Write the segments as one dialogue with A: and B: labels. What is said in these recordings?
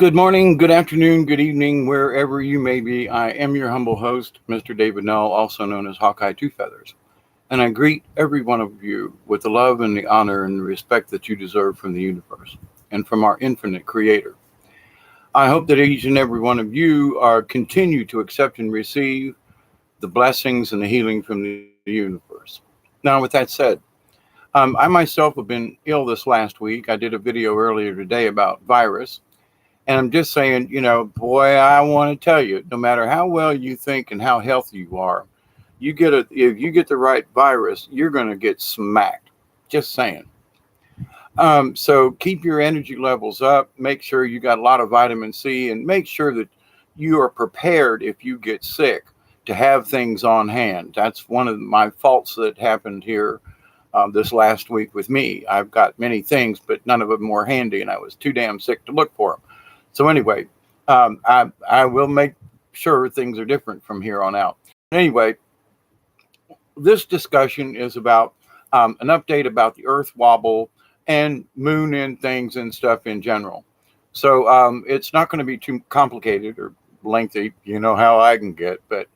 A: Good morning, good afternoon, good evening, wherever you may be. I am your humble host, Mr. David Null, also known as Hawkeye Two Feathers. And I greet every one of you with the love and the honor and the respect that you deserve from the universe and from our infinite creator. I hope that each and every one of you are continue to accept and receive the blessings and the healing from the universe. Now, with that said, I myself have been ill this last week. I did a video earlier today about virus. And I'm just saying, boy, I want to tell you, no matter how well you think and how healthy you are, if you get the right virus, you're going to get smacked. Just saying. So keep your energy levels up. Make sure you got a lot of vitamin C, and make sure that you are prepared if you get sick to have things on hand. That's one of my faults that happened here this last week with me. I've got many things, but none of them were handy, and I was too damn sick to look for them. So anyway, I will make sure things are different from here on out. Anyway, this discussion is about an update about the Earth wobble and moon and things and stuff in general. So it's not going to be too complicated or lengthy. You know how I can get, but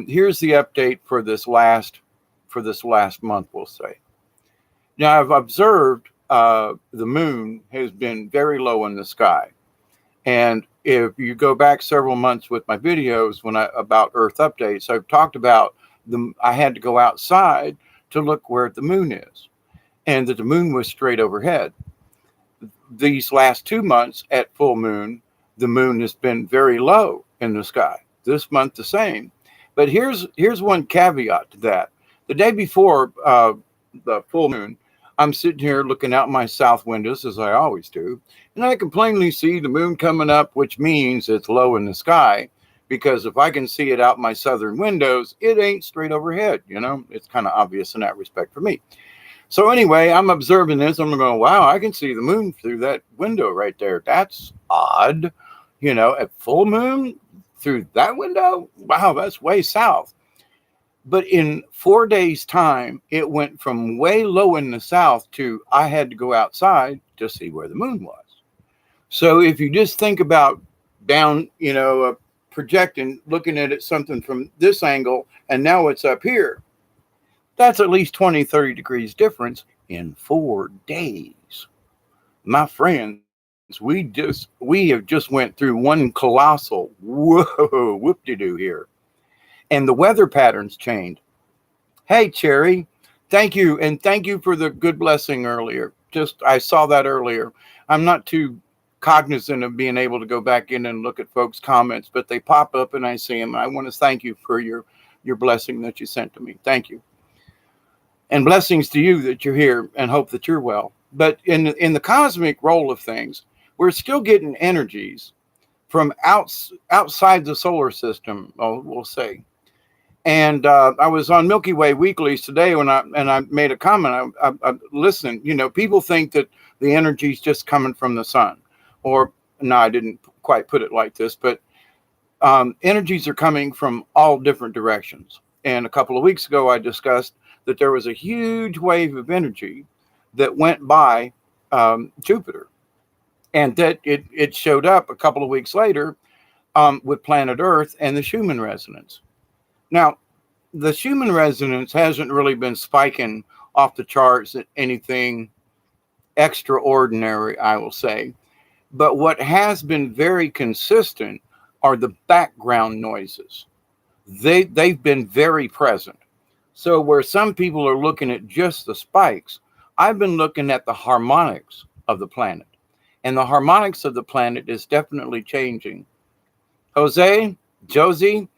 A: here's the update for this last month, we'll say. Now I've observed the moon has been very low in the sky. And if you go back several months with my videos about Earth updates, I've talked about I had to go outside to look where the moon is, and that the moon was straight overhead. These last 2 months at full moon, the moon has been very low in the sky. This month the same. But here's one caveat to that. The day before the full moon, I'm sitting here looking out my south windows, as I always do, and I can plainly see the moon coming up, which means it's low in the sky, because if I can see it out my southern windows, it ain't straight overhead. It's kind of obvious in that respect for me. So anyway, I'm observing this. I'm going, wow, I can see the moon through that window right there. That's odd. At full moon through that window? Wow, that's way south. But in 4 days' time, it went from way low in the south to I had to go outside to see where the moon was. So if you just think about down, projecting, looking at it something from this angle, and now it's up here, that's at least 20, 30 degrees difference in 4 days. My friends, we have just went through one colossal whoop-de-doo here. And the weather patterns changed. Hey, Cherry, thank you. And thank you for the good blessing earlier. I saw that earlier. I'm not too cognizant of being able to go back in and look at folks' comments, but they pop up and I see them. I want to thank you for your blessing that you sent to me. Thank you. And blessings to you that you're here, and hope that you're well. But in the cosmic role of things, we're still getting energies from outside the solar system, we'll say. And I was on Milky Way Weeklies today when I made a comment. I listened. People think that the energy is just coming from the sun, or no, I didn't quite put it like this, but energies are coming from all different directions. And a couple of weeks ago, I discussed that there was a huge wave of energy that went by Jupiter, and that it showed up a couple of weeks later with planet Earth and the Schumann resonance. Now, the Schumann resonance hasn't really been spiking off the charts at anything extraordinary, I will say. But what has been very consistent are the background noises. They've been very present. So where some people are looking at just the spikes, I've been looking at the harmonics of the planet. And the harmonics of the planet is definitely changing. Josie,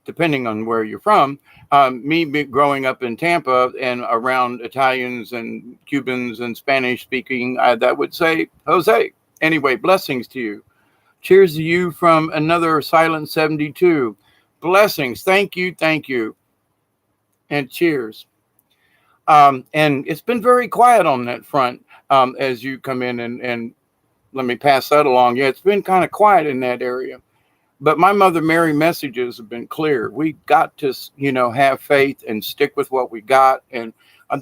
A: depending on where you're from, me growing up in Tampa and around Italians and Cubans and Spanish speaking, that would say Jose. Anyway, blessings to you. Cheers to you from another Silent 72. Blessings. Thank you. Thank you. And cheers. And it's been very quiet on that front as you come in and let me pass that along. Yeah, it's been kind of quiet in that area. But my Mother Mary messages have been clear. We got to, have faith and stick with what we got. And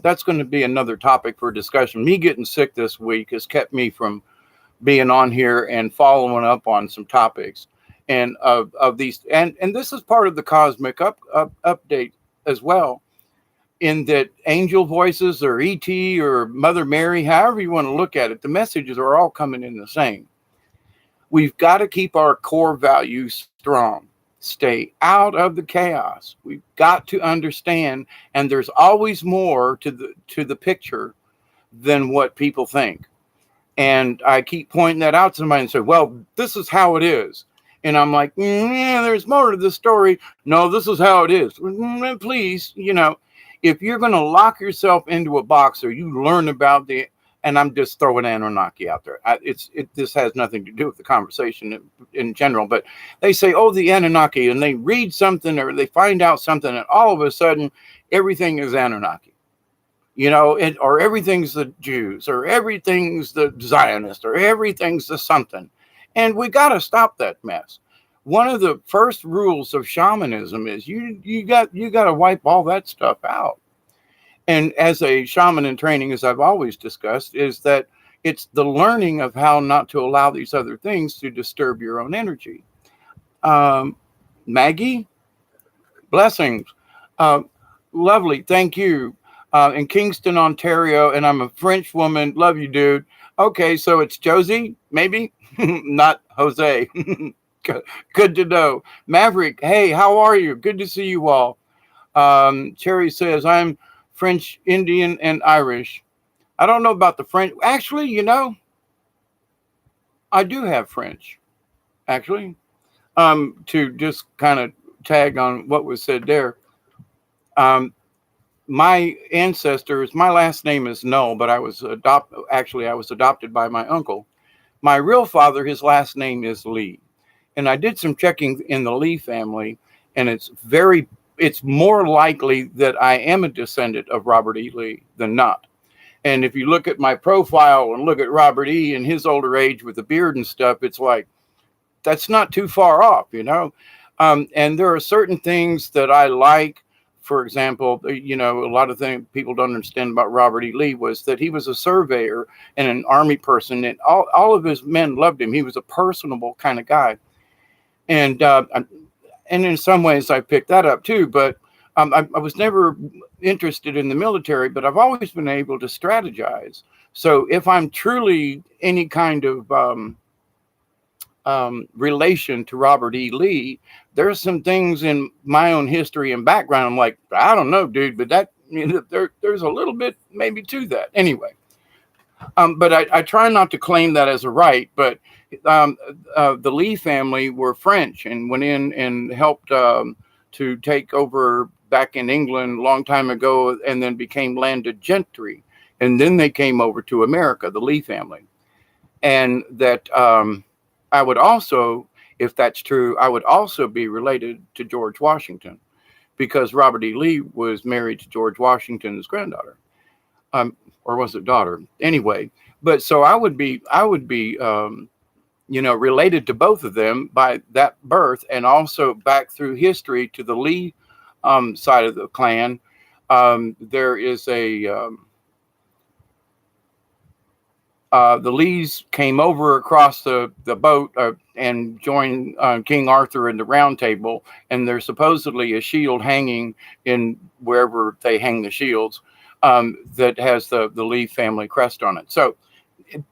A: that's going to be another topic for discussion. Me getting sick this week has kept me from being on here and following up on some topics and of these. And this is part of the cosmic update as well, in that angel voices or ET or Mother Mary, however you want to look at it, the messages are all coming in the same. We've got to keep our core values strong. Stay out of the chaos. We've got to understand, and there's always more to the picture than what people think. And I keep pointing that out to somebody and say, well, this is how it is. And I'm like, yeah, there's more to the story. No, this is how it is. Please, if you're going to lock yourself into a box or you learn about and I'm just throwing Anunnaki out there. This has nothing to do with the conversation in general, but they say, oh, the Anunnaki, and they read something or they find out something, and all of a sudden everything is Anunnaki, or everything's the Jews, or everything's the Zionists, or everything's the something. And we got to stop that mess. One of the first rules of shamanism is you got to wipe all that stuff out. And as a shaman in training, as I've always discussed, is that it's the learning of how not to allow these other things to disturb your own energy. Maggie, blessings. Lovely. Thank you. In Kingston, Ontario, and I'm a French woman. Love you, dude. Okay, so it's Josie, maybe? Not Jose. Good to know. Maverick, hey, how are you? Good to see you all. Cherry says, I'm French, Indian, and Irish. I don't know about the French. Actually, I do have French, actually. To just kind of tag on what was said there. My ancestors, my last name is Null, but I was adopted by my uncle. My real father, his last name is Lee. And I did some checking in the Lee family, and it's more likely that I am a descendant of Robert E. Lee than not. And if you look at my profile and look at Robert E. in his older age with the beard and stuff, it's like, that's not too far off, And there are certain things that I like. For example, a lot of things people don't understand about Robert E. Lee was that he was a surveyor and an army person, and all of his men loved him. He was a personable kind of guy. And in some ways I picked that up too, but I was never interested in the military, but I've always been able to strategize. So if I'm truly any kind of relation to Robert E. Lee, there's some things in my own history and background. I'm like, I don't know, dude, but that there's a little bit maybe to that. Anyway, but I try not to claim that as a right, but the Lee family were French and went in and helped to take over back in England a long time ago, and then became landed gentry. And then they came over to America, the Lee family. And that I would also, if that's true, I would also be related to George Washington, because Robert E. Lee was married to George Washington's granddaughter. Or was it daughter? Anyway, but so I would be related to both of them by that birth, and also back through history to the Lee side of the clan. There is the Lees came over across the boat and joined King Arthur in the Round Table, and there's supposedly a shield hanging in wherever they hang the shields that has the Lee family crest on it. So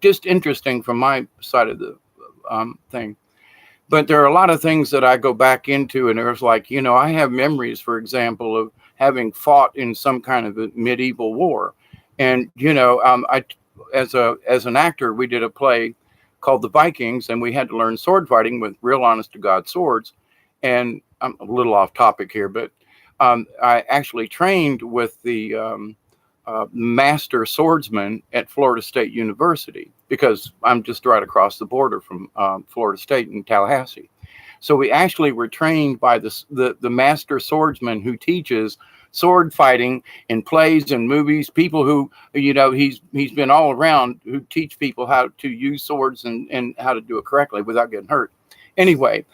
A: just interesting from my side of the thing. But there are a lot of things that I go back into, and there's like, I have memories, for example, of having fought in some kind of a medieval war. And, I as an actor, we did a play called The Vikings, and we had to learn sword fighting with real honest to God swords. And I'm a little off topic here, but I actually trained with the master swordsman at Florida State University, because I'm just right across the border from Florida State in Tallahassee. So we actually were trained by the master swordsman who teaches sword fighting in plays and movies, people who, he's been all around, who teach people how to use swords and how to do it correctly without getting hurt. Anyway,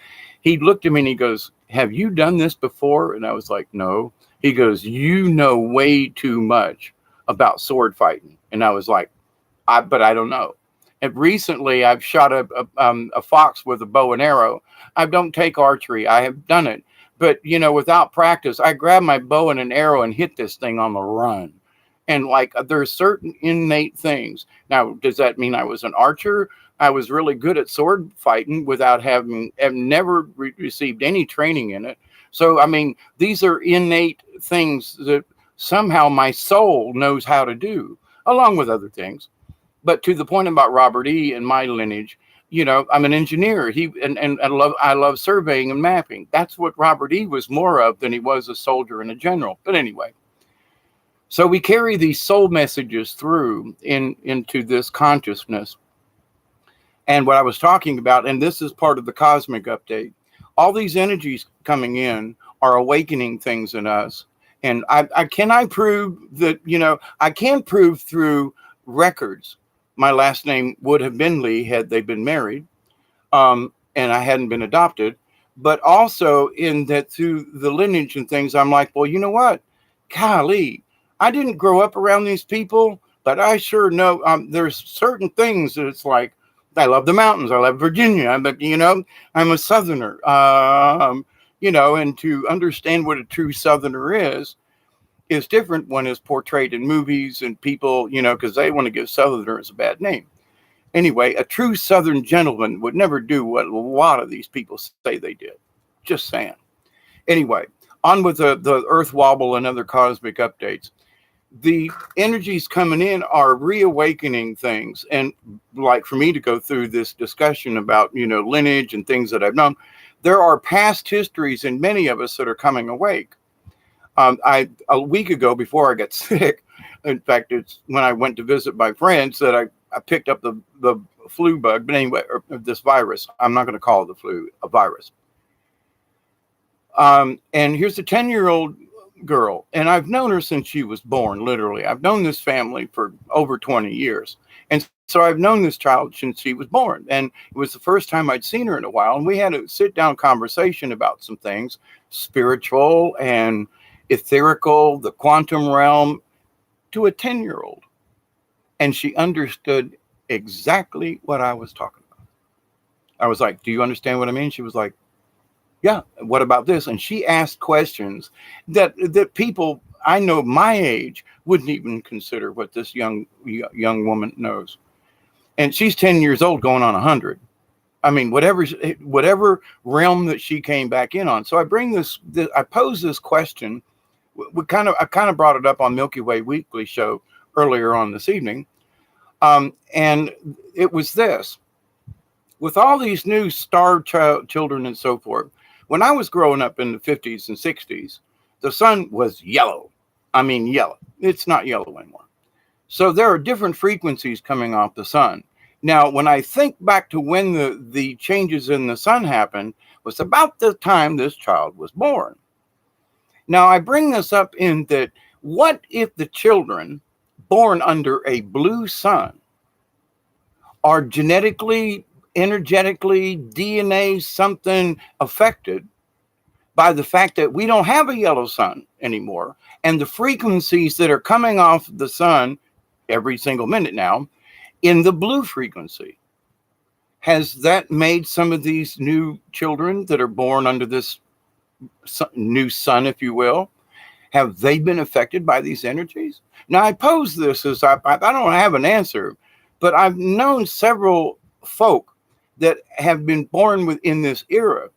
A: he looked at me and he goes, have you done this before? And I was like, no. He goes, you know way too much about sword fighting. And I was like, but I don't know. Recently, I've shot a fox with a bow and arrow. I don't take archery. I have done it. But, without practice, I grab my bow and an arrow and hit this thing on the run. And like, there's certain innate things. Now, does that mean I was an archer? I was really good at sword fighting without have never received any training in it. So, I mean, these are innate things that somehow my soul knows how to do, along with other things. But to the point about Robert E. and my lineage, I'm an engineer. And I love surveying and mapping. That's what Robert E. was more of than he was a soldier and a general. But anyway, so we carry these soul messages through into this consciousness. And what I was talking about, and this is part of the cosmic update, all these energies coming in are awakening things in us. And I prove that, I can prove through records. My last name would have been Lee had they been married, and I hadn't been adopted. But also in that through the lineage and things, I'm like, well, you know what? Golly, I didn't grow up around these people, but I sure know there's certain things that it's like, I love the mountains. I love Virginia. But, I'm a Southerner, and to understand what a true Southerner is different when it's portrayed in movies and people, because they want to give Southerners a bad name. Anyway, a true Southern gentleman would never do what a lot of these people say they did. Just saying. Anyway, on with the Earth Wobble and other cosmic updates. The energies coming in are reawakening things. And like for me to go through this discussion about, lineage and things that I've known, there are past histories in many of us that are coming awake. A week ago, before I got sick, in fact, it's when I went to visit my friends that I picked up the flu bug. But anyway, or this virus. I'm not going to call it the flu, a virus. And here's a 10-year-old girl, and I've known her since she was born, literally. I've known this family for over 20 years. And so I've known this child since she was born. And it was the first time I'd seen her in a while. And we had a sit-down conversation about some things, spiritual and etherical, the quantum realm, to a 10-year-old. And she understood exactly what I was talking about. I was like, do you understand what I mean? She was like, yeah, what about this? And she asked questions that people I know my age wouldn't even consider what this young woman knows. And she's 10 years old going on 100. I mean, whatever realm that she came back in on. So I pose this question. I kind of brought it up on Milky Way Weekly show earlier on this evening. And it was this. With all these new star children and so forth, when I was growing up in the 50s and 60s, the sun was yellow. I mean, yellow. It's not yellow anymore. So there are different frequencies coming off the sun. Now, when I think back to when the changes in the sun happened, was about the time this child was born. Now, I bring this up in that, what if the children born under a blue sun are genetically, energetically, DNA something affected by the fact that we don't have a yellow sun anymore, and the frequencies that are coming off the sun every single minute now in the blue frequency? Has that made some of these new children that are born under this new sun, if you will, have they been affected by these energies? Now, I pose this as I don't have an answer, but I've known several folk that have been born within this era,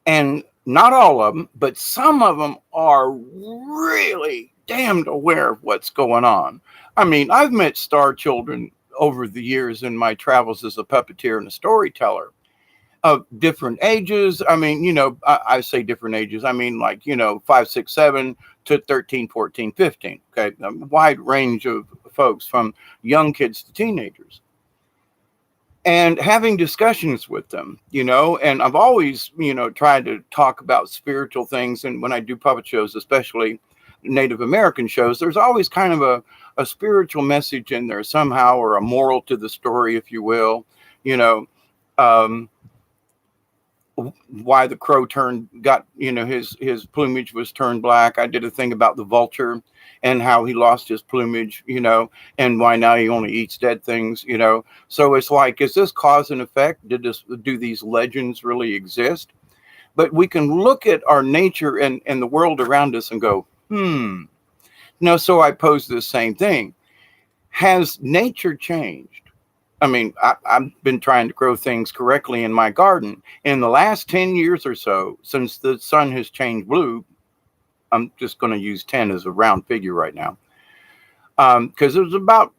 A: and not all of them, but some of them are really damned aware of what's going on. I mean, I've met star children over the years in my travels as a puppeteer and a storyteller of different ages. I mean, I say different ages. I mean, like, 5, 6, 7 to 13, 14, 15. Okay. A wide range of folks from young kids to teenagers. And having discussions with them, and I've always, tried to talk about spiritual things. And when I do puppet shows, especially Native American shows, there's always kind of a spiritual message in there somehow, or a moral to the story, if you will. why the crow got, his plumage was turned black. I did a thing about the vulture and how he lost his plumage, and why now he only eats dead things, So it's like, is this cause and effect? Do these legends really exist? But we can look at our nature and the world around us and go, no. So I pose this same thing. Has nature changed? I mean, I've been trying to grow things correctly in my garden. In the last 10 years or so, since the sun has changed blue, I'm just going to use 10 as a round figure right now. Because it was about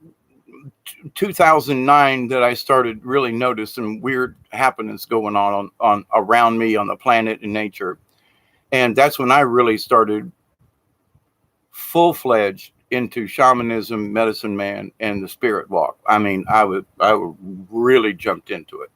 A: 2009 that I started really noticing weird happenings going on around me on the planet and nature. And that's when I really started full-fledged into shamanism, medicine man, and the spirit walk. I mean, I really jumped into it.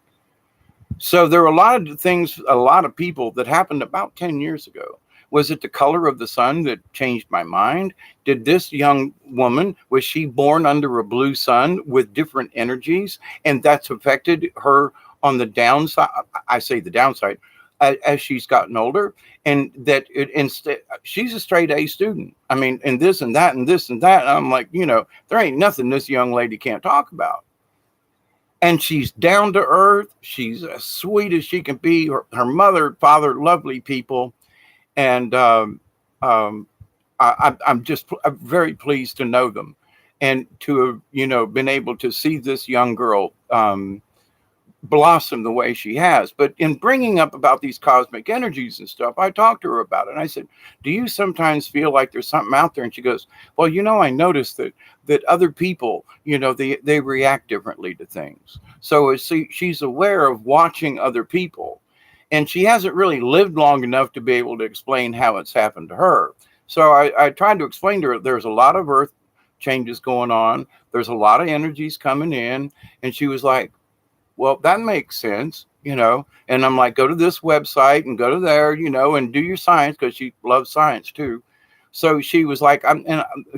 A: So there were a lot of things, a lot of people that happened about 10 years ago. Was it the color of the sun that changed my mind? Did this young woman, was she born under a blue sun with different energies, and that's affected her on the downside? I say the downside, as she's gotten older, and that instead she's a straight A student. I mean, and this and that and this and that. And I'm like, there ain't nothing this young lady can't talk about. And she's down to earth. She's as sweet as she can be. Her mother, father, lovely people. And I'm very pleased to know them, and to have, been able to see this young girl blossom the way she has. But in bringing up about these cosmic energies and stuff, I talked to her about it. And I said, do you sometimes feel like there's something out there? And she goes, well, I noticed that other people, they react differently to things. So she's aware of watching other people. And she hasn't really lived long enough to be able to explain how it's happened to her. So I tried to explain to her, there's a lot of earth changes going on. There's a lot of energies coming in. And she was like, well, that makes sense, and I'm like, go to this website and go to there, and do your science, because she loves science too. So she was like,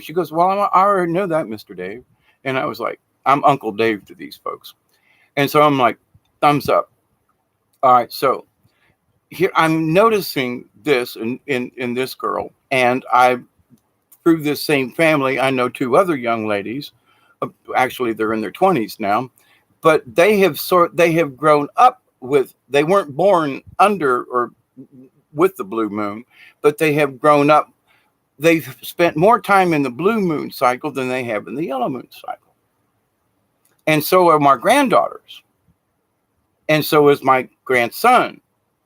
A: she goes, well, I already know that, Mr. Dave. And I was like, I'm Uncle Dave to these folks. And so I'm like, thumbs up. All right. So here I'm noticing this in this girl, and through this same family, I know two other young ladies. Actually, they're in their 20s now. But they have grown up with, they weren't born under or with the blue moon, but they have grown up. They've spent more time in the blue moon cycle than they have in the yellow moon cycle. And so are my granddaughters. And so is my grandson,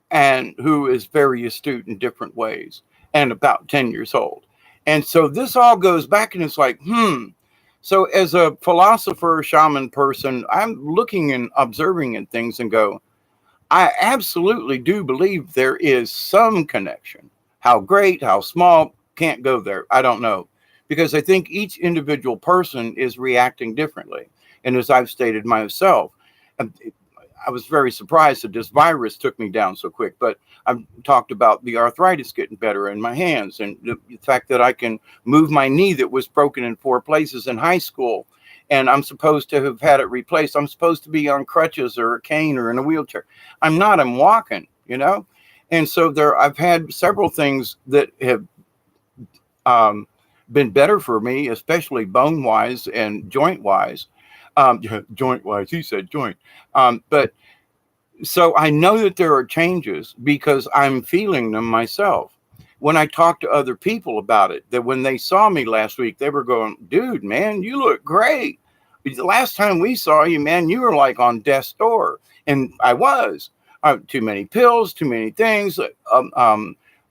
A: and who is very astute in different ways and about 10 years old. And so this all goes back, and it's like, So as a philosopher, shaman person, I'm looking and observing and things and go, I absolutely do believe there is some connection. How great, how small, can't go there. I don't know. Because I think each individual person is reacting differently. And as I've stated myself, I was very surprised that this virus took me down so quick, but I've talked about the arthritis getting better in my hands, and the fact that I can move my knee that was broken in 4 places in high school, and I'm supposed to have had it replaced. I'm supposed to be on crutches or a cane or in a wheelchair. I'm not, I'm walking, And so I've had several things that have been better for me, especially bone wise and joint wise. Joint wise, he said joint. But so I know that there are changes because I'm feeling them myself. When I talk to other people about it, that when they saw me last week, they were going, dude, man, you look great. The last time we saw you, man, you were like on death's door. And I was. Too many pills, too many things, of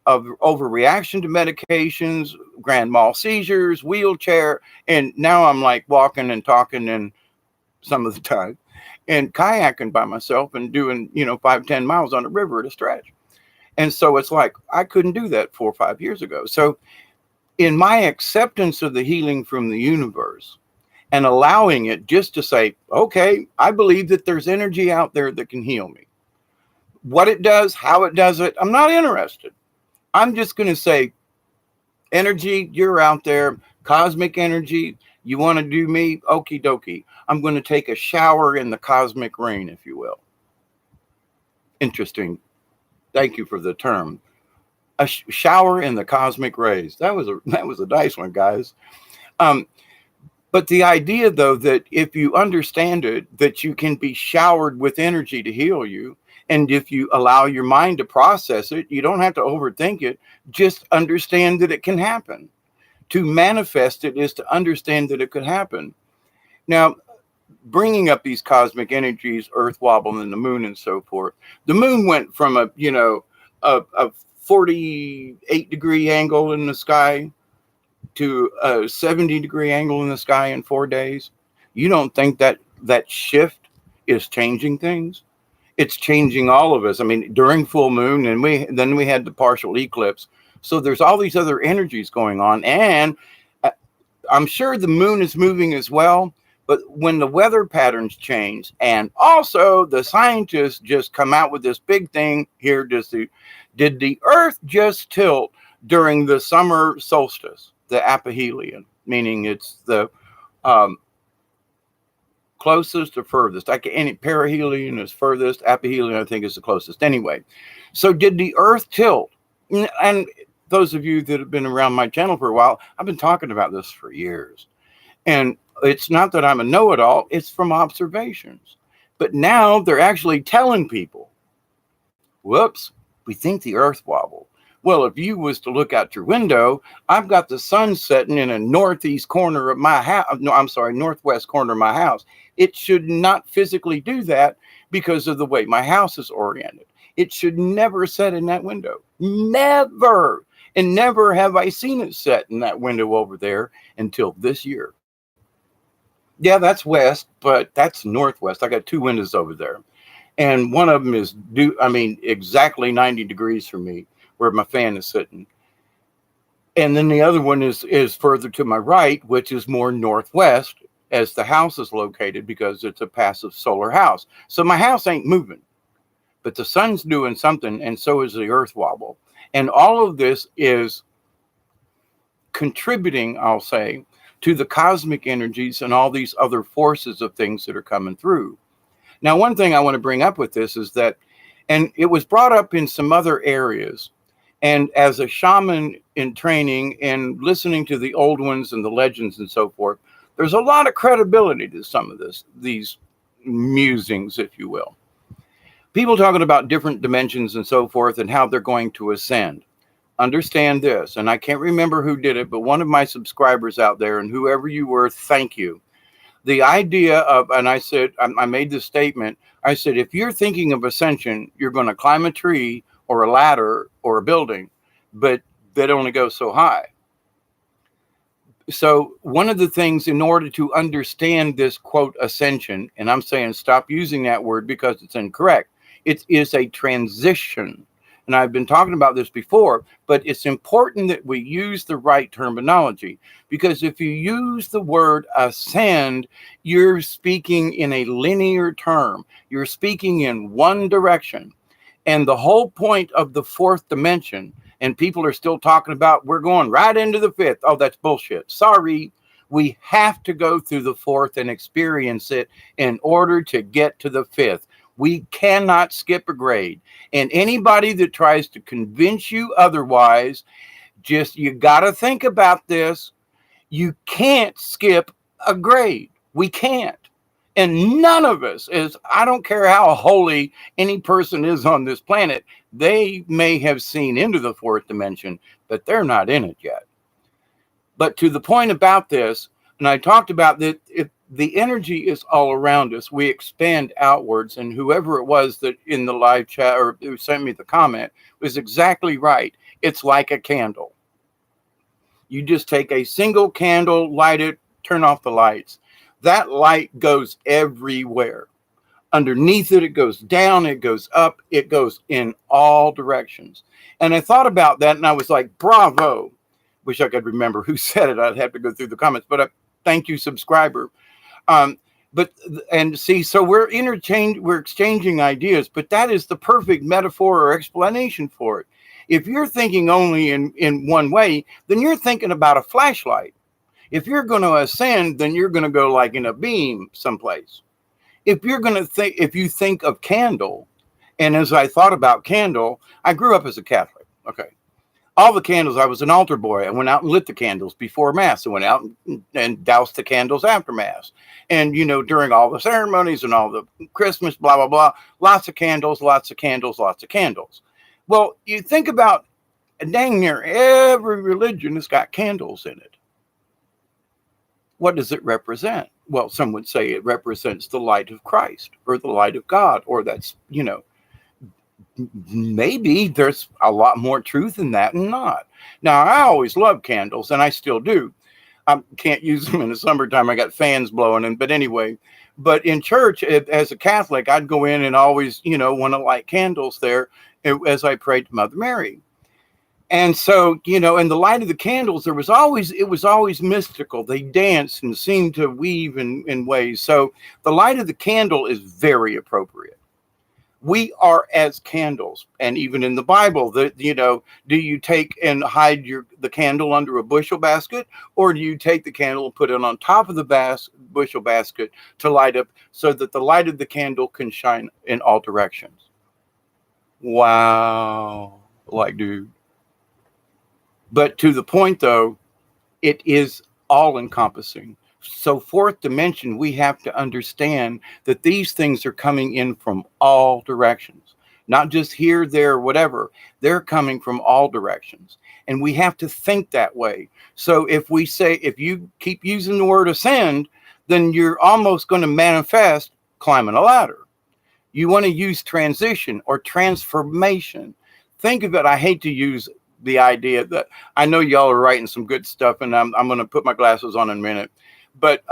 A: overreaction to medications, grand mal seizures, wheelchair. And now I'm like walking and talking, and some of the time, and kayaking by myself and doing, 5-10 miles on the river at a stretch. And so it's like, I couldn't do that 4 or 5 years ago. So in my acceptance of the healing from the universe and allowing it just to say, okay, I believe that there's energy out there that can heal me. What it does, how it does it, I'm not interested. I'm just going to say, energy, you're out there, cosmic energy. You want to do me? Okie dokie. I'm going to take a shower in the cosmic rain, if you will. Interesting Thank you for the term. A shower in the cosmic rays. That was a nice one, guys. Um, but the idea, though, that if you understand it, that you can be showered with energy to heal you, and if you allow your mind to process it, you don't have to overthink it. Just understand that it can happen. To manifest it is to understand that it could happen. Now, bringing up these cosmic energies, Earth wobble and the moon and so forth. The moon went from a 48-degree angle in the sky to a 70-degree angle in the sky in 4 days. You don't think that shift is changing things? It's changing all of us. I mean, during full moon, and then we had the partial eclipse. So there's all these other energies going on, and I'm sure the moon is moving as well. But when the weather patterns change, and also the scientists just come out with this big thing here, did the Earth just tilt during the summer solstice, the aphelion, meaning it's the closest or furthest. Any perihelion is furthest, aphelion I think is the closest. Anyway, so did the Earth tilt? And those of you that have been around my channel for a while, I've been talking about this for years. And it's not that I'm a know-it-all, it's from observations. But now they're actually telling people, whoops, we think the Earth wobbled. Well, if you was to look out your window, I've got the sun setting in a northeast corner of my house. No, I'm sorry, northwest corner of my house. It should not physically do that because of the way my house is oriented. It should never set in that window. Never. And never have I seen it set in that window over there until this year. Yeah, that's west, but that's northwest. I got 2 windows over there. And one of them is exactly 90 degrees from me where my fan is sitting. And then the other one is further to my right, which is more northwest as the house is located because it's a passive solar house. So my house ain't moving, but the sun's doing something, and so is the Earth wobble. And all of this is contributing, I'll say, to the cosmic energies and all these other forces of things that are coming through. Now, one thing I want to bring up with this is that, and it was brought up in some other areas, and as a shaman in training and listening to the old ones and the legends and so forth, there's a lot of credibility to some of these musings, if you will. People talking about different dimensions and so forth and how they're going to ascend. Understand this, and I can't remember who did it, but one of my subscribers out there, and whoever you were, thank you. The idea of, and I said, I made this statement, I said, if you're thinking of ascension, you're going to climb a tree or a ladder or a building, but that only goes so high. So one of the things, in order to understand this, quote, ascension, and I'm saying stop using that word because it's incorrect, it is a transition. And I've been talking about this before, but it's important that we use the right terminology, because if you use the word ascend, you're speaking in a linear term. You're speaking in one direction. And the whole point of the 4th dimension, and people are still talking about we're going right into the 5th. Oh, that's bullshit. Sorry. We have to go through the 4th and experience it in order to get to the 5th. We cannot skip a grade. And anybody that tries to convince you otherwise, you got to think about this. You can't skip a grade. We can't. And none of us I don't care how holy any person is on this planet, they may have seen into the 4th dimension, but they're not in it yet. But to the point about this, and I talked about that, the energy is all around us. We expand outwards, and whoever it was that in the live chat or who sent me the comment was exactly right. It's like a candle. You just take a single candle, light it, turn off the lights. That light goes everywhere. Underneath it, it goes down, it goes up, it goes in all directions. And I thought about that, and I was like, bravo. Wish I could remember who said it. I'd have to go through the comments, but thank you, subscriber. So we're exchanging ideas, but that is the perfect metaphor or explanation for it. If you're thinking only in one way, then you're thinking about a flashlight. If you're going to ascend, then you're going to go like in a beam someplace. If you think of candle And as I thought about candle, I grew up as a Catholic. Okay. All the candles, I was an altar boy. I went out and lit the candles before Mass. I went out and doused the candles after Mass. And, during all the ceremonies and all the Christmas, blah, blah, blah, lots of candles, lots of candles, lots of candles. Well, you think about dang near every religion has got candles in it. What does it represent? Well, some would say it represents the light of Christ or the light of God, or that's, maybe there's a lot more truth in that and not. Now, I always love candles, and I still do. I can't use them in the summertime. I got fans blowing them. But anyway, but in church, as a Catholic, I'd go in and always, want to light candles there as I prayed to Mother Mary. And so, in the light of the candles, it was always mystical. They danced and seemed to weave in ways. So the light of the candle is very appropriate. We are as candles. And even in the Bible, do you take and hide the candle under a bushel basket, or do you take the candle and put it on top of the bushel basket to light up so that the light of the candle can shine in all directions? Wow. Dude. But to the point, though, it is all encompassing. So fourth dimension, we have to understand that these things are coming in from all directions, not just here, there, whatever. They're coming from all directions. And we have to think that way. So if you keep using the word ascend, then you're almost going to manifest climbing a ladder. You want to use transition or transformation. Think of it. I hate to use the idea that I know y'all are writing some good stuff, and I'm going to put my glasses on in a minute. But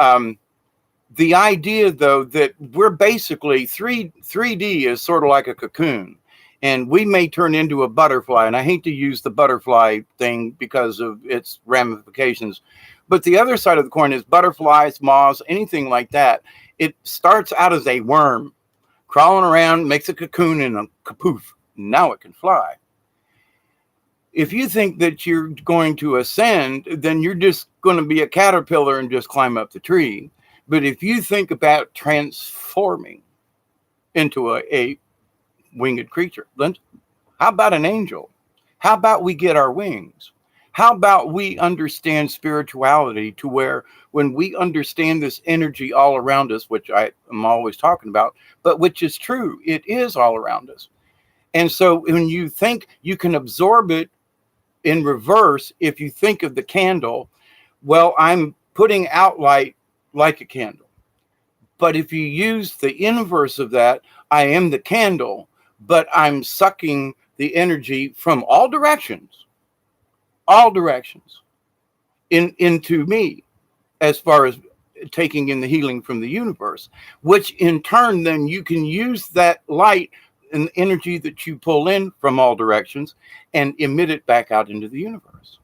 A: the idea, though, that we're basically 3D is sort of like a cocoon, and we may turn into a butterfly. And I hate to use the butterfly thing because of its ramifications. But the other side of the coin is butterflies, moths, anything like that. It starts out as a worm, crawling around, makes a cocoon, and a kapoof. Now it can fly. If you think that you're going to ascend, then you're just going to be a caterpillar and just climb up the tree. But if you think about transforming into a winged creature, then how about an angel? How about we get our wings? How about we understand spirituality to where when we understand this energy all around us, which I am always talking about, but which is true, it is all around us. And so when you think you can absorb it in reverse, if you think of the candle, well, I'm putting out light like a candle. But if you use the inverse of that, I am the candle, but I'm sucking the energy from all directions into me, as far as taking in the healing from the universe, which in turn, then you can use that light and energy that you pull in from all directions and emit it back out into the universe.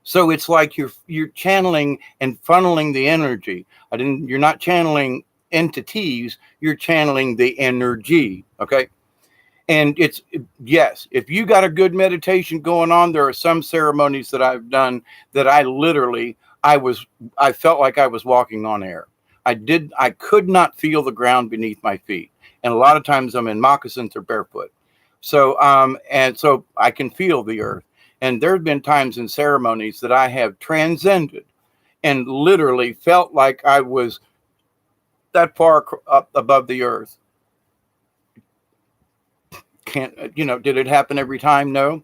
A: So it's like you're channeling and funneling the energy. You're not channeling entities, you're channeling the energy. Okay. And yes, if you got a good meditation going on, there are some ceremonies that I've done that I felt like I was walking on air. I could not feel the ground beneath my feet. And a lot of times I'm in moccasins or barefoot. So, and so I can feel the earth. And there have been times in ceremonies that I have transcended and literally felt like I was that far up above the earth. Did it happen every time? No.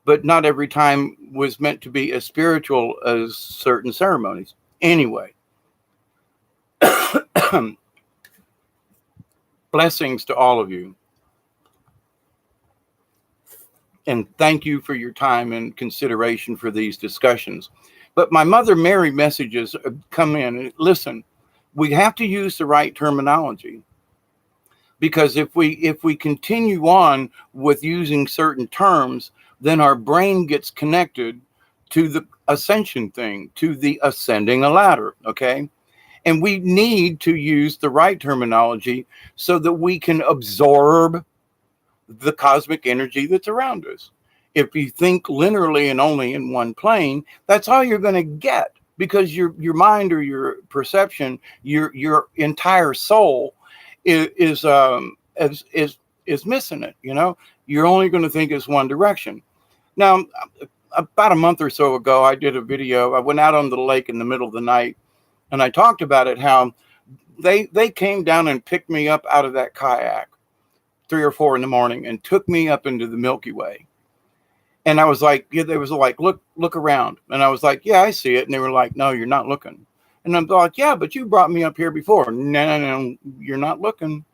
A: But not every time was meant to be as spiritual as certain ceremonies. Anyway. Blessings to all of you. And thank you for your time and consideration for these discussions. But my Mother Mary messages come in. Listen, we have to use the right terminology. Because if we continue on with using certain terms, then our brain gets connected to the ascension thing, to the ascending a ladder, okay? And we need to use the right terminology so that we can absorb the cosmic energy that's around us. If you think linearly and only in one plane, that's all you're going to get, because your mind or your perception, your entire soul is is missing it. You're only going to think it's one direction. Now, about a month or so ago, I did a video. I went out on the lake in the middle of the night, and I talked about it, how they came down and picked me up out of that kayak 3 or 4 in the morning and took me up into the Milky Way. And I was like, yeah, they was like, look around. And I was like, yeah, I see it. And they were like, no, you're not looking. And I'm like, yeah, but you brought me up here before. No, you're not looking.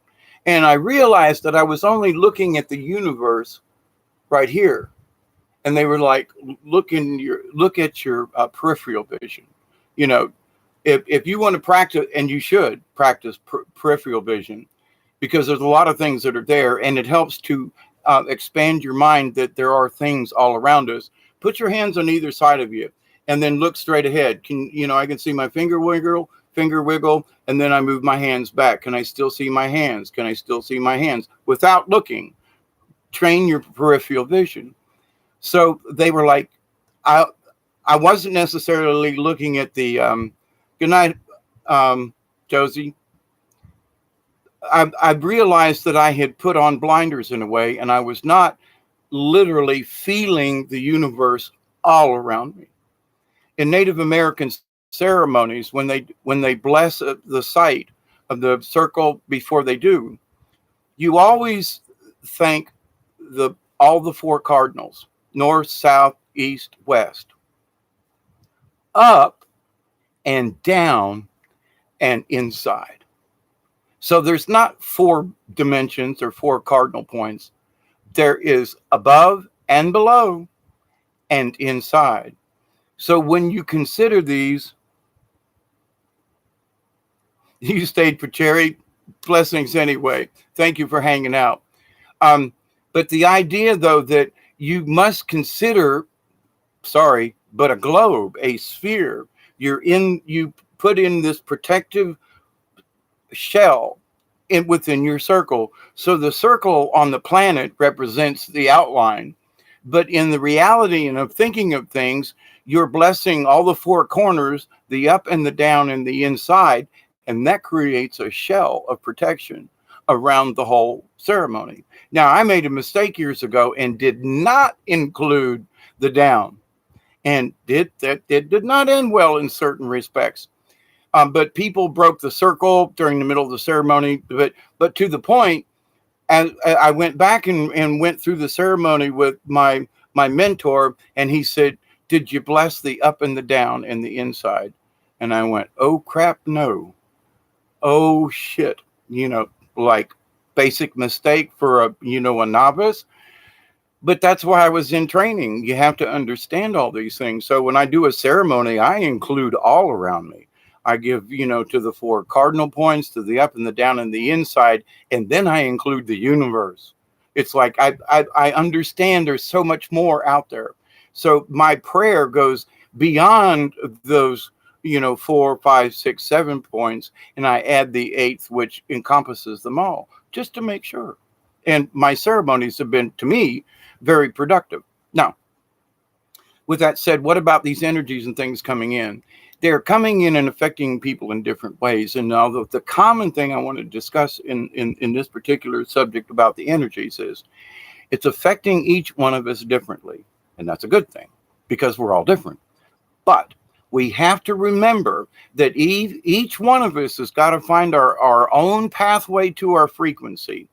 A: And I realized that I was only looking at the universe right here. And they were like, look at your peripheral vision. If you want to practice, and you should practice peripheral vision, because there's a lot of things that are there, and it helps to expand your mind that there are things all around us. Put your hands on either side of you, and then look straight ahead. I can see my finger wiggle, and then I move my hands back. Can I still see my hands? Can I still see my hands without looking? Train your peripheral vision. So they were like, I wasn't necessarily looking at the good night, Josie. I realized that I had put on blinders in a way, and I was not literally feeling the universe all around me. In Native American ceremonies, when they bless the site of the circle before they do, you always thank all the 4 cardinals: north, south, east, west, up and down and inside. So there's not 4 dimensions or 4 cardinal points. There is above and below and inside. So when you consider these, you stayed for Cherry. Blessings anyway. Thank you for hanging out. But the idea, though, that you must consider, but a globe, a sphere. You put in this protective shell within your circle. So the circle on the planet represents the outline, but in the reality and of thinking of things, you're blessing all the 4 corners, the up and the down and the inside, and that creates a shell of protection around the whole ceremony. Now, I made a mistake years ago and did not include the down, and it did not end well in certain respects. But people broke the circle during the middle of the ceremony. But to the point, and I went back and went through the ceremony with my mentor, and he said, "Did you bless the up and the down and the inside?" And I went, "Oh crap, no. Oh shit." Like basic mistake for a novice. But that's why I was in training. You have to understand all these things. So when I do a ceremony, I include all around me. I give, to the 4 cardinal points, to the up and the down and the inside, and then I include the universe. It's like I understand there's so much more out there. So my prayer goes beyond those, 4, 5, 6, 7 points, and I add the 8th, which encompasses them all, just to make sure. And my ceremonies have been, to me, very productive. Now, with that said, what about these energies and things coming in? They're coming in and affecting people in different ways. And now the common thing I want to discuss in this particular subject about the energies is it's affecting each one of us differently. And that's a good thing, because we're all different. But we have to remember that each one of us has got to find our own pathway to our frequency.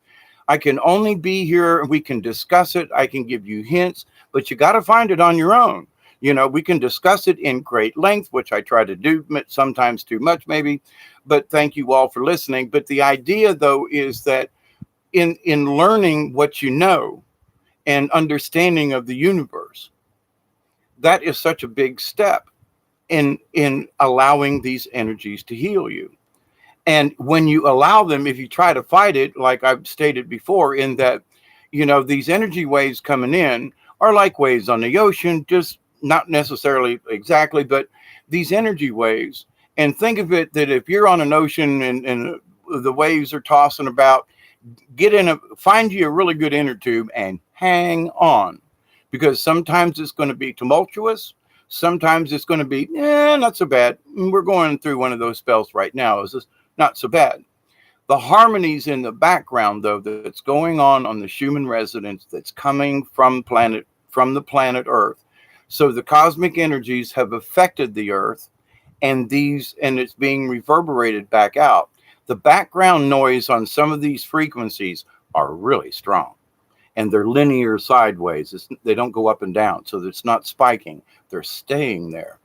A: I can only be here, we can discuss it, I can give you hints, but you got to find it on your own. We can discuss it in great length, which I try to do, sometimes too much maybe, but thank you all for listening. But the idea, though, is that in learning what you know and understanding of the universe, that is such a big step in allowing these energies to heal you. And when you allow them, if you try to fight it, like I've stated before, in that, these energy waves coming in are like waves on the ocean, just not necessarily exactly, but these energy waves. And think of it that if you're on an ocean and the waves are tossing about, find you a really good inner tube and hang on, because sometimes it's going to be tumultuous. Sometimes it's going to be, not so bad. We're going through one of those spells right now. It's just not so bad. The harmonies in the background, though, that's going on the Schumann resonance that's coming from the planet Earth. So the cosmic energies have affected the Earth, and it's being reverberated back out. The background noise on some of these frequencies are really strong, and they're linear sideways. They don't go up and down, so it's not spiking. They're staying there.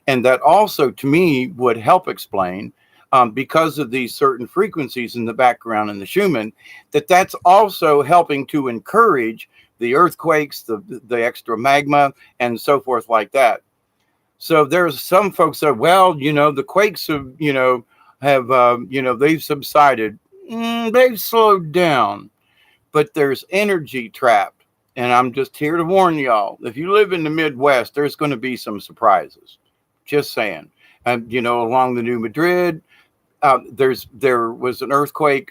A: And that also, to me, would help explain, because of these certain frequencies in the background in the Schumann, that's also helping to encourage the earthquakes, the extra magma, and so forth like that. So there's some folks that, well, the quakes they've subsided. They've slowed down, but there's energy trapped. And I'm just here to warn y'all, if you live in the Midwest, there's going to be some surprises. Just saying. And, along the New Madrid, there was an earthquake.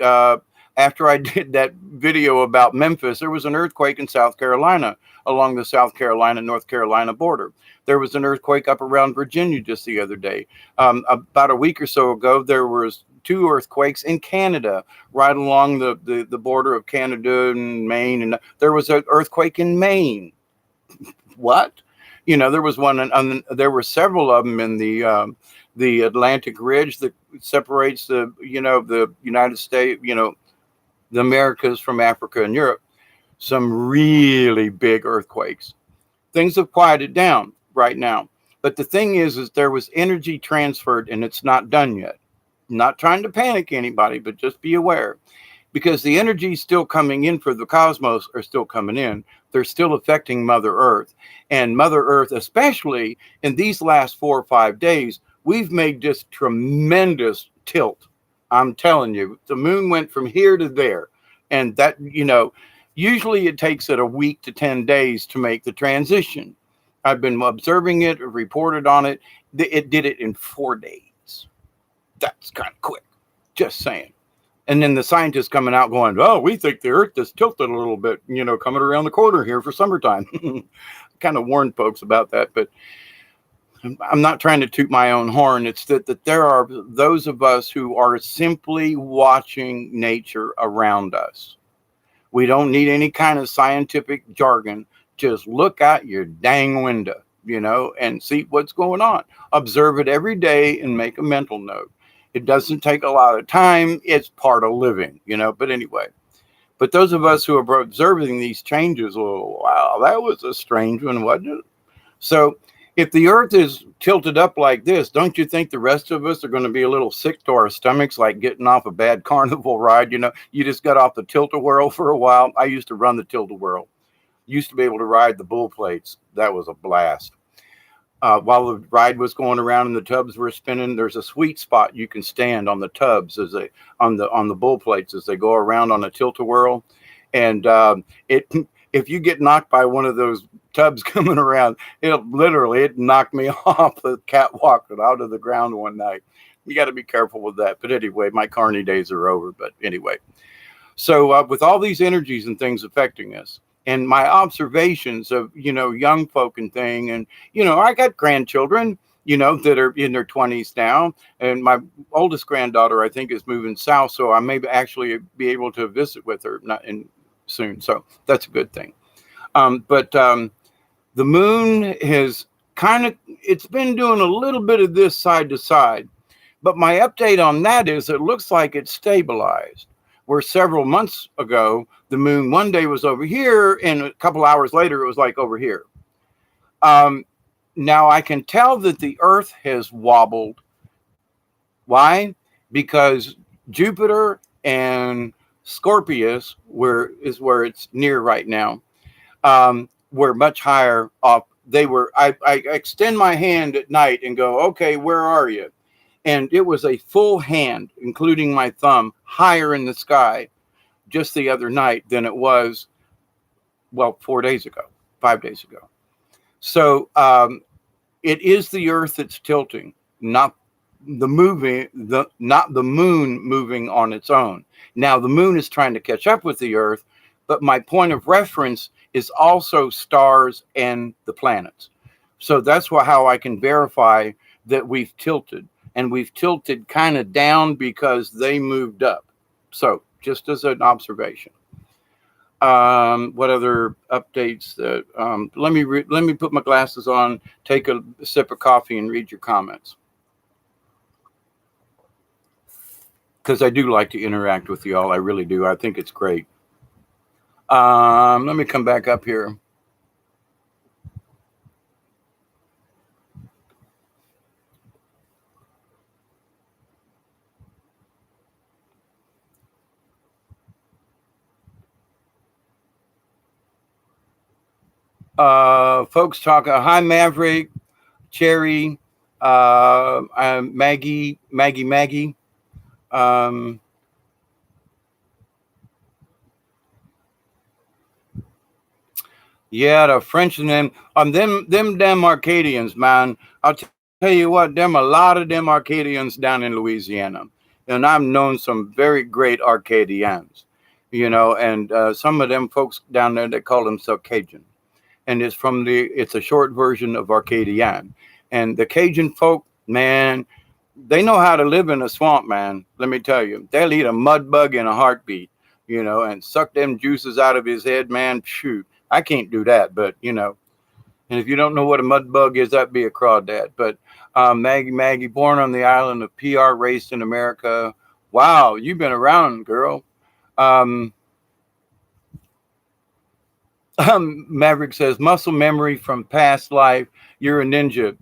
A: After I did that video about Memphis, there was an earthquake in South Carolina along the South Carolina, North Carolina border. There was an earthquake up around Virginia just the other day. About a week or so ago, there was 2 earthquakes in Canada, right along the border of Canada and Maine. And there was an earthquake in Maine. What? There was one, and there were several of them in the Atlantic Ridge that separates the United States, the Americas from Africa and Europe. Some really big earthquakes. Things have quieted down right now. But the thing is there was energy transferred, and it's not done yet. Not trying to panic anybody, but just be aware. Because the energy still coming in for the cosmos are still coming in. They're still affecting Mother Earth. And Mother Earth, especially in these last 4 or 5 days, we've made this tremendous tilt. I'm telling you, the moon went from here to there. And that, usually it takes it a week to 10 days to make the transition. I've been observing it, reported on it. It did it in 4 days. That's kind of quick. Just saying. And then the scientists coming out going, oh, we think the Earth is tilted a little bit, coming around the corner here for summertime. Kind of warned folks about that, but I'm not trying to toot my own horn. It's that there are those of us who are simply watching nature around us. We don't need any kind of scientific jargon. Just look out your dang window, and see what's going on. Observe it every day and make a mental note. It doesn't take a lot of time. It's part of living, but anyway. But those of us who are observing these changes, oh, wow, that was a strange one, wasn't it? So if the Earth is tilted up like this, don't you think the rest of us are going to be a little sick to our stomachs, like getting off a bad carnival ride? You just got off the tilt-a-whirl for a while. I used to run the tilt-a-whirl. Used to be able to ride the bull plates. That was a blast. While the ride was going around and the tubs were spinning, there's a sweet spot you can stand on the tubs on the bull plates as they go around on a tilt-a-whirl. And if you get knocked by one of those tubs coming around, it knocked me off the catwalk and out of the ground one night. You got to be careful with that. But anyway, my carny days are over. But anyway, so with all these energies and things affecting us, and my observations of, young folk and thing. And, I got grandchildren, that are in their 20s now. And my oldest granddaughter, I think, is moving south. So I may actually be able to visit with her soon. So that's a good thing. But the moon has it's been doing a little bit of this side to side. But my update on that is it looks like it's stabilized. Where several months ago, the moon one day was over here, and a couple hours later, it was like over here. Now, I can tell that the Earth has wobbled. Why? Because Jupiter and Scorpius, is where it's near right now, were much higher up. I extend my hand at night and go, okay, where are you? And it was a full hand, including my thumb, higher in the sky just the other night than it was, 4 days ago, 5 days ago. So it is the Earth that's tilting, not the moon moving on its own. Now, the moon is trying to catch up with the Earth, but my point of reference is also stars and the planets. So that's how I can verify that we've tilted. And we've tilted kind of down because they moved up. So just as an observation. What other updates? That let me put my glasses on, take a sip of coffee, and read your comments because I do like to interact with you all. I really do. I think it's great. Let me come back up here. Folks talk. Hi, Maverick, Cherry, Maggie. Um, yeah, the French and them damn Arcadians, man. I'll tell you what, them a lot of them Arcadians down in Louisiana, and I've known some very great Arcadians, and some of them folks down there they call themselves Cajun, and it's a short version of Arcadian, and the Cajun folk, man, they know how to live in a swamp, man. Let me tell you, they'll eat a mud bug in a heartbeat, and suck them juices out of his head, man. Shoot, I can't do that, but and if you don't know what a mud bug is, that'd be a crawdad. But Maggie, born on the island of PR, raised in America. Wow, you've been around, girl. Um, Maverick says muscle memory from past life. You're a ninja.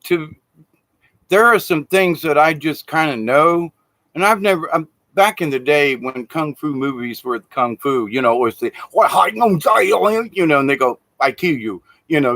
A: To there are some things that I just kind of know, and I've never. Back in the day when kung fu movies were kung fu, it was the what and they go, "I kill you,"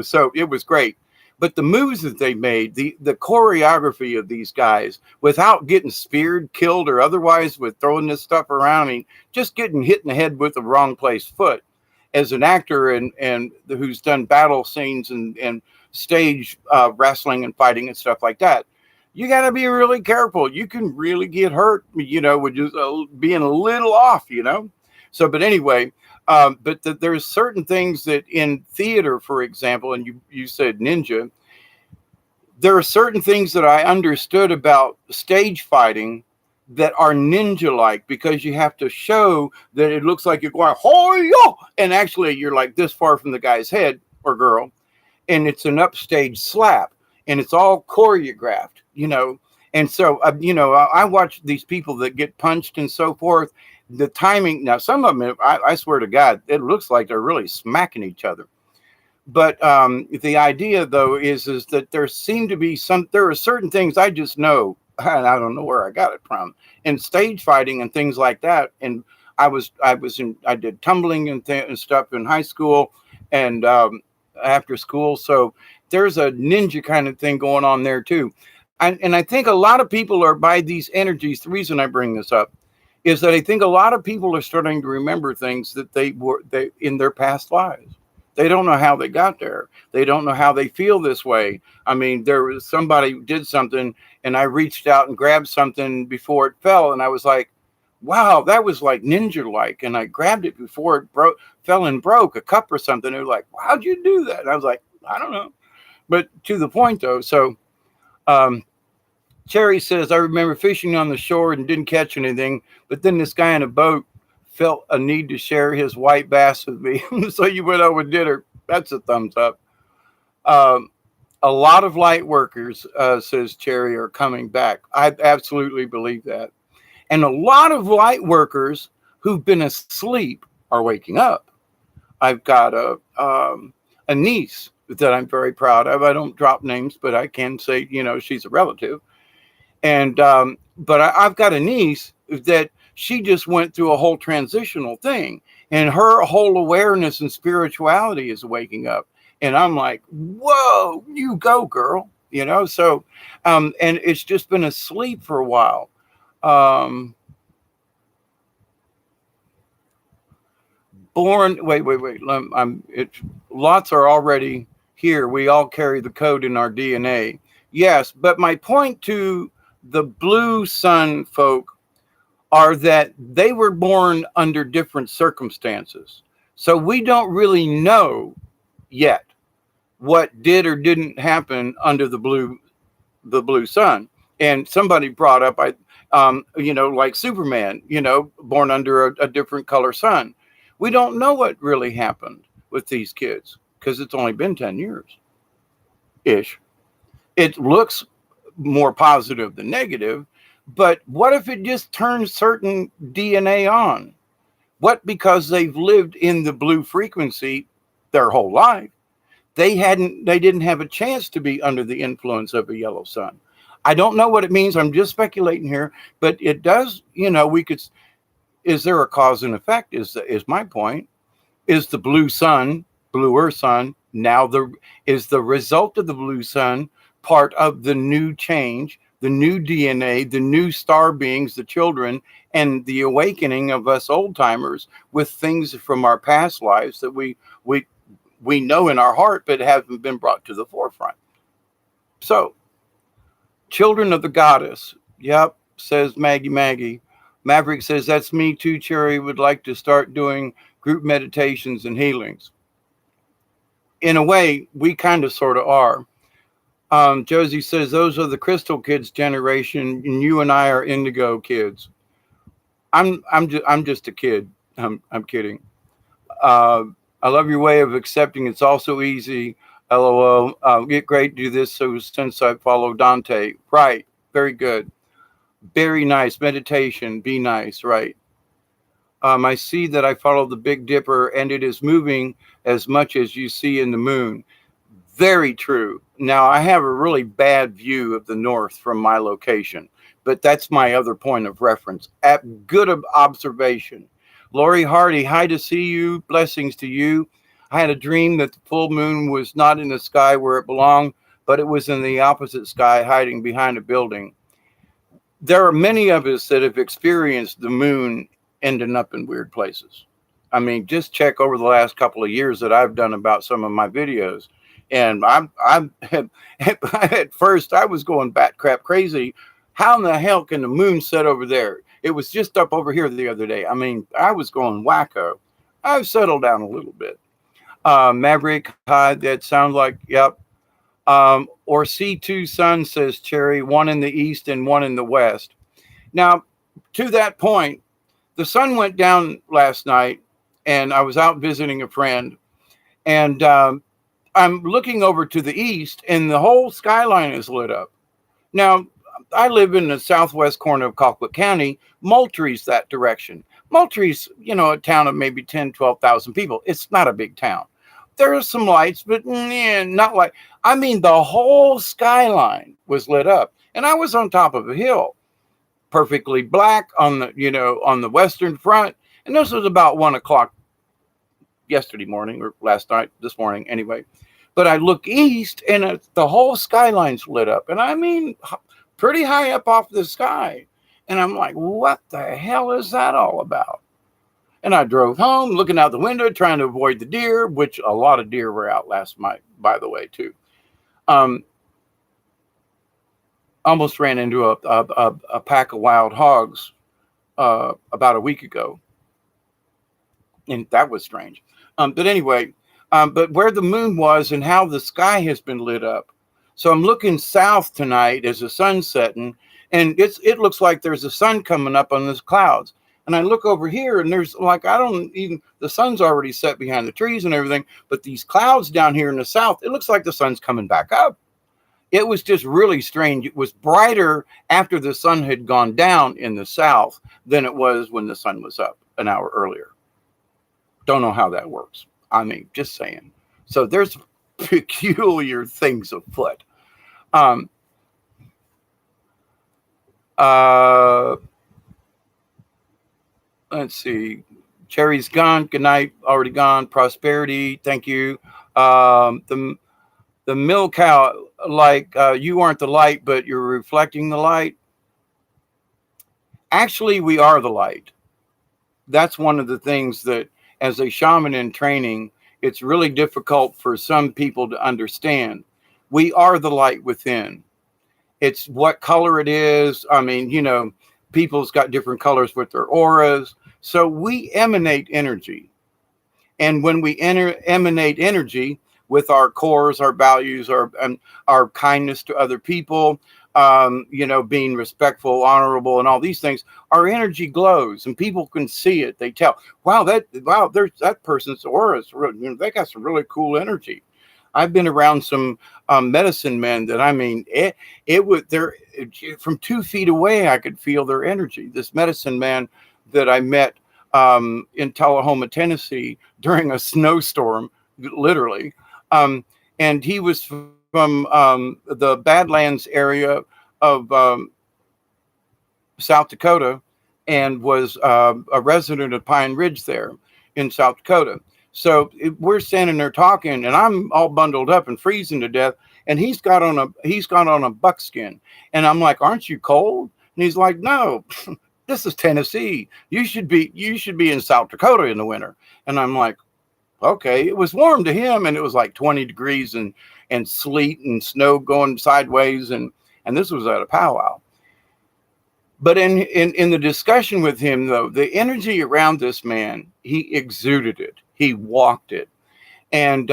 A: So it was great. But the moves that they made, the choreography of these guys, without getting speared, killed, or otherwise, with throwing this stuff around, I mean, just getting hit in the head with the wrong place foot. As an actor and who's done battle scenes and stage wrestling and fighting and stuff like that, you got to be really careful. You can really get hurt, with just being a little off. So, but anyway, there's certain things that in theater, for example, and you said ninja, there are certain things that I understood about stage fighting that are ninja-like because you have to show that it looks like you're going, "Ho-yo!" and actually you're like this far from the guy's head or girl, and it's an upstage slap, and it's all choreographed. And so, I watch these people that get punched and so forth. The timing, now some of them, I swear to God, it looks like they're really smacking each other. But the idea, though, is that there are certain things I just know, and I don't know where I got it from, in stage fighting and things like that. And I did tumbling and stuff in high school and after school. So there's a ninja kind of thing going on there too. And I think a lot of people are by these energies. The reason I bring this up is that I think a lot of people are starting to remember things that they in their past lives. They don't know how they got there. They don't know how they feel this way. I mean, there was somebody who did something and I reached out and grabbed something before it fell. And I was like, wow, that was like ninja-like. And I grabbed it before it fell and broke a cup or something. They were like, how'd you do that? And I was like, I don't know. But to the point though. So Cherry says, I remember fishing on the shore and didn't catch anything. But then this guy in a boat felt a need to share his white bass with me. So you went over dinner. That's a thumbs up. A lot of light workers, says Cherry, are coming back. I absolutely believe that. And a lot of light workers who've been asleep are waking up. I've got a niece that I'm very proud of. I don't drop names, but I can say, she's a relative. And but I've got a niece that she just went through a whole transitional thing, and her whole awareness and spirituality is waking up. And I'm like, whoa, you go, girl. So and it's just been asleep for a while. Lots are already here. We all carry the code in our DNA. Yes, but my point to the blue sun folk are that they were born under different circumstances. So we don't really know yet what did or didn't happen under the blue sun. And somebody brought up, Like Superman, born under a different color sun. We don't know what really happened with these kids because it's only been 10 years ish. It looks more positive than negative, but what if it just turns certain DNA on? What, because they've lived in the blue frequency their whole life, they didn't have a chance to be under the influence of a yellow sun. I don't know what it means. I'm just speculating here, but it does, we could, is there a cause and effect is my point. Is the bluer sun now is the result of the blue sun part of the new change, the new DNA, the new star beings, the children, and the awakening of us old timers with things from our past lives that we know in our heart but haven't been brought to the forefront. So, children of the goddess. Yep, says Maggie. Maverick says, that's me too, Cherry. Would like to start doing group meditations and healings. In a way, we kind of sort of are. Josie says, those are the crystal kids generation, and you and I are indigo kids. I'm just a kid. I'm kidding. I love your way of accepting. It's also easy. LOL. Get great to do this. So since I follow Dante, right? Very good. Very nice meditation. Be nice, right? I see that I follow the Big Dipper, and it is moving as much as you see in the moon. Very true. Now, I have a really bad view of the north from my location, but that's my other point of reference. Good observation. Lori Hardy, hi to see you. Blessings to you. I had a dream that the full moon was not in the sky where it belonged, but it was in the opposite sky, hiding behind a building. There are many of us that have experienced the moon ending up in weird places. I mean, just check over the last couple of years that I've done about some of my videos. And I'm at first I was going bat crap crazy. How in the hell can the moon set over there? It was just up over here the other day. I mean, I was going wacko. I've settled down a little bit. Maverick, hi, that sounds like, yep. Or C2 Sun, says Cherry, one in the east and one in the west. Now, to that point, the sun went down last night, and I was out visiting a friend, and I'm looking over to the east, and the whole skyline is lit up. Now, I live in the southwest corner of Colquitt County. Moultrie's that direction. Moultrie's, a town of maybe 10, 12,000 people. It's not a big town. There are some lights, but not like, I mean, the whole skyline was lit up, and I was on top of a hill, perfectly black on the western front. And this was about 1:00 yesterday morning, or this morning anyway. But I look east, and the whole skyline's lit up, and I mean, pretty high up off the sky. And I'm like, what the hell is that all about? And I drove home, looking out the window, trying to avoid the deer, which a lot of deer were out last night, by the way, too. Almost ran into a pack of wild hogs about a week ago. And that was strange. But anyway, but where the moon was and how the sky has been lit up. So I'm looking south tonight as the sun's setting, and it looks like there's a sun coming up on those clouds. And I look over here, and there's like, the sun's already set behind the trees and everything, but these clouds down here in the south, it looks like the sun's coming back up. It was just really strange. It was brighter after the sun had gone down in the south than it was when the sun was up an hour earlier. Don't know how that works. I mean, just saying. So there's peculiar things afoot. Let's see. Cherry's gone. Good night. Already gone. Prosperity. Thank you. The mill cow, like you aren't the light, but you're reflecting the light. Actually, we are the light. That's one of the things that, as a shaman in training, it's really difficult for some people to understand. We are the light within. It's what color it is. I mean, people's got different colors with their auras. So we emanate energy. And when we emanate energy with our cores, our values, our kindness to other people, being respectful, honorable, and all these things, our energy glows and people can see it. They tell, there's that person's aura is really, they got some really cool energy. I've been around some medicine men that, I mean, it would, they're from 2 feet away, I could feel their energy. This medicine man that I met in Tullahoma, Tennessee during a snowstorm, literally. And he was from the Badlands area of South Dakota, and was a resident of Pine Ridge there in South Dakota. So we're standing there talking, and I'm all bundled up and freezing to death, and he's got on a buckskin, and I'm like, "Aren't you cold?" And he's like, "No, this is Tennessee. You should be in South Dakota in the winter." And I'm like, "Okay." It was warm to him, and it was like 20 degrees and sleet and snow going sideways, and this was at a powwow. But in the discussion with him, though, the energy around this man, he exuded it. He walked it. And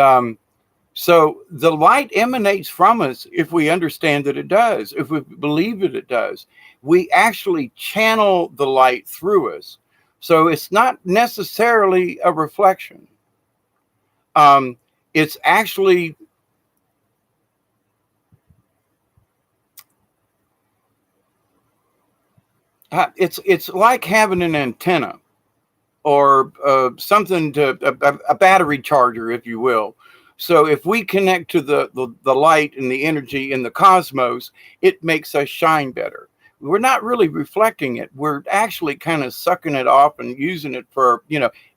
A: so the light emanates from us if we understand that it does, if we believe that it does. We actually channel the light through us. So it's not necessarily a reflection. It's actually it's like having an antenna, or something to a battery charger, if you will. So if we connect to the light and the energy in the cosmos, it makes us shine better. We're not really reflecting it. We're actually kind of sucking it off and using it for,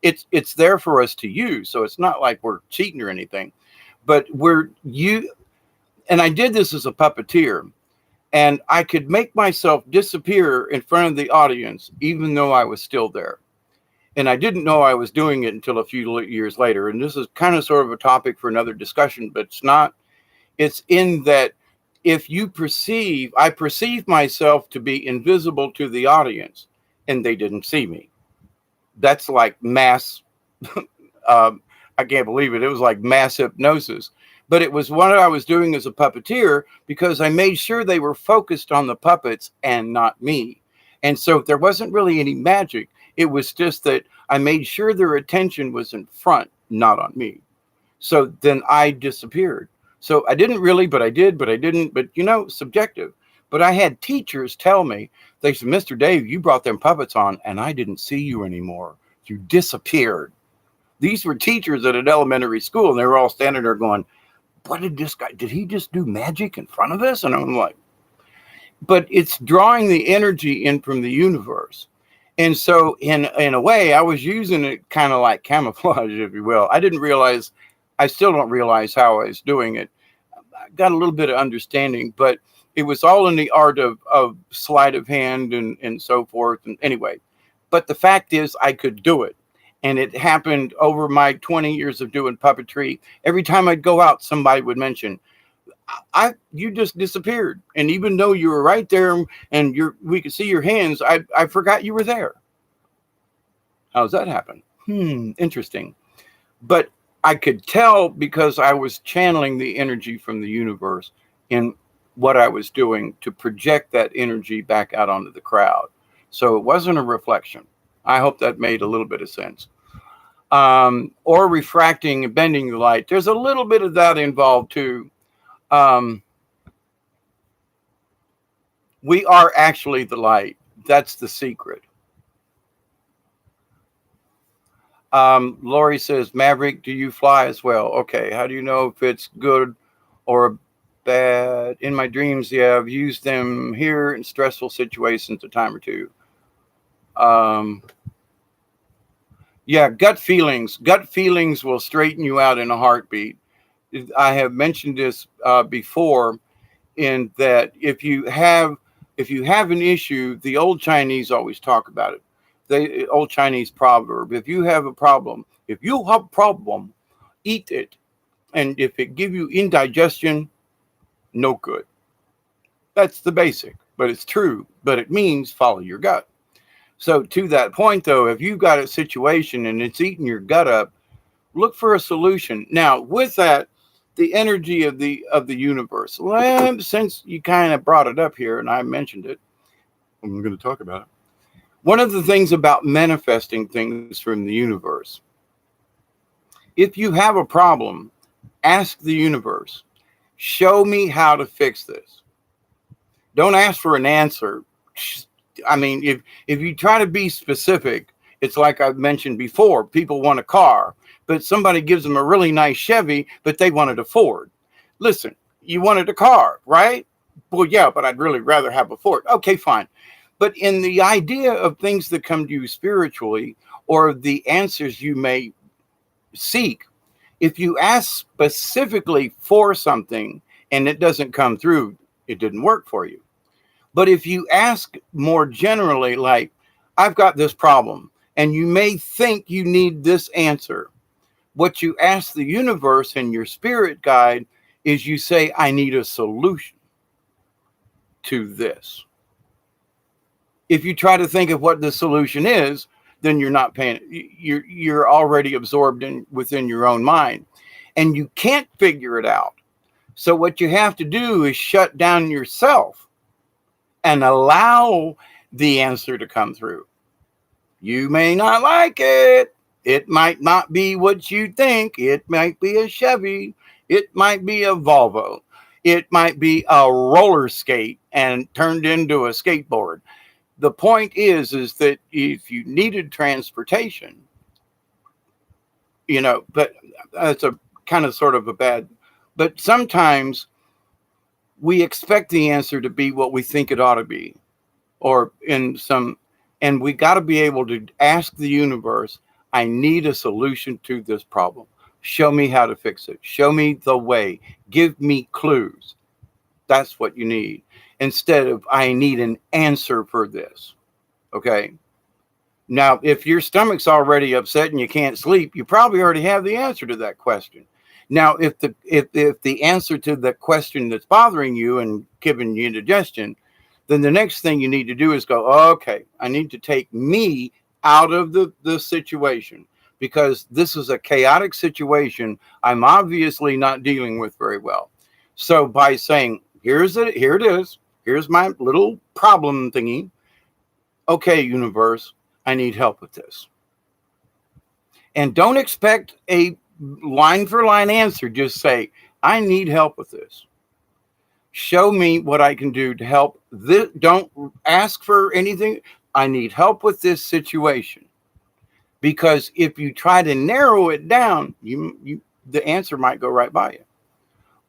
A: it's there for us to use. So it's not like we're cheating or anything, but and I did this as a puppeteer, and I could make myself disappear in front of the audience, even though I was still there. And I didn't know I was doing it until a few years later. And this is kind of sort of a topic for another discussion, but it's not. It's in that if you I perceive myself to be invisible to the audience, and they didn't see me. That's like mass, I can't believe it. It was like mass hypnosis. But it was what I was doing as a puppeteer, because I made sure they were focused on the puppets and not me. And so there wasn't really any magic. It was just that I made sure their attention was in front, not on me. So then I disappeared. So I didn't really, but I did, but I didn't. But, subjective. But I had teachers tell me, they said, "Mr. Dave, you brought them puppets on, and I didn't see you anymore. You disappeared." These were teachers at an elementary school, and they were all standing there going, "What did this guy, did he just do magic in front of us?" And I'm like, but it's drawing the energy in from the universe. And so in a way, I was using it kind of like camouflage, if you will. I still don't realize how I was doing it. I got a little bit of understanding, but it was all in the art of sleight of hand and so forth. And anyway, but the fact is I could do it. And it happened over my 20 years of doing puppetry. Every time I'd go out, somebody would mention, you just disappeared. And even though you were right there and we could see your hands, I forgot you were there. How does that happen? Interesting. But I could tell because I was channeling the energy from the universe in what I was doing to project that energy back out onto the crowd. So it wasn't a reflection. I hope that made a little bit of sense. Or refracting and bending the light. There's a little bit of that involved too. We are actually the light. That's the secret. Lori says, "Maverick, do you fly as well?" Okay. How do you know if it's good or bad? In my dreams, yeah, I've used them here in stressful situations a time or two. Yeah, gut feelings. Gut feelings will straighten you out in a heartbeat. I have mentioned this before, in that if you have an issue, the old Chinese always talk about it. The old Chinese proverb: if you have a problem, eat it, and if it give you indigestion, no good. That's the basic, but it's true. But it means follow your gut. So to that point, though, if you've got a situation and it's eating your gut up, look for a solution. Now, with that, the energy of the universe. Well, since you kind of brought it up here and I mentioned it, I'm going to talk about it. One of the things about manifesting things from the universe, if you have a problem, ask the universe, show me how to fix this. Don't ask for an answer. I mean, if you try to be specific, it's like I've mentioned before. People want a car, but somebody gives them a really nice Chevy, but they wanted a Ford. Listen, you wanted a car, right? Well, yeah, but I'd really rather have a Ford. Okay, fine. But in the idea of things that come to you spiritually or the answers you may seek, if you ask specifically for something and it doesn't come through, it didn't work for you. But if you ask more generally, like, I've got this problem, and you may think you need this answer, what you ask the universe and your spirit guide is you say, I need a solution to this. If you try to think of what the solution is, then you're not paying. You're already absorbed in within your own mind, and you can't figure it out. So what you have to do is shut down yourself and allow the answer to come through. You may not like it. It might not be what you think. It might be a Chevy. It might be a Volvo. It might be a roller skate and turned into a skateboard. The point is that if you needed transportation, but that's a kind of sort of a bad, but sometimes we expect the answer to be what we think it ought to be, or and we got to be able to ask the universe, I need a solution to this problem. Show me how to fix it. Show me the way. Give me clues. That's what you need. Instead of, I need an answer for this. Okay. Now, if your stomach's already upset and you can't sleep, you probably already have the answer to that question. Now, if the answer to the question that's bothering you and giving you indigestion, then the next thing you need to do is go, okay, I need to take me out of the situation, because this is a chaotic situation I'm obviously not dealing with very well. So by saying, here it is, here's my little problem thingy. Okay, universe, I need help with this. And don't expect a line for line answer. Just say, I need help with this. Show me what I can do to help this. Don't ask for anything. I need help with this situation. Because if you try to narrow it down, the answer might go right by you.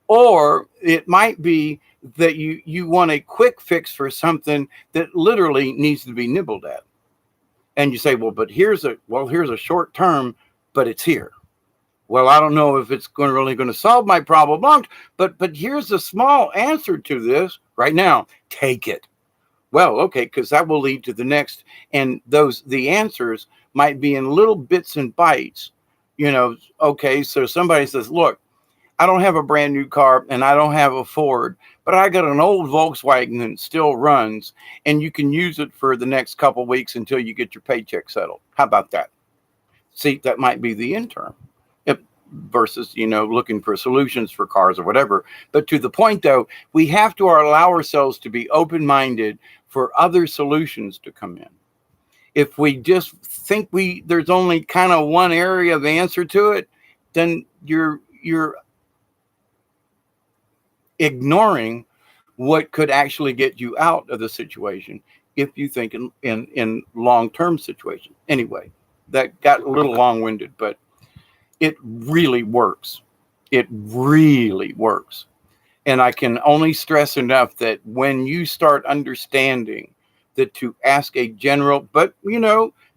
A: Or it might be that you want a quick fix for something that literally needs to be nibbled at. And you say, well, here's a short term, but it's here. Well, I don't know if it's really going to solve my problem, but here's a small answer to this right now. Take it. Well, okay, because that will lead to the next. And the answers might be in little bits and bytes. Okay, so somebody says, look, I don't have a brand new car and I don't have a Ford, but I got an old Volkswagen that still runs, and you can use it for the next couple of weeks until you get your paycheck settled. How about that? See, that might be the interim versus, looking for solutions for cars or whatever. But to the point, though, we have to allow ourselves to be open-minded for other solutions to come in. If we just think there's only kind of one area of answer to it, then you're ignoring what could actually get you out of the situation if you think in long-term situation. Anyway, that got a little long-winded, but it really works. It really works. And I can only stress enough that when you start understanding that to ask a general, but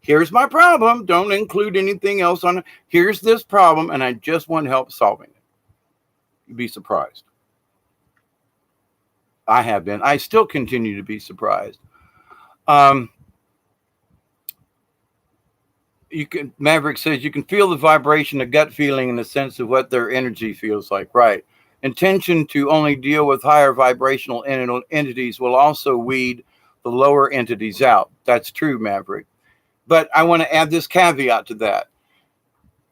A: here's my problem, don't include anything else on it. Here's this problem, and I just want help solving it. You'd be surprised. I have been. I still continue to be surprised. Maverick says you can feel the vibration, a gut feeling, and a sense of what their energy feels like. Right. Intention to only deal with higher vibrational entities will also weed the lower entities out. That's true, Maverick. But I want to add this caveat to that.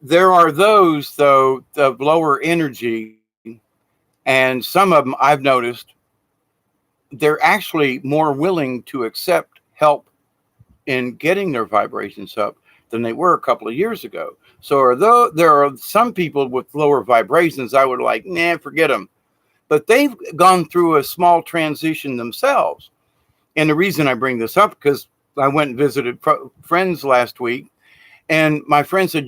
A: There are those, though, of lower energy And some of them I've noticed they're actually more willing to accept help in getting their vibrations up than they were a couple of years ago. So although there are some people with lower vibrations, I would like, nah, forget them. But they've gone through a small transition themselves. And the reason I bring this up, because I went and visited friends last week, and my friend said,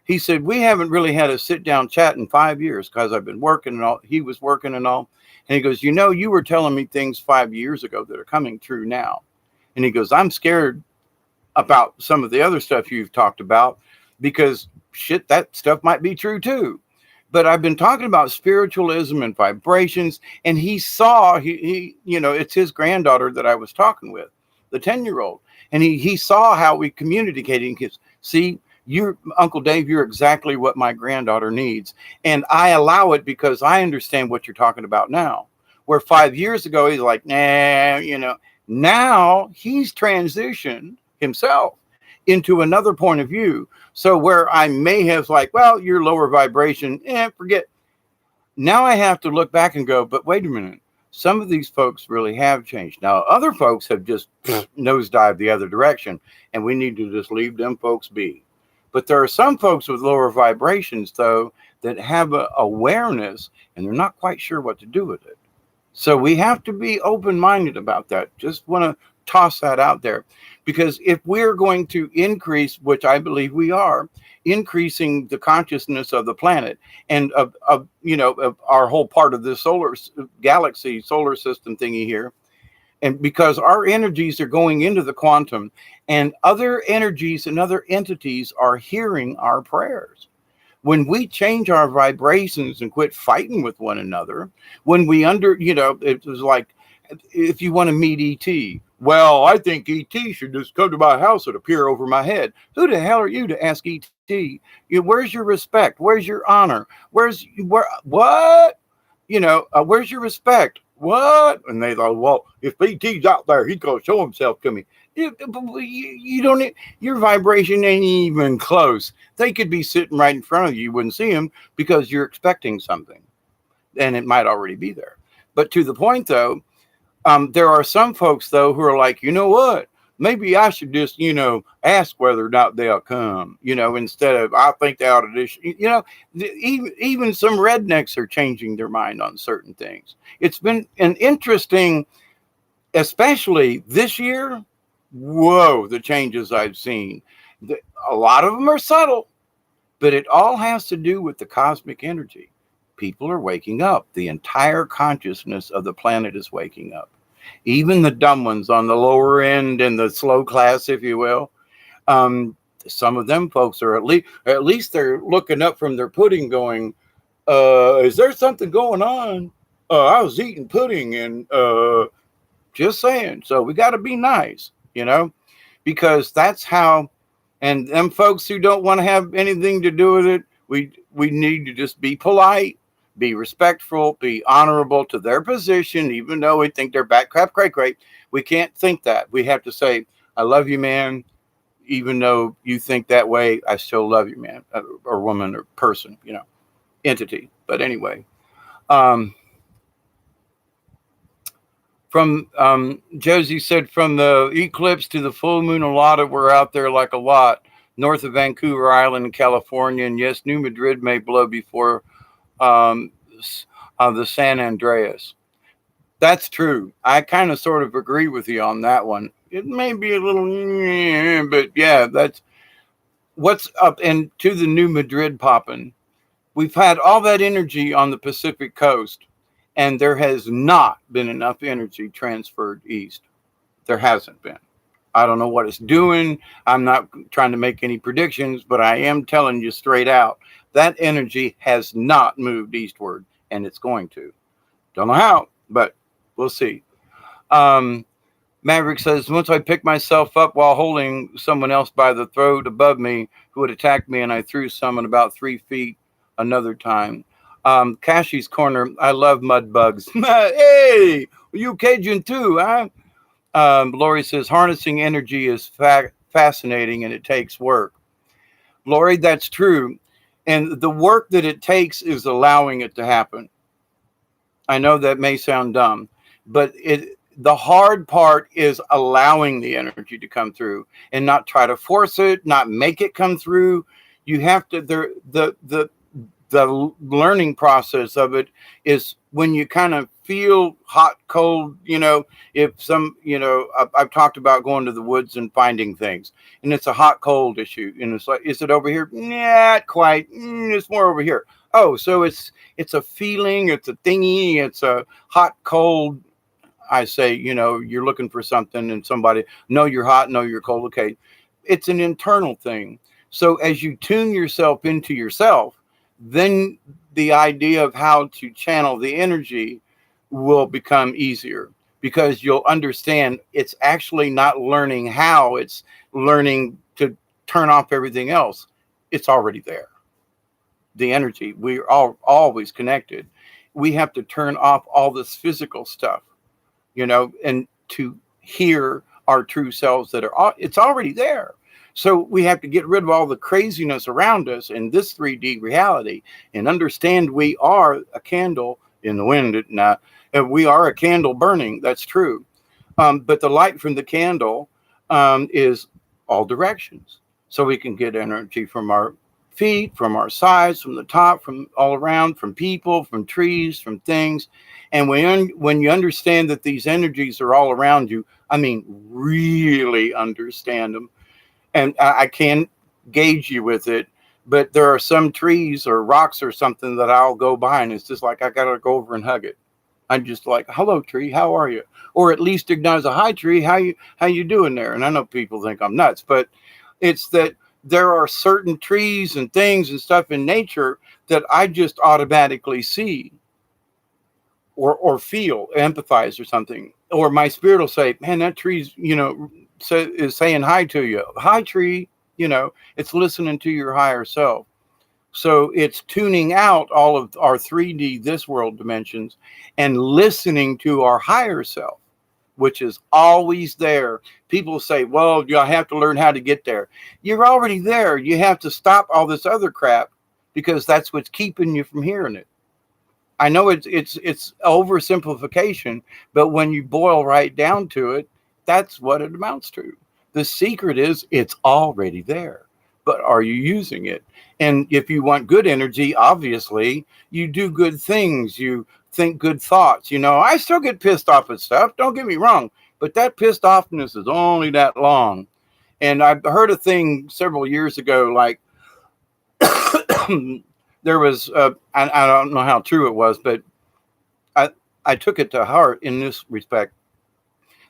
A: he said, we haven't really had a sit down chat in 5 years because I've been working and all. He was working and all. And he goes, you were telling me things 5 years ago that are coming true now. And he goes, I'm scared about some of the other stuff you've talked about because shit, that stuff might be true too. But I've been talking about spiritualism and vibrations, and he saw, it's his granddaughter that I was talking with, the 10-year-old. And he saw how we communicated. Because, see, Uncle Dave, you're exactly what my granddaughter needs. And I allow it because I understand what you're talking about now. Where 5 years ago, he's like, nah, now he's transitioned himself into another point of view. So where I may have like, well, your lower vibration, forget. Now I have to look back and go, but wait a minute. Some of these folks really have changed. Now, other folks have just nosedived the other direction, and we need to just leave them folks be. But there are some folks with lower vibrations, though, that have a awareness, and they're not quite sure what to do with it. So we have to be open-minded about that. Just want to toss that out there. Because if we're going to increase, which I believe we are, increasing the consciousness of the planet and of our whole part of this solar system thingy here, and because our energies are going into the quantum, and other energies and other entities are hearing our prayers. When we change our vibrations and quit fighting with one another, when we it was like, if you want to meet E.T., well, I think E.T. should just come to my house and appear over my head. Who the hell are you to ask E.T.? Where's your respect? Where's your honor? Where's your respect? And they thought, well, if E.T.'s out there, he's going to show himself to me. You don't, your vibration ain't even close. They could be sitting right in front of you. You wouldn't see them because you're expecting something, and it might already be there. But to the point, though, there are some folks, though, who are like, you know what? Maybe I should just, ask whether or not they'll come, instead of, I think they ought to just, even some rednecks are changing their mind on certain things. It's been an interesting, especially this year. Whoa, the changes I've seen. A lot of them are subtle, but it all has to do with the cosmic energy. People are waking up. The entire consciousness of the planet is waking up. Even the dumb ones on the lower end and the slow class, if you will. Some of them folks are at least they're looking up from their pudding going, is there something going on? I was eating pudding and just saying. So we got to be nice, because that's how, and them folks who don't want to have anything to do with it, we need to just be polite, be respectful, be honorable to their position, even though we think they're back crap, great. We can't think that. We have to say, I love you, man. Even though you think that way, I still love you, man, or woman, or person, entity. But anyway, from Josie said, from the eclipse to the full moon, a lot of we're out there like a lot north of Vancouver Island in California. And yes, New Madrid may blow before the San Andreas. That's true. I kind of sort of agree with you on that one. It may be a little, but yeah, that's what's up. And to the New Madrid popping, we've had all that energy on the Pacific coast, and there has not been enough energy transferred east. There hasn't been. I don't know what it's doing. I'm not trying to make any predictions, but I am telling you straight out, that energy has not moved eastward, and it's going to. Don't know how, but we'll see. Maverick says, once I picked myself up while holding someone else by the throat above me who had attacked me, and I threw someone about 3 feet another time. Cashy's Corner, I love mud bugs. Hey, you Cajun too, huh? Lori says, harnessing energy is fascinating and it takes work. Lori, that's true. And the work that it takes is allowing it to happen. I know that may sound dumb, but the hard part is allowing the energy to come through and not try to force it, not make it come through. You have to the learning process of it is when you kind of feel hot, cold, if I've talked about going to the woods and finding things, and it's a hot, cold issue. And it's like, is it over here? Not quite. It's more over here. Oh, so it's a feeling, it's a thingy, it's a hot, cold. I say, you're looking for something and somebody, no, you're hot, no, you're cold. Okay. It's an internal thing. So as you tune yourself into yourself, then the idea of how to channel the energy will become easier, because you'll understand it's actually not learning how, it's learning to turn off everything else. It's already there. The energy, we're all always connected. We have to turn off all this physical stuff, and to hear our true selves that are, it's already there. So we have to get rid of all the craziness around us in this 3D reality and understand we are a candle in the wind. Now, we are a candle burning. That's true. But the light from the candle is all directions. So we can get energy from our feet, from our sides, from the top, from all around, from people, from trees, from things. And when you understand that these energies are all around you, I mean, really understand them. And I can gauge you with it, but there are some trees or rocks or something that I'll go by and it's just like, I got to go over and hug it. I'm just like, hello, tree, how are you? Or at least acknowledge a hi, tree, how you doing there? And I know people think I'm nuts, but it's that there are certain trees and things and stuff in nature that I just automatically see or feel, empathize or something. Or my spirit will say, man, that tree's, is saying hi to you. Hi, tree. It's listening to your higher self. So it's tuning out all of our 3D, this world dimensions, and listening to our higher self, which is always there. People say, well, you have to learn how to get there. You're already there. You have to stop all this other crap, because that's what's keeping you from hearing it. I know it's oversimplification, but when you boil right down to it, that's what it amounts to. The secret is it's already there, but are you using it? And if you want good energy, obviously you do good things. You think good thoughts. I still get pissed off at stuff. Don't get me wrong, but that pissed offness is only that long. And I heard a thing several years ago, like there was, I don't know how true it was, but I took it to heart in this respect,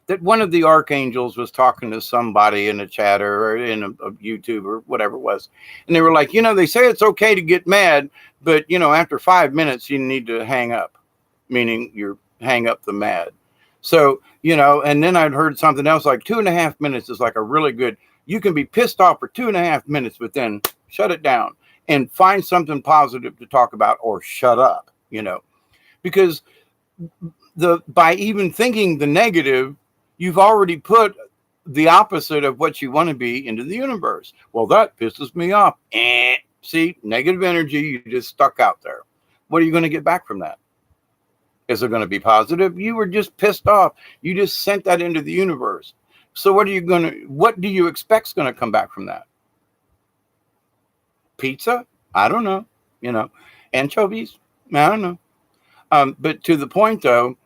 A: that one of the archangels was talking to somebody in a chat or in a YouTube or whatever it was. And they were like, they say it's okay to get mad, but, after 5 minutes, you need to hang up, meaning you hang up the mad. So, and then I'd heard something else like 2.5 minutes is like a really good, you can be pissed off for 2.5 minutes, but then shut it down and find something positive to talk about, or shut up, because by even thinking the negative, you've already put the opposite of what you want to be into the universe. Well, that pisses me off. See, negative energy, you just stuck out there. What are you going to get back from that? Is it going to be positive? You were just pissed off. You just sent that into the universe. So what do you expect is going to come back from that? Pizza? I don't know. Anchovies? I don't know. But to the point, though,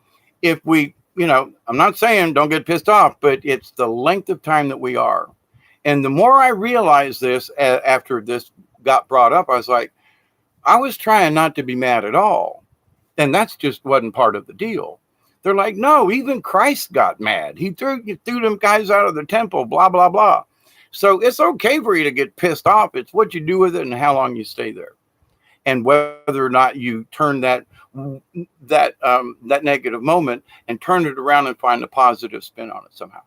A: if we, I'm not saying don't get pissed off, but it's the length of time that we are. And the more I realized this after this got brought up, I was like, I was trying not to be mad at all. And that's just wasn't part of the deal. They're like, no, even Christ got mad. He threw them guys out of the temple, blah, blah, blah. So it's okay for you to get pissed off. It's what you do with it and how long you stay there. And whether or not you turn that negative moment and turn it around and find a positive spin on it somehow.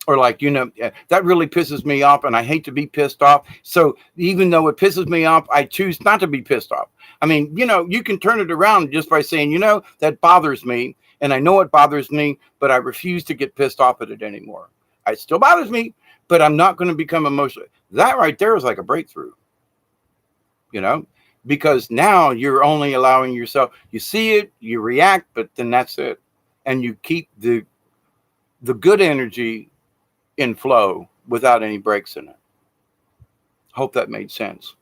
A: Or like, that really pisses me off and I hate to be pissed off. So even though it pisses me off, I choose not to be pissed off. I mean, you can turn it around just by saying, that bothers me. And I know it bothers me, but I refuse to get pissed off at it anymore. It still bothers me, but I'm not going to become emotional. That right there is like a breakthrough. because now you're only allowing yourself, you see it, you react, but then that's it. And you keep the good energy in flow without any breaks in it. Hope that made sense.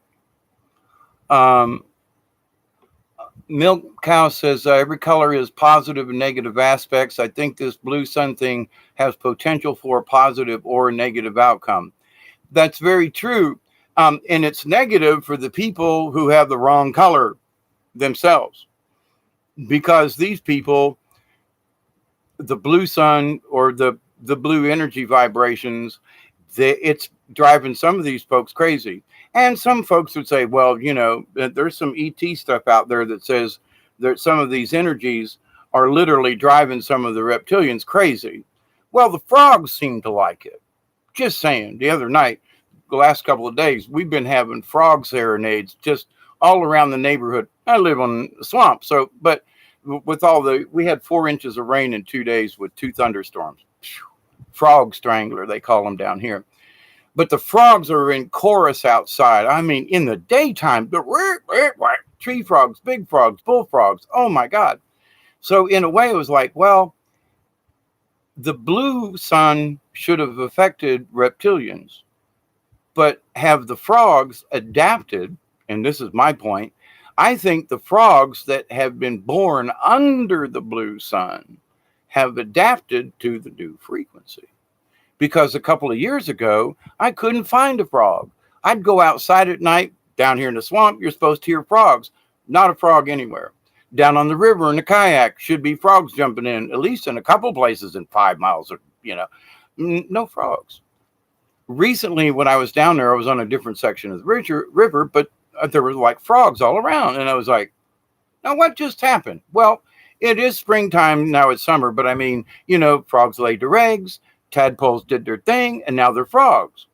A: Um, Milk Cow says every color is positive and negative aspects. I think this blue sun thing has potential for a positive or a negative outcome. That's very true. And it's negative for the people who have the wrong color themselves, because these people, the blue sun or the blue energy vibrations, it's driving some of these folks crazy. And some folks would say, well, there's some ET stuff out there that says that some of these energies are literally driving some of the reptilians crazy. Well, the frogs seem to like it. Just saying. The other night, the last couple of days, we've been having frog serenades just all around the neighborhood. I live on a swamp, but we had 4 inches of rain in 2 days with 2 thunderstorms. Frog strangler, they call them down here. But the frogs are in chorus outside. I mean, in the daytime, the tree frogs, big frogs, bullfrogs. Oh my God. So in a way, it was like, well, the blue sun should have affected reptilians, but have the frogs adapted? And this is my point. I think the frogs that have been born under the blue sun have adapted to the new frequency. Because a couple of years ago, I couldn't find a frog. I'd go outside at night. Down here in the swamp, you're supposed to hear frogs. Not a frog anywhere. Down on the river in the kayak, should be frogs jumping in, at least in a couple places in 5 miles, no frogs. Recently, when I was down there, I was on a different section of the river, but there were like frogs all around. And I was like, now what just happened? Well, it is springtime. Now it's summer, but I mean, frogs laid their eggs. Tadpoles did their thing, and now they're frogs.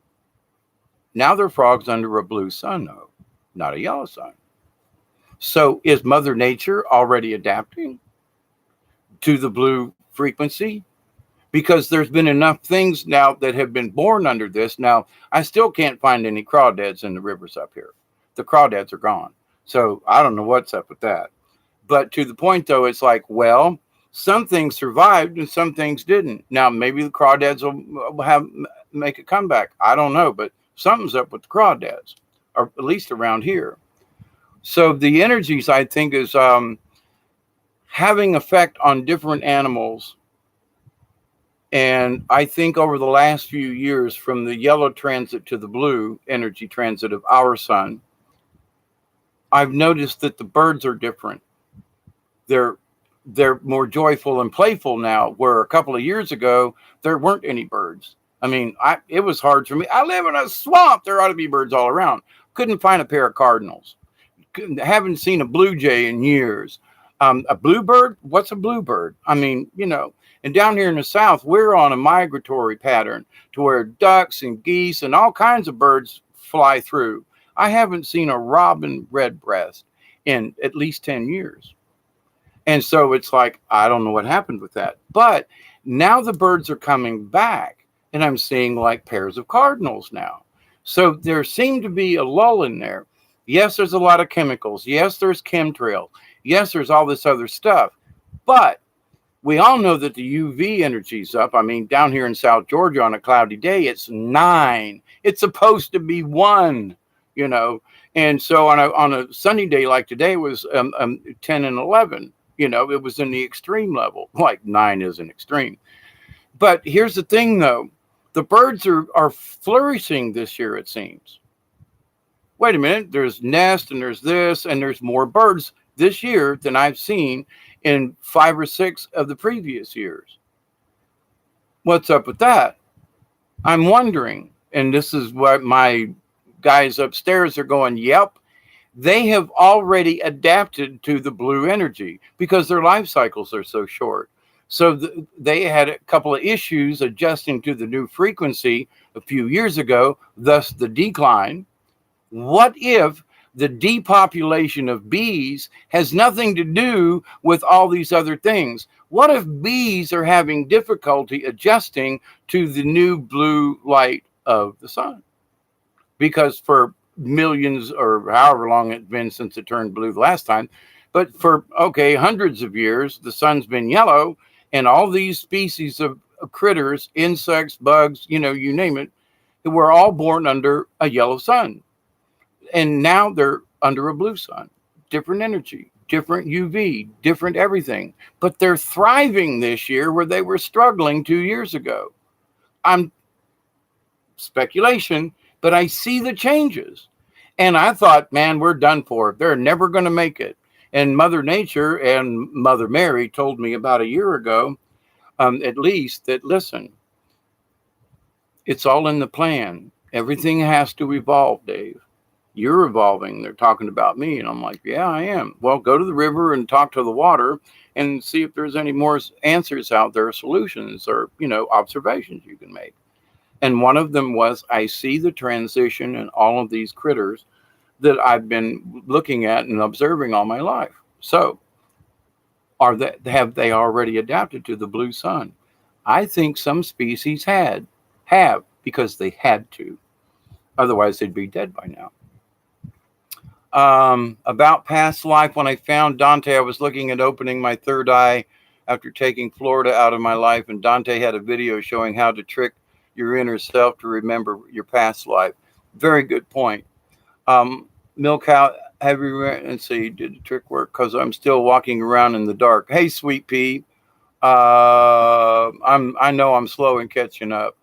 A: Now they're frogs under a blue sun, though, not a yellow sun. So is Mother Nature already adapting to the blue frequency? Because there's been enough things now that have been born under this. Now, I still can't find any crawdads in the rivers up here. The crawdads are gone. So I don't know what's up with that. But to the point, though, it's like, well, some things survived and some things didn't. Now, maybe the crawdads will make a comeback. I don't know, but something's up with the crawdads, or at least around here. So the energies, I think, is having effect on different animals. And I think over the last few years, from the yellow transit to the blue energy transit of our sun, I've noticed that the birds are different. They're more joyful and playful now, where a couple of years ago, there weren't any birds. I mean, it was hard for me. I live in a swamp. There ought to be birds all around. Couldn't find a pair of cardinals. Haven't seen a blue jay in years. A bluebird? What's a bluebird? I mean, and down here in the South, we're on a migratory pattern to where ducks and geese and all kinds of birds fly through. I haven't seen a robin redbreast in at least 10 years. And so it's like, I don't know what happened with that. But now the birds are coming back, and I'm seeing like pairs of cardinals now. So there seemed to be a lull in there. Yes, there's a lot of chemicals. Yes, there's chemtrail. Yes, there's all this other stuff. But we all know that the UV energy's up. I mean, down here in South Georgia on a cloudy day, it's 9. It's supposed to be 1, And so on a sunny day like today, it was 10 and 11. It was in the extreme level. Like 9 isn't extreme. But here's the thing, though. The birds are flourishing this year, it seems. Wait a minute. There's nest and there's this and there's more birds this year than I've seen in 5 or 6 of the previous years. What's up with that? I'm wondering. And this is what my guys upstairs are going, yep. They have already adapted to the blue energy because their life cycles are so short. So they had a couple of issues adjusting to the new frequency a few years ago, thus the decline. What if the depopulation of bees has nothing to do with all these other things? What if bees are having difficulty adjusting to the new blue light of the sun? Because for millions or however long it's been since it turned blue the last time. But for, okay, hundreds of years, the sun's been yellow, and all these species of critters, insects, bugs, you name it, were all born under a yellow sun. And now they're under a blue sun. Different energy, different UV, different everything. But they're thriving this year where they were struggling 2 years ago. I'm speculation, but I see the changes. And I thought, man, we're done for. They're never going to make it. And Mother Nature and Mother Mary told me about a year ago, at least, that listen, it's all in the plan. Everything has to evolve, Dave. You're evolving. They're talking about me. And I'm like, yeah, I am. Well, go to the river and talk to the water and see if there's any more answers out there, solutions or, observations you can make. And one of them was, I see the transition in all of these critters that I've been looking at and observing all my life. So have they already adapted to the blue sun? I think some species have because they had to. Otherwise, they'd be dead by now. About past life, when I found Dante, I was looking at opening my third eye after taking Florida out of my life, and Dante had a video showing how to trick your inner self to remember your past life. Very good point. Milk Cow, have you read and see, did the trick work? Because I'm still walking around in the dark. Hey, Sweet Pea. I know I'm slow in catching up.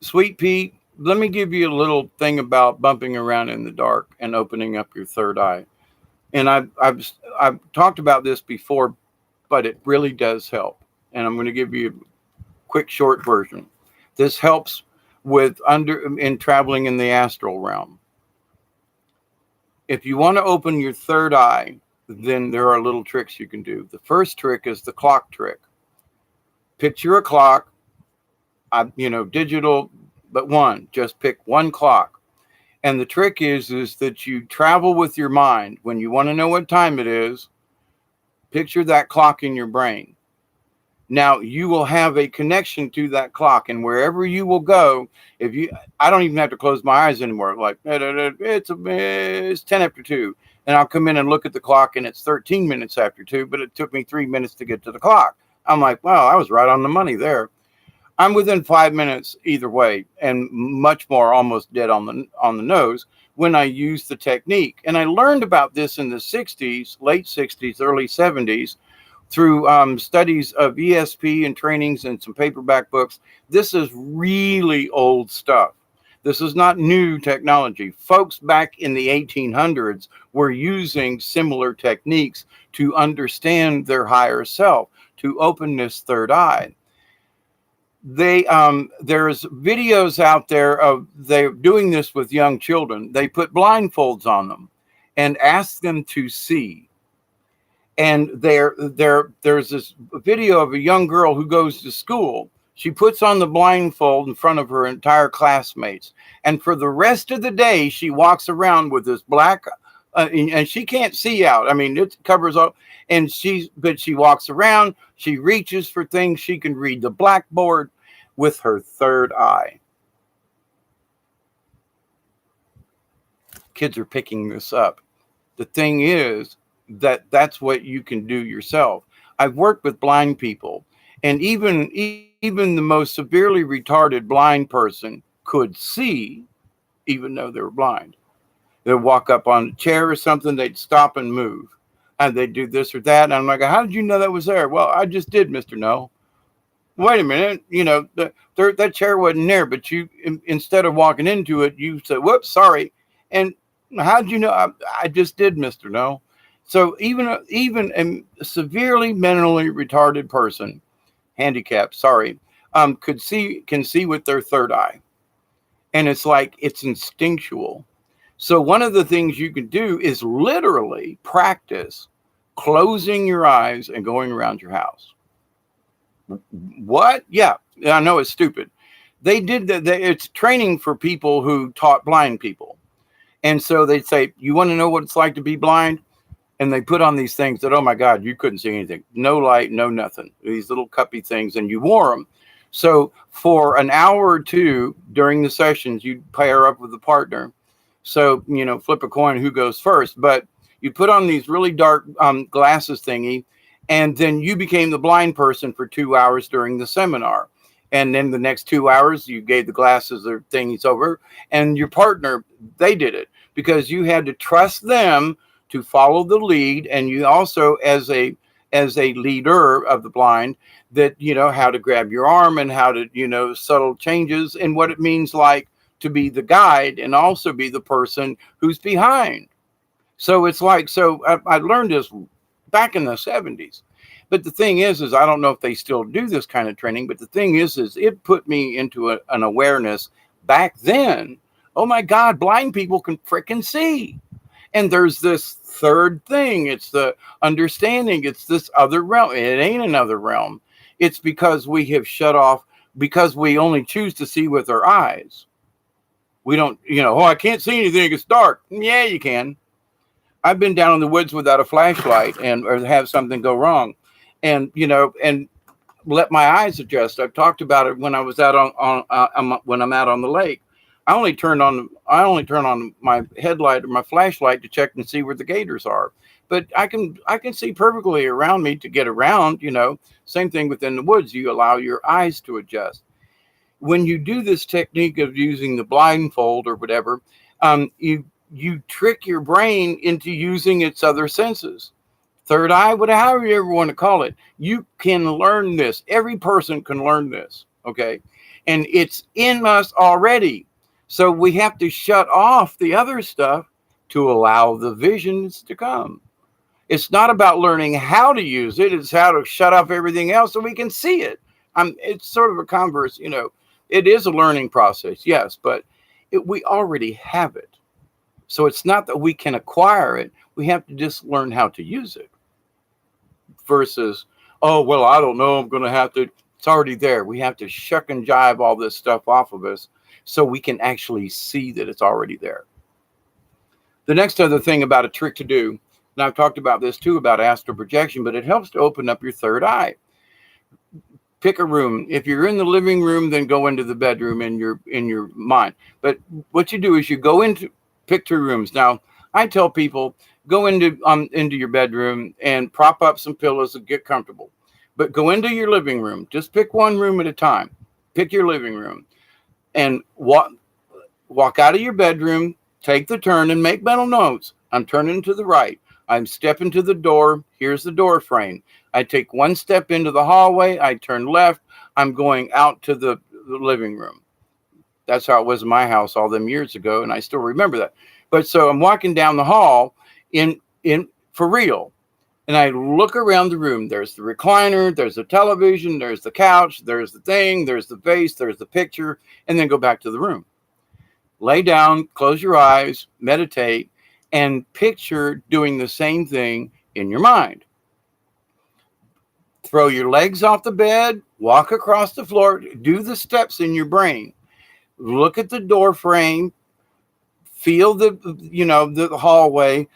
A: Sweet Pea, let me give you a little thing about bumping around in the dark and opening up your third eye. And I've talked about this before, but it really does help. And I'm going to give you a quick short version. This helps with in traveling in the astral realm. If you want to open your third eye, then there are little tricks you can do. The first trick is the clock trick. Picture a clock, digital, but one. Just pick one clock. And the trick is that you travel with your mind. When you want to know what time it is, picture that clock in your brain. Now you will have a connection to that clock, and wherever you will go, I don't even have to close my eyes anymore. Like it's 10 after 2, and I'll come in and look at the clock, and it's 13 minutes after 2, but it took me 3 minutes to get to the clock. I'm like, wow, I was right on the money there. I'm within 5 minutes either way, and much more, almost dead on the nose when I use the technique. And I learned about this in the 60s, late 60s, early 70s, through studies of ESP and trainings and some paperback books. This is really old stuff. This is not new technology. Folks back in the 1800s were using similar techniques to understand their higher self, to open this third eye. There's videos out there of they doing this with young children. They put blindfolds on them and ask them to see. And there's this video of a young girl who goes to school. She puts on the blindfold in front of her entire classmates. And for the rest of the day, she walks around with this black, and she can't see out. I mean, it covers up. But she walks around. She reaches for things. She can read the blackboard with her third eye. Kids are picking this up. The thing is, that's what you can do yourself. I've worked with blind people, and even the most severely retarded blind person could see, even though they were blind. They'd walk up on a chair or something, they'd stop and move, and they'd do this or that. And I'm like, how did you know that was there? Well, I just did, Mr. No. Wait a minute, that chair wasn't there, but you, instead of walking into it, you said, whoops, sorry. And how did you know? I just did, Mr. No. So even a severely mentally retarded person, handicapped, can see with their third eye. And it's instinctual. So one of the things you can do is literally practice closing your eyes and going around your house. What? Yeah, I know it's stupid. They did that. It's training for people who taught blind people. And so they'd say, you want to know what it's like to be blind? and they put on these things that, oh my God, you couldn't see anything. No light, no nothing. These little cuppy things, and you wore them. So for an hour or two during the sessions, you'd pair up with a partner. So, flip a coin who goes first. But you put on these really dark glasses thingy, and then you became the blind person for 2 hours during the seminar. And then the next 2 hours, you gave the glasses or thingies over, and your partner, they did it because you had to trust them to follow the lead, and you also, as a leader of the blind, that how to grab your arm and how to subtle changes and what it means like to be the guide and also be the person who's behind. So it's like, I learned this back in the 70s. But the thing is I don't know if they still do this kind of training, but the thing is it put me into an awareness back then. Oh my God, blind people can frickin' see. And there's this third thing. It's the understanding. It's this other realm. It ain't another realm. It's because we have shut off, because we only choose to see with our eyes. We don't, oh, I can't see anything. It's dark. Yeah, you can. I've been down in the woods without a flashlight or have something go wrong. And, and let my eyes adjust. I've talked about it when I was out when I'm out on the lake. I only turn on my headlight or my flashlight to check and see where the gators are. But I can see perfectly around me to get around, Same thing within the woods. You allow your eyes to adjust. When you do this technique of using the blindfold or whatever, you trick your brain into using its other senses. Third eye, however you ever want to call it. You can learn this. Every person can learn this, okay? And it's in us already. So we have to shut off the other stuff to allow the visions to come. It's not about learning how to use it. It's how to shut off everything else so we can see it. It's sort of a converse, It is a learning process, yes, but we already have it. So it's not that we can acquire it. We have to just learn how to use it. Versus, oh, well, I don't know. I'm going to have to. It's already there. We have to shuck and jive all this stuff off of us so we can actually see that it's already there. The next other thing about a trick to do, and I've talked about this too, about astral projection, but it helps to open up your third eye. Pick a room. If you're in the living room, then go into the bedroom in your mind. But what you do is you go into, pick 2 rooms. Now, I tell people, go into your bedroom and prop up some pillows and get comfortable. But go into your living room. Just pick one room at a time. Pick your living room. And walk out of your bedroom, take the turn, and make mental notes. I'm turning to the right. I'm stepping to the door. Here's the door frame. I take one step into the hallway. I turn left. I'm going out to the living room. That's how it was in my house all them years ago, and I still remember that. But so I'm walking down the hall in for real. And I look around the room. There's the recliner, there's the television, there's the couch, there's the thing, there's the vase, there's the picture, and then go back to the room. Lay down, close your eyes, meditate, and picture doing the same thing in your mind. Throw your legs off the bed, walk across the floor, do the steps in your brain. Look at the door frame, feel the hallway,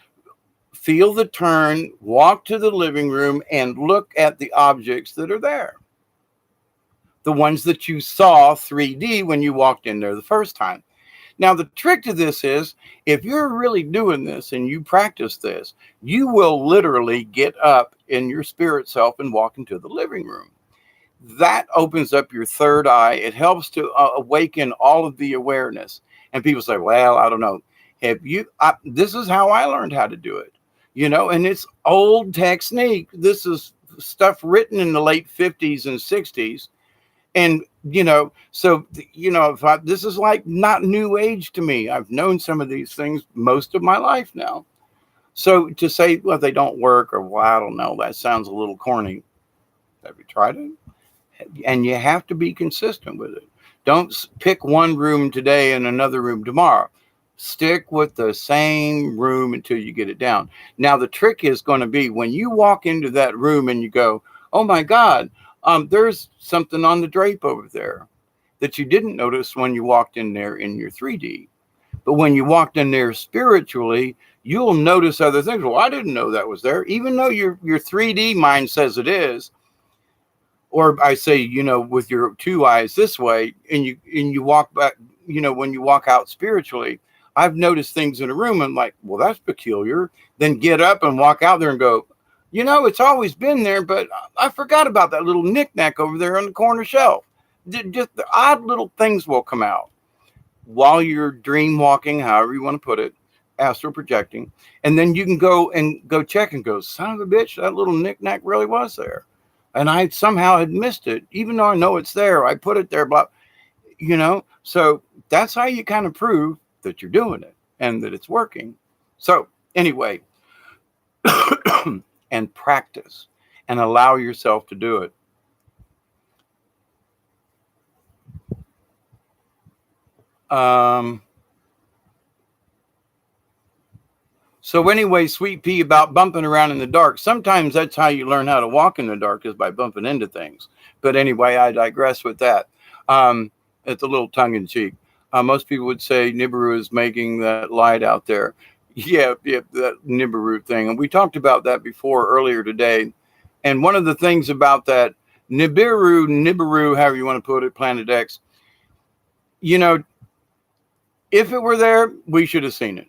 A: feel the turn, walk to the living room, and look at the objects that are there. The ones that you saw 3D when you walked in there the first time. Now, the trick to this is, if you're really doing this and you practice this, you will literally get up in your spirit self and walk into the living room. That opens up your third eye. It helps to awaken all of the awareness. And people say, well, I don't know. This is how I learned how to do it. And it's old technique. This is stuff written in the late 50s and 60s. And, this is like not new age to me. I've known some of these things most of my life now. So to say, well, they don't work, or, well, I don't know, that sounds a little corny. Have you tried it? And you have to be consistent with it. Don't pick one room today and another room tomorrow. Stick with the same room until you get it down. Now, the trick is going to be when you walk into that room and you go, oh my God, there's something on the drape over there that you didn't notice when you walked in there in your 3D. But when you walked in there spiritually, you'll notice other things. Well, I didn't know that was there, even though your 3D mind says it is. Or I say, with your two eyes this way, and you walk back, when you walk out spiritually, I've noticed things in a room. I'm like, well, that's peculiar. Then get up and walk out there and go, it's always been there, but I forgot about that little knickknack over there on the corner shelf. Just the odd little things will come out while you're dream walking, however you want to put it, astral projecting. And then you can go check and go, son of a bitch, that little knickknack really was there. And I somehow had missed it, even though I know it's there. I put it there, but so that's how you kind of prove that you're doing it and that it's working. So anyway, and practice and allow yourself to do it. So anyway, Sweet Pea, about bumping around in the dark. Sometimes that's how you learn how to walk in the dark, is by bumping into things. But anyway, I digress with that. It's a little tongue in cheek. Most people would say Nibiru is making that light out there. Yeah, that Nibiru thing. And we talked about that before earlier today. And one of the things about that Nibiru, however you want to put it, Planet X, if it were there, we should have seen it.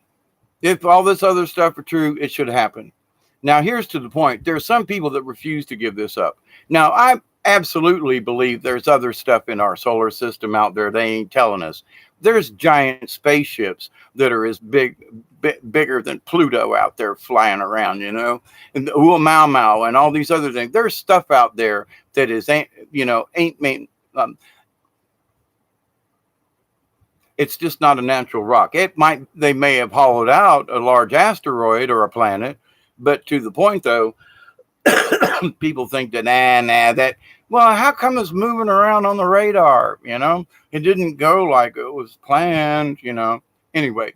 A: If all this other stuff are true, it should happen. Now, here's to the point. There are some people that refuse to give this up. Now, I absolutely believe there's other stuff in our solar system out there they ain't telling us. There's giant spaceships that are as bigger than Pluto out there flying around, and the Uamau and all these other things. There's stuff out there that is, it's just not a natural rock. They may have hollowed out a large asteroid or a planet, but to the point though, people think that, well, how come it's moving around on the radar? It didn't go like it was planned, Anyway,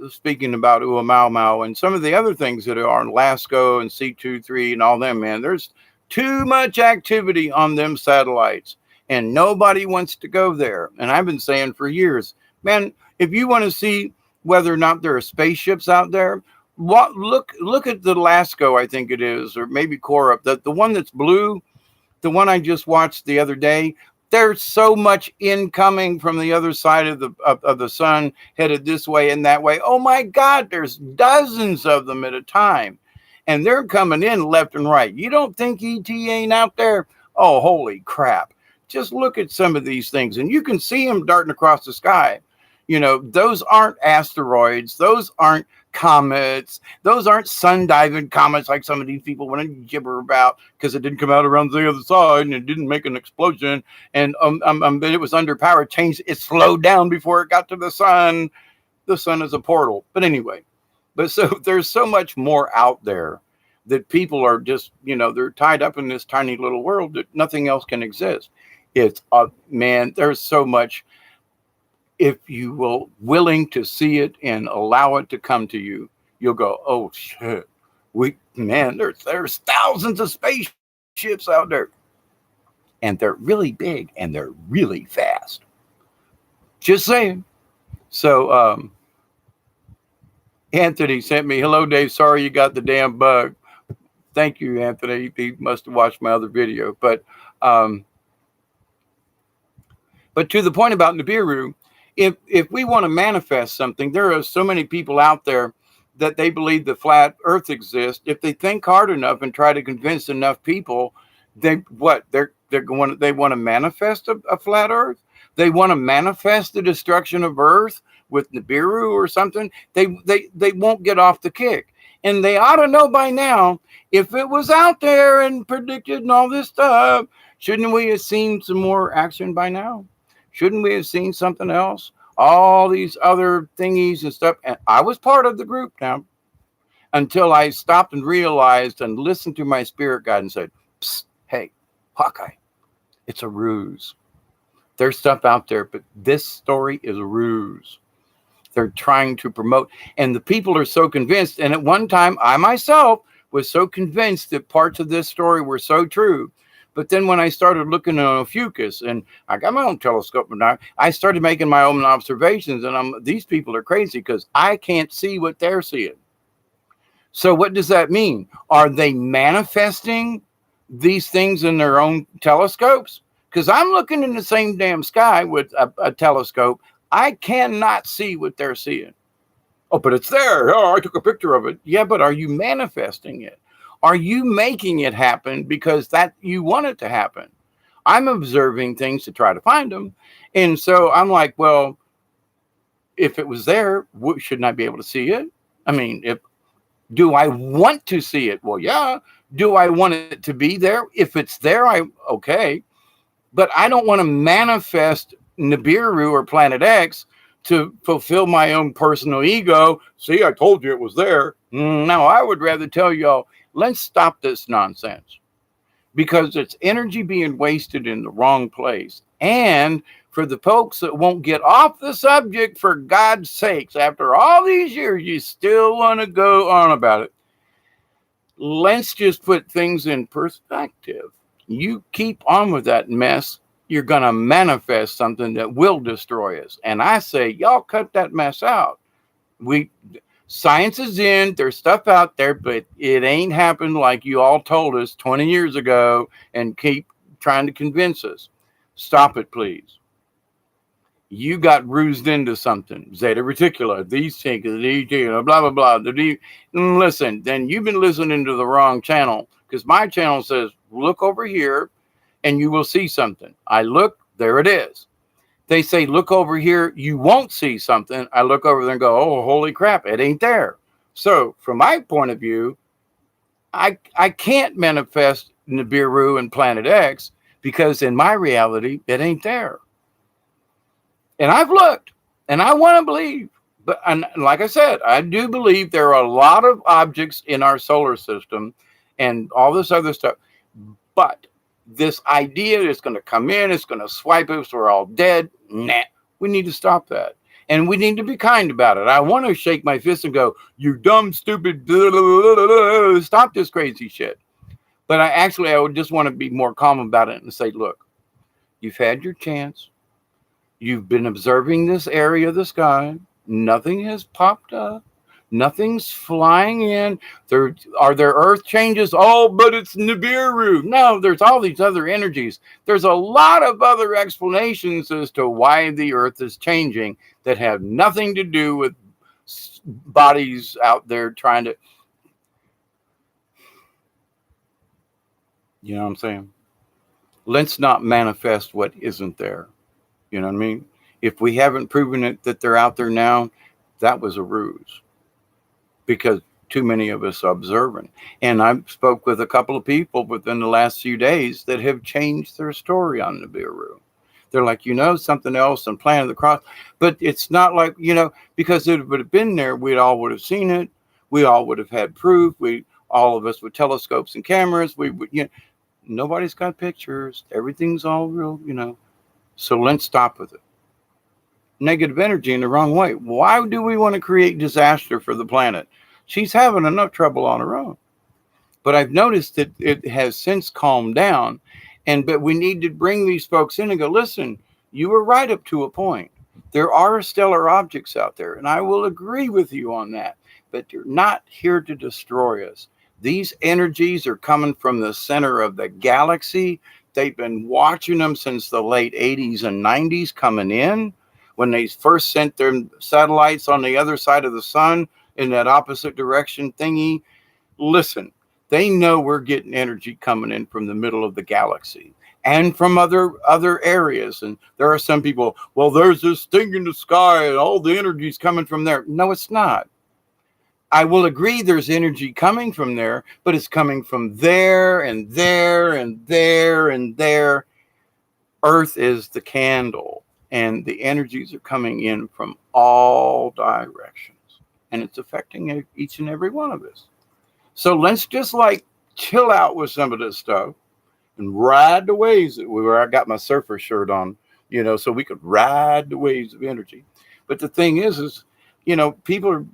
A: speaking about Uamau and some of the other things that are in LASCO and C23 and all them, man, there's too much activity on them satellites. And nobody wants to go there. And I've been saying for years, man, if you want to see whether or not there are spaceships out there, look at the LASCO, I think it is, or maybe Korup, the one that's blue, the one I just watched the other day. There's so much incoming from the other side of the sun, headed this way and that way. Oh my God, there's dozens of them at a time. And they're coming in left and right. You don't think ET ain't out there? Oh, holy crap. Just look at some of these things and you can see them darting across the sky. Those aren't asteroids. Those aren't comets. Those aren't sun-diving comets like some of these people want to gibber about because it didn't come out around the other side and it didn't make an explosion and it was underpowered. It slowed down before it got to the sun. The sun is a portal. But anyway, so there's so much more out there that people are just, they're tied up in this tiny little world that nothing else can exist. It's man, there's so much. If you will willing to see it and allow it to come to you, you'll go, oh shit, there's thousands of spaceships out there. And they're really big and they're really fast. Just saying. So Anthony sent me, hello Dave, sorry you got the damn bug. Thank you, Anthony. He must have watched my other video. But to the point about Nibiru, if we want to manifest something, there are so many people out there that they believe the flat earth exists. If they think hard enough and try to convince enough people, they want to manifest a flat earth. They want to manifest the destruction of earth with Nibiru or something. They won't get off the kick. And they ought to know by now, if it was out there and predicted and all this stuff, shouldn't we have seen some more action by now? Shouldn't we have seen something else? All these other thingies and stuff. And I was part of the group now until I stopped and realized and listened to my spirit guide and said, psst, hey, Hawkeye, it's a ruse. There's stuff out there, but this story is a ruse. They're trying to promote. And the people are so convinced. And at one time, I myself was so convinced that parts of this story were so true But then when I started looking at Ophiuchus, and I got my own telescope, and I started making my own observations, and these people are crazy because I can't see what they're seeing. So what does that mean? Are they manifesting these things in their own telescopes? Because I'm looking in the same damn sky with a telescope. I cannot see what they're seeing. Oh, but it's there. Oh, I took a picture of it. Yeah, but are you manifesting it? Are you making it happen because that you want it to happen? I'm observing things to try to find them. And so I'm like, well, if it was there, shouldn't I be able to see it? I mean, do I want to see it? Well, yeah. Do I want it to be there? If it's there, okay. But I don't want to manifest Nibiru or Planet X to fulfill my own personal ego. See, I told you it was there. No, I would rather tell y'all, let's stop this nonsense, because it's energy being wasted in the wrong place. And for the folks that won't get off the subject, for God's sakes, after all these years, you still want to go on about it. Let's just put things in perspective. You keep on with that mess, you're going to manifest something that will destroy us. And I say, y'all cut that mess out. Science is in, there's stuff out there, but it ain't happened like you all told us 20 years ago and keep trying to convince us. Stop it, please. You got rused into something. Zeta Reticula, these things, blah, blah, blah. Listen, then you've been listening to the wrong channel, because my channel says, look over here and you will see something. I look, there it is. They say, look over here, you won't see something. I look over there and go, oh, holy crap, it ain't there. So from my point of view, I can't manifest Nibiru and Planet X, because in my reality, it ain't there. And I've looked, and I want to believe, but and like I said, I do believe there are a lot of objects in our solar system and all this other stuff. But this idea is going to come in, it's going to swipe us, we're all dead. Nah, we need to stop that. And we need to be kind about it. I want to shake my fist and go, you dumb, stupid, blah, blah, blah, blah, stop this crazy shit. But I would just want to be more calm about it and say, look, you've had your chance. You've been observing this area of the sky. Nothing has popped up. Nothing's flying in. Are there earth changes? Oh, but it's Nibiru. No, there's all these other energies. There's a lot of other explanations as to why the earth is changing that have nothing to do with bodies out there trying to... You know what I'm saying? Let's not manifest what isn't there. You know what I mean? If we haven't proven it that they're out there now, that was a ruse, because too many of us are observing. And I spoke with a couple of people within the last few days that have changed their story on Nibiru. They're like, something else and Planet of the Cross. But it's not like, because it would have been there, we all would have seen it. We all would have had proof. All of us with telescopes and cameras. Nobody's got pictures. Everything's all real, So let's stop with it. Negative energy in the wrong way. Why do we want to create disaster for the planet? She's having enough trouble on her own. But I've noticed that it has since calmed down. But we need to bring these folks in and go, listen, you were right up to a point. There are stellar objects out there, and I will agree with you on that. But they're not here to destroy us. These energies are coming from the center of the galaxy. They've been watching them since the late 80s and 90s coming in, when they first sent their satellites on the other side of the sun in that opposite direction thingy. Listen, they know we're getting energy coming in from the middle of the galaxy and from other areas. And there are some people, well, there's this thing in the sky and all the energy's coming from there. No, it's not. I will agree there's energy coming from there, but it's coming from there and there and there and there. Earth is the candle, and the energies are coming in from all directions, and it's affecting each and every one of us. So let's just chill out with some of this stuff and ride the waves. I got my surfer shirt on, so we could ride the waves of energy. But the thing is people are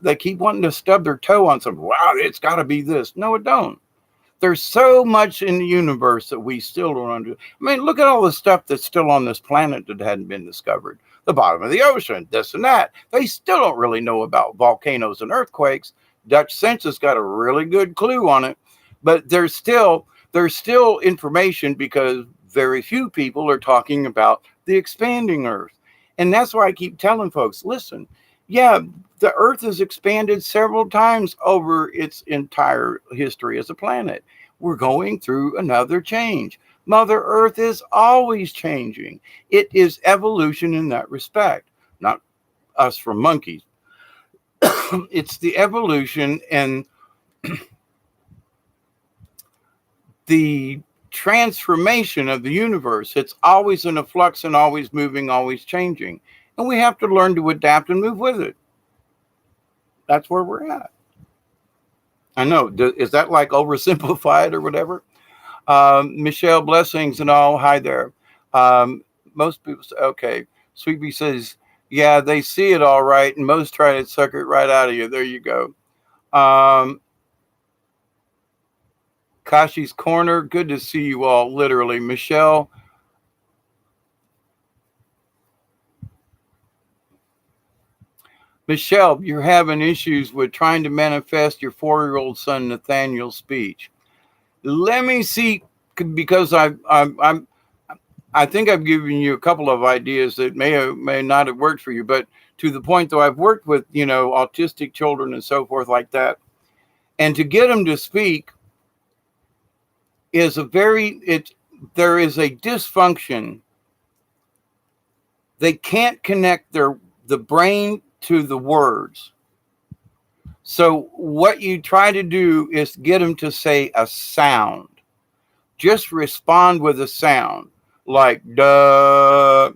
A: they keep wanting to stub their toe on something. Wow, it's got to be this. No, it don't. There's so much in the universe that we still don't understand. I mean, look at all the stuff that's still on this planet that hadn't been discovered. The bottom of the ocean, this and that. They still don't really know about volcanoes and earthquakes. Dutch census got a really good clue on it, but there's still information because very few people are talking about the expanding Earth. And that's why I keep telling folks, listen, yeah, the Earth has expanded several times over its entire history as a planet. We're going through another change. Mother Earth is always changing. It is evolution in that respect, not us from monkeys. It's the evolution and the transformation of the universe. It's always in a flux and always moving, always changing. And we have to learn to adapt and move with it. That's where we're at. I know. Is that like oversimplified or whatever? Michelle, blessings and all. Hi there. Um, Most people say, okay. Sweet says, yeah, they see it all right, and most try to suck it right out of you. There you go. Um, Kashi's Corner, good to see you all, literally. Michelle, you're having issues with trying to manifest your 4-year-old son Nathaniel's speech. Let me see, because I think I've given you a couple of ideas that may or may not have worked for you, but to the point though, I've worked with, autistic children and so forth like that. And to get them to speak is there is a dysfunction. They can't connect the brain to the words. So what you try to do is get them to say a sound. Just respond with a sound, like duh.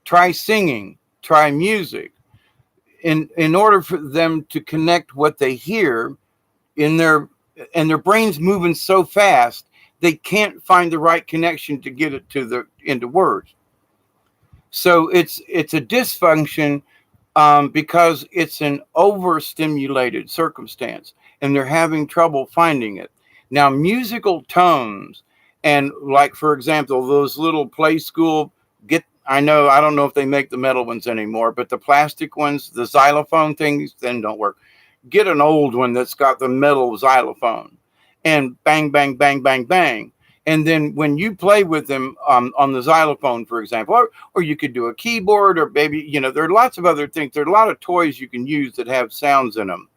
A: Try singing, try music. In order for them to connect what they hear in their brains moving so fast, they can't find the right connection to get it into words. So it's a dysfunction, because it's an overstimulated circumstance and they're having trouble finding it. Now, musical tones, and like, for example, those little play school, I don't know if they make the metal ones anymore, but the plastic ones, the xylophone things, then don't work. Get an old one that's got the metal xylophone and bang, bang, bang, bang, bang. And then when you play with them, on the xylophone, for example, or you could do a keyboard, or maybe, there are lots of other things. There are a lot of toys you can use that have sounds in them.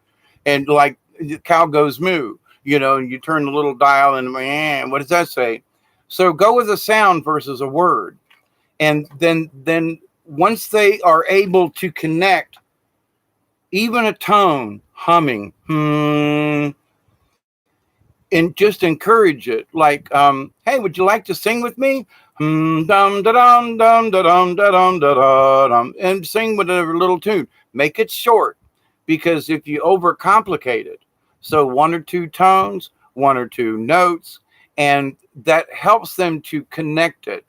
A: And like the cow goes moo, and you turn the little dial and man, what does that say? So go with a sound versus a word. And then once they are able to connect even a tone, humming, and just encourage it. Like, hey, would you like to sing with me? Dum da dum dum da dum da dum da dum, and sing with a little tune. Make it short, because if you overcomplicate it, so one or two tones, one or two notes, and that helps them to connect it.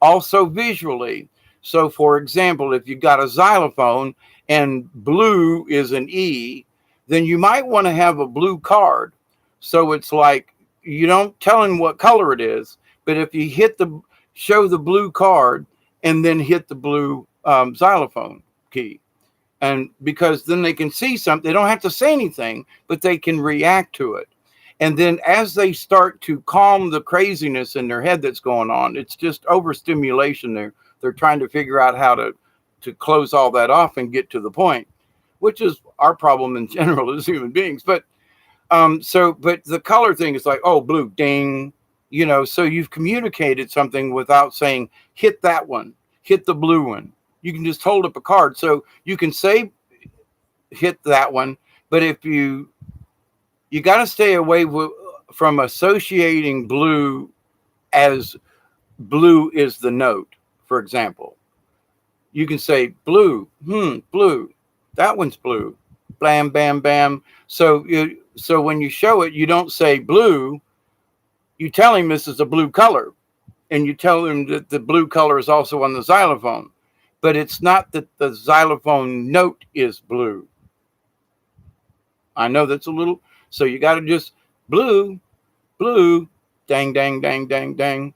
A: Also visually. So, for example, if you've got a xylophone and blue is an E, then you might want to have a blue card. So it's like, you don't tell them what color it is, but if you show the blue card and then hit the blue xylophone key. And because then they can see something, they don't have to say anything, but they can react to it. And then as they start to calm the craziness in their head that's going on, it's just overstimulation. They're trying to figure out how to close all that off and get to the point, which is our problem in general as human beings. But but the color thing is like, oh, blue, ding, so you've communicated something without saying, hit that one, hit the blue one. You can just hold up a card. So you can say, hit that one. But if you got to stay away from associating blue as blue is the note. For example, you can say blue, blue, that one's blue, blam, bam, bam. So when you show it, you don't say blue. You tell him this is a blue color, and you tell him that the blue color is also on the xylophone, but it's not that the xylophone note is blue. I know that's a little, so you got to just blue, Blue, dang, dang, dang, dang, dang.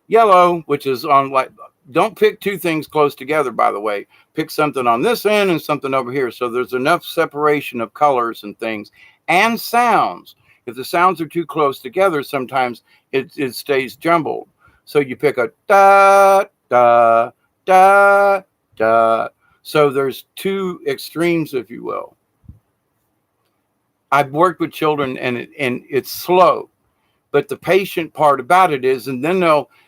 A: Yellow, which is on like, don't pick two things close together, by the way. Pick something on this end and something over here. So there's enough separation of colors and things and sounds. If the sounds are too close together, sometimes it stays jumbled. So you pick a da, da, da, da. So there's two extremes, if you will. I've worked with children and it's slow. But the patient part about it is, and then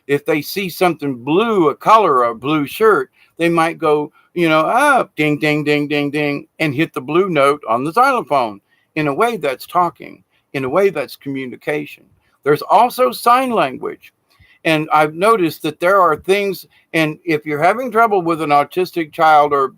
A: if they see something blue, a color, a blue shirt, they might go, ding, ding, ding, ding, ding, and hit the blue note on the xylophone. In a way, that's talking. In a way, that's communication. There's also sign language. And I've noticed that there are things, and if you're having trouble with an autistic child or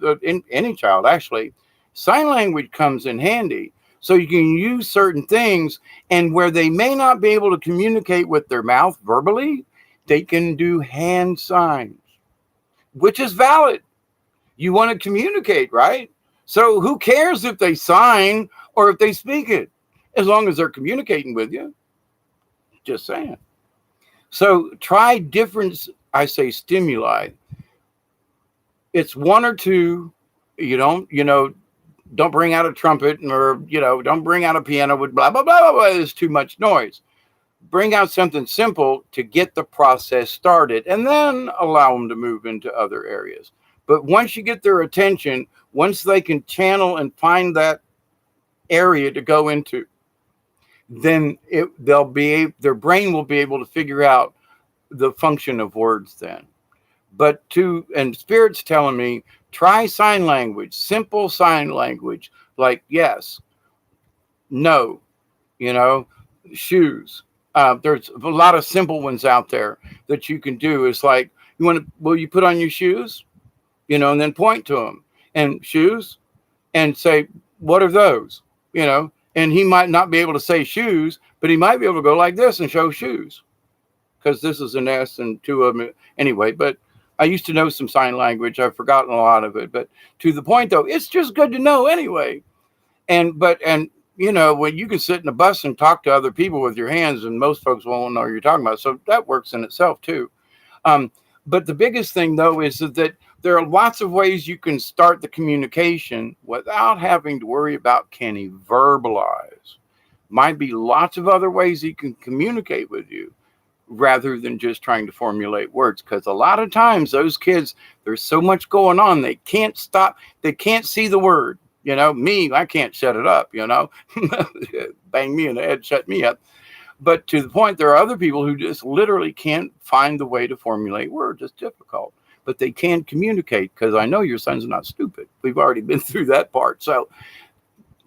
A: any child, actually, sign language comes in handy. So you can use certain things, and where they may not be able to communicate with their mouth verbally, they can do hand signs, which is valid. You want to communicate, right? So who cares if they sign or if they speak it, as long as they're communicating with you? Just saying. So try different, I say, stimuli. It's one or two. You don't bring out a trumpet or, don't bring out a piano with blah, blah, blah, blah, blah. There's too much noise. Bring out something simple to get the process started and then allow them to move into other areas. But once you get their attention, once they can channel and find that area to go into, then their brain will be able to figure out the function of words then. But and Spirit's telling me, try sign language, simple sign language, like yes, no, shoes. There's a lot of simple ones out there that you can do. It's like, will you put on your shoes? And then point to them and shoes and say, what are those? And he might not be able to say shoes, but he might be able to go like this and show shoes, because this is an S and two of them anyway. But I used to know some sign language. I've forgotten a lot of it, but to the point though, it's just good to know anyway. And when you can sit in a bus and talk to other people with your hands, and most folks won't know what you're talking about. So that works in itself too. But the biggest thing though is that there are lots of ways you can start the communication without having to worry about, can he verbalize? Might be lots of other ways he can communicate with you, rather than just trying to formulate words. Because a lot of times those kids, there's so much going on, they can't stop. They can't see the word. Me, I can't shut it up, bang me in the head, shut me up. But to the point, there are other people who just literally can't find the way to formulate words. It's difficult, but they can communicate, because I know your son's not stupid. We've already been through that part. So,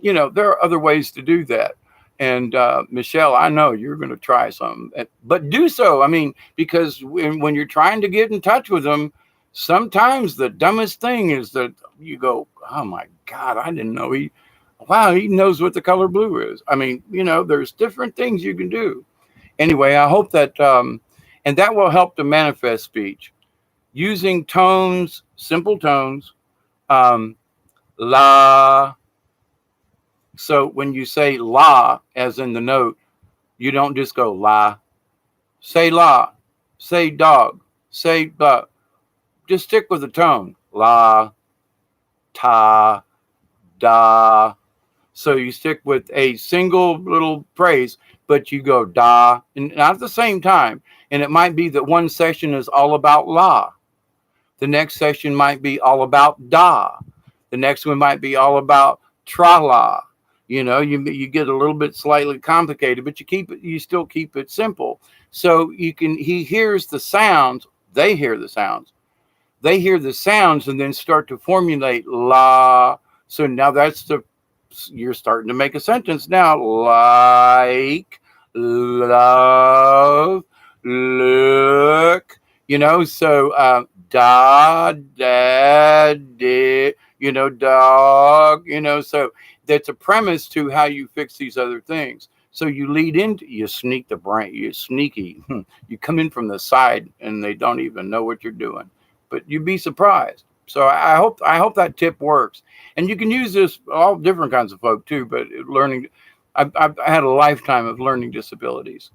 A: there are other ways to do that. And Michelle, I know you're going to try some, but do so. I mean, because when you're trying to get in touch with them, sometimes the dumbest thing is that you go, oh my God, I didn't know he knows what the color blue is. I mean, there's different things you can do. Anyway, I hope that, and that will help to manifest speech using tones, simple tones, la. So when you say la, as in the note, you don't just go la. Say la, say dog, say blah. Just stick with the tone. La, ta, da. So you stick with a single little phrase, but you go da, and not at the same time. And it might be that one session is all about la. The next session might be all about da. The next one might be all about tra-la. You get a little bit slightly complicated, but you still keep it simple. So he hears the sounds, they hear the sounds. They hear the sounds and then start to formulate la. So now you're starting to make a sentence now. Like, love, look, so da, dad, did, dog, so that's a premise to how you fix these other things. So you sneak the brain, you're sneaky. You come in from the side and they don't even know what you're doing, but you'd be surprised. So I hope that tip works. And you can use this all different kinds of folk too, but learning, I've had a lifetime of learning disabilities.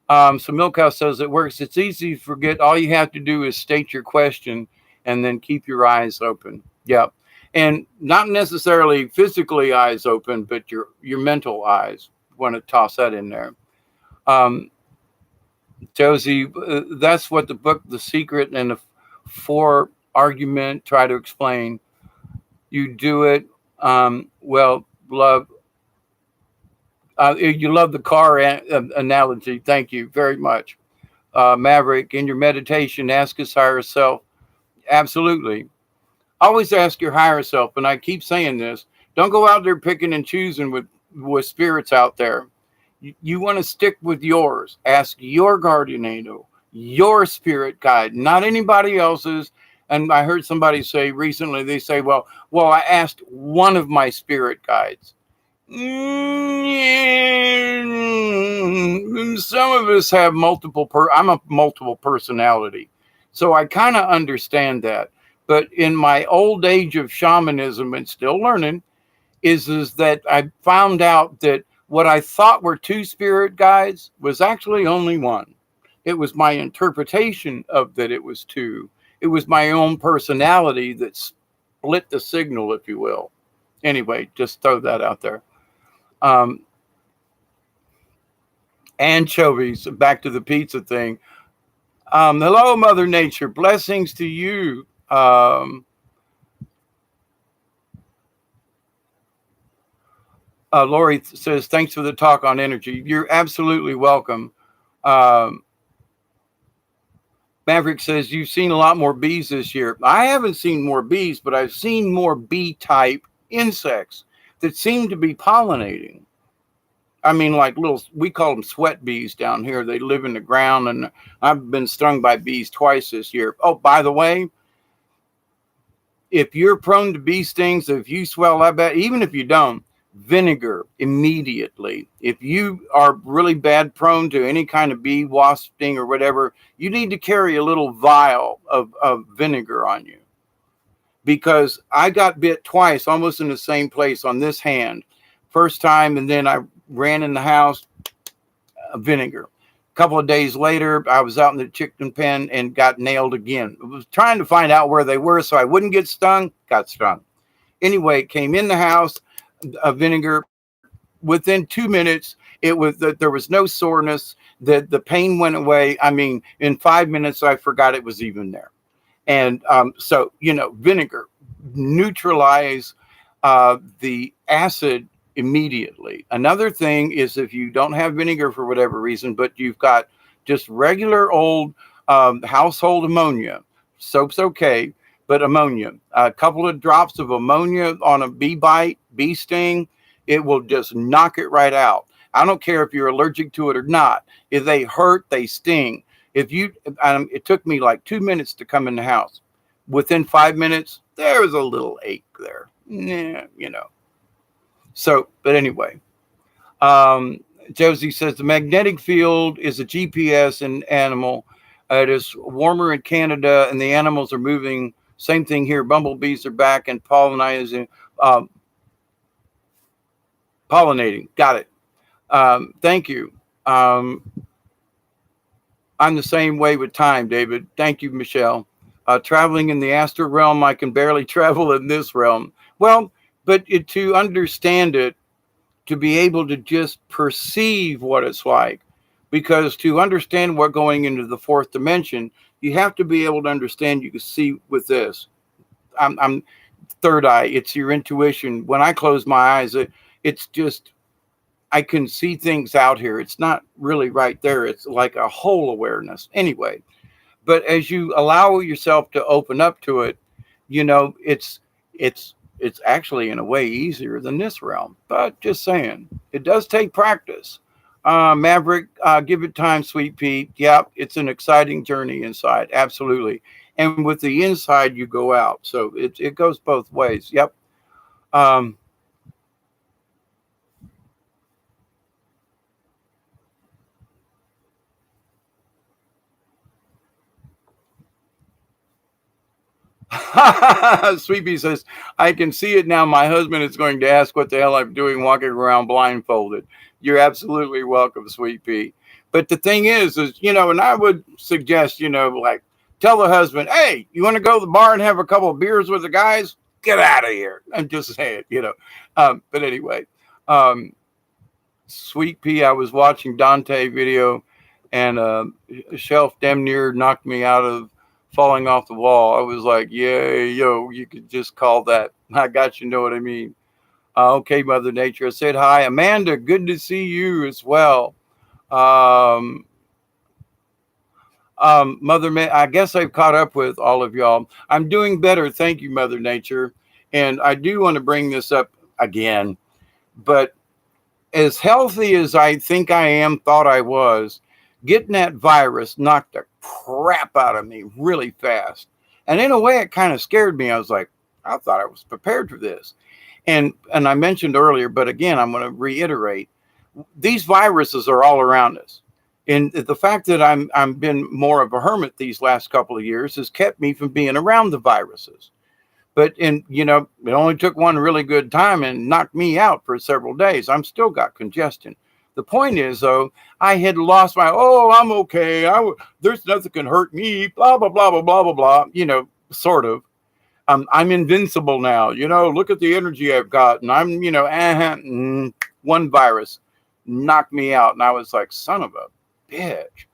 A: So Milkhouse says it works. It's easy to forget. All you have to do is state your question and then keep your eyes open. Yep. And not necessarily physically eyes open, but your mental eyes. Want to toss that in there. Um, Josie, that's what the book, The Secret and the Four Argument, try to explain. You do it. Well, love. You love the car analogy. Thank you very much. Maverick, in your meditation, ask his higher self. Absolutely. Always ask your higher self. And I keep saying this, don't go out there picking and choosing with spirits out there. You want to stick with yours. Ask your guardian angel, your spirit guide, not anybody else's. And I heard somebody say recently, they say, well, I asked one of my spirit guides. Some of us have I'm a multiple personality. So I kind of understand that. But in my old age of shamanism and still learning, is that I found out that what I thought were two spirit guides was actually only one. It was my interpretation of that it was two. It was my own personality that split the signal, if you will. Anyway, just throw that out there. Um, Anchovies, back to the pizza thing. Hello, Mother Nature. Blessings to you. Lori says, thanks for the talk on energy. You're absolutely welcome. Um, Maverick says, you've seen a lot more bees this year. I haven't seen more bees, but I've seen more bee type insects that seem to be pollinating. I mean, like we call them sweat bees down here. They live in the ground, and I've been stung by bees twice this year. Oh, by the way, if you're prone to bee stings, if you swell that bad, even if you don't, vinegar immediately. If you are really bad prone to any kind of bee, wasp sting, or whatever, you need to carry a little vial of vinegar on you. Because I got bit twice, almost in the same place on this hand. First time, and then I ran in the house, vinegar. A couple of days later, I was out in the chicken pen and got nailed again. I was trying to find out where they were so I wouldn't get stung, got stung. Anyway, came in the house, vinegar. Within 2 minutes, there was no soreness. The pain went away. I mean, in 5 minutes, I forgot it was even there. And so, vinegar neutralize the acid immediately. Another thing is if you don't have vinegar for whatever reason, but you've got just regular old household ammonia, soap's okay, but ammonia, a couple of drops of ammonia on a bee bite, bee sting, it will just knock it right out. I don't care if you're allergic to it or not. If they hurt, they sting. It took me like 2 minutes to come in the house. Within 5 minutes, there was a little ache there. Yeah. So, but anyway, Josie says the magnetic field is a GPS in animal. It is warmer in Canada, and the animals are moving. Same thing here. Bumblebees are back and pollinating. Pollinating. Got it. Thank you. I'm the same way with time, David. Thank you, Michelle. Traveling in the astral realm, I can barely travel in this realm. Well, but to understand it, to be able to just perceive what it's like, because to understand what going into the fourth dimension, you have to be able to understand. You can see with this. I'm third eye. It's your intuition. When I close my eyes, it's just I can see things out here. It's not really right there. It's like a whole awareness. Anyway, but as you allow yourself to open up to it, it's it's actually in a way easier than this realm. But just saying, it does take practice. Maverick, give it time, sweet Pete. Yep, it's an exciting journey inside. Absolutely. And with the inside, you go out. So it goes both ways. Yep. Um, Sweet Pea says, I can see it now. My husband is going to ask what the hell I'm doing walking around blindfolded. You're absolutely welcome, Sweet Pea. But the thing is, and I would suggest, like tell the husband, hey, you want to go to the bar and have a couple of beers with the guys? Get out of here. I'm just saying. But anyway, um, Sweet Pea, I was watching Dante video and a shelf damn near knocked me out of falling off the wall. I was like, yeah, yo, you could just call that. I got you, know what I mean? Okay, Mother Nature. I said hi. Amanda, good to see you as well. Um, I guess I've caught up with all of y'all. I'm doing better. Thank you, Mother Nature. And I do want to bring this up again, but as healthy as I think I am, thought I was, getting that virus knocked the crap out of me really fast. And in a way, it kind of scared me. I was like, I thought I was prepared for this. And I mentioned earlier, but again, I'm going to reiterate, these viruses are all around us. And the fact that I'm been more of a hermit these last couple of years has kept me from being around the viruses. But it only took one really good time and knocked me out for several days. I'm still got congestion. The point is, though, I had lost I'm okay. There's nothing can hurt me. Blah blah blah blah blah blah blah. Sort of. I'm invincible now. Look at the energy I've got, and I'm one virus knocked me out, and I was like, son of a bitch.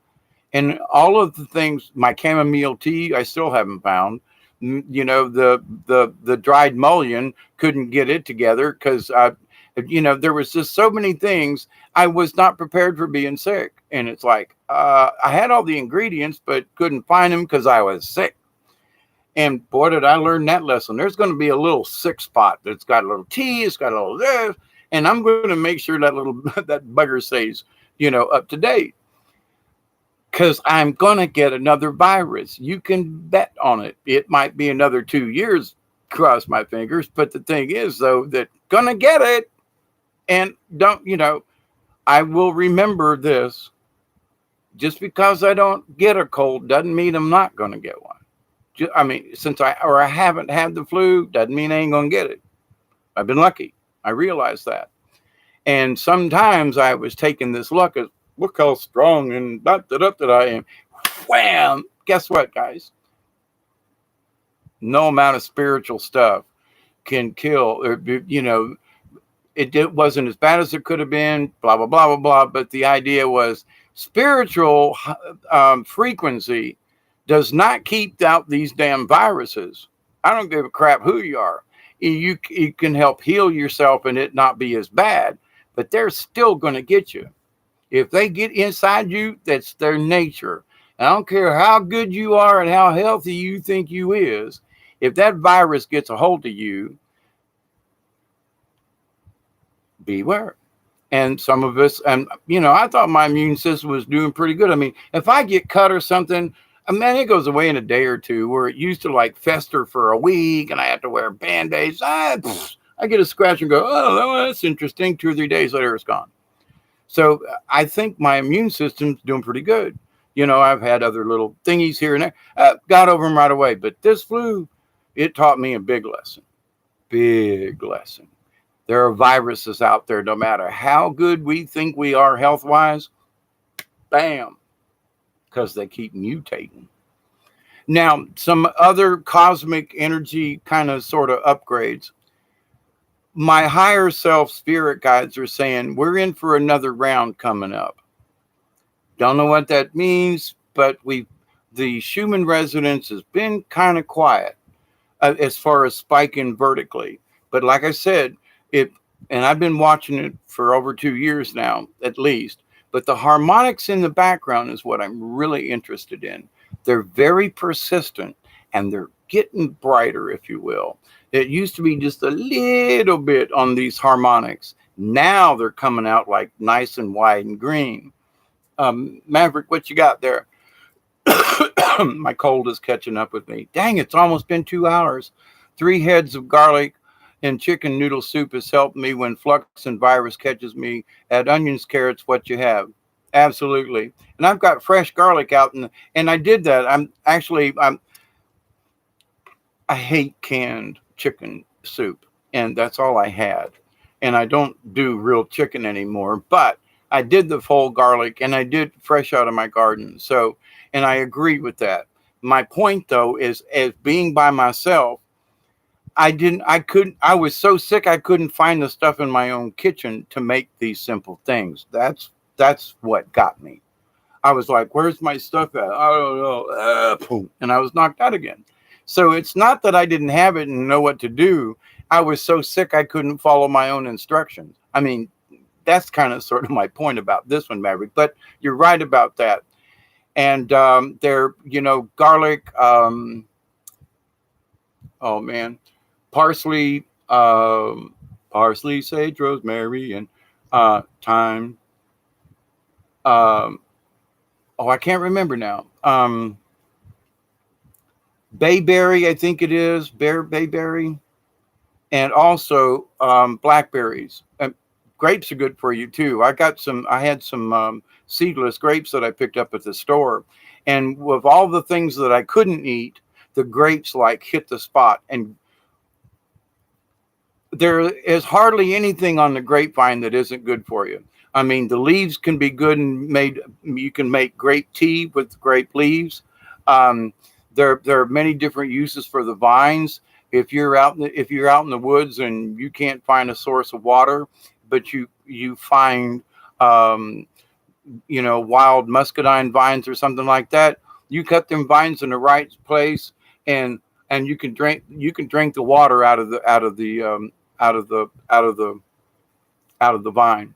A: And all of the things, my chamomile tea, I still haven't found. The dried mullein, couldn't get it together because there was just so many things. I was not prepared for being sick, and it's like I had all the ingredients but couldn't find them because I was sick. And boy, did I learn that lesson. There's going to be a little sick spot that's got a little tea, it's got a little this, and I'm going to make sure that little that bugger stays up to date. Because I'm going to get another virus. You can bet on it. It might be another 2 years, cross my fingers. But the thing is, though, that going to get it. And I will remember this. Just because I don't get a cold doesn't mean I'm not going to get one. Since I haven't had the flu, doesn't mean I ain't going to get it. I've been lucky. I realize that. And sometimes I was taking this luck as, look how strong and that I am. Wham! Guess what, guys? No amount of spiritual stuff can kill. It wasn't as bad as it could have been. Blah blah blah blah blah. But the idea was spiritual frequency does not keep out these damn viruses. I don't give a crap who you are. You can help heal yourself and it not be as bad, but they're still going to get you. If they get inside you, that's their nature. I don't care how good you are and how healthy you think you is. If that virus gets a hold of you, beware. And some of us, and I thought my immune system was doing pretty good. If I get cut or something, it goes away in a day or two, where it used to like fester for a week and I have to wear Band-Aids. I get a scratch and go, oh, that's interesting. 2 or 3 days later, it's gone. So I think my immune system's doing pretty good. I've had other little thingies here and there. Got over them right away. But this flu, it taught me a big lesson. Big lesson. There are viruses out there, no matter how good we think we are health-wise, bam, because they keep mutating. Now, some other cosmic energy kind of sort of upgrades. My higher self spirit guides are saying we're in for another round coming up. Don't know what that means, but the Schumann resonance has been kind of quiet as far as spiking vertically. But like I said, and I've been watching it for over 2 years now, at least. But the harmonics in the background is what I'm really interested in. They're very persistent and they're getting brighter, if you will. It used to be just a little bit on these harmonics. Now they're coming out like nice and wide and green. Maverick, what you got there? My cold is catching up with me. Dang, it's almost been 2 hours. 3 heads of garlic and chicken noodle soup has helped me when flux and virus catches me. Add onions, carrots, what you have. Absolutely. And I've got fresh garlic out, and I did that. I'm I hate canned chicken soup, and that's all I had. And I don't do real chicken anymore, but I did the whole garlic and I did fresh out of my garden. So, and I agree with that. My point though is, as being by myself, I was so sick I couldn't find the stuff in my own kitchen to make these simple things. That's what got me. I was like, where's my stuff at? I don't know. Boom. And I was knocked out again. So it's not that I didn't have it and know what to do. I was so sick I couldn't follow my own instructions. I mean, that's kind of sort of my point about this one, Maverick. But you're right about that. And garlic. Oh man, parsley, parsley, sage, rosemary, and thyme. Um, oh, I can't remember now. Bayberry, I think it is bayberry, and also blackberries. Grapes are good for you too. I had some seedless grapes that I picked up at the store, and with all the things that I couldn't eat, the grapes like hit the spot. And there is hardly anything on the grapevine that isn't good for you. I mean, the leaves can be good and you can make grape tea with grape leaves. Um, there are many different uses for the vines. If you're out in the woods and you can't find a source of water, but you find um, wild muscadine vines or something like that, you cut them vines in the right place, and you can drink the water out of the vine.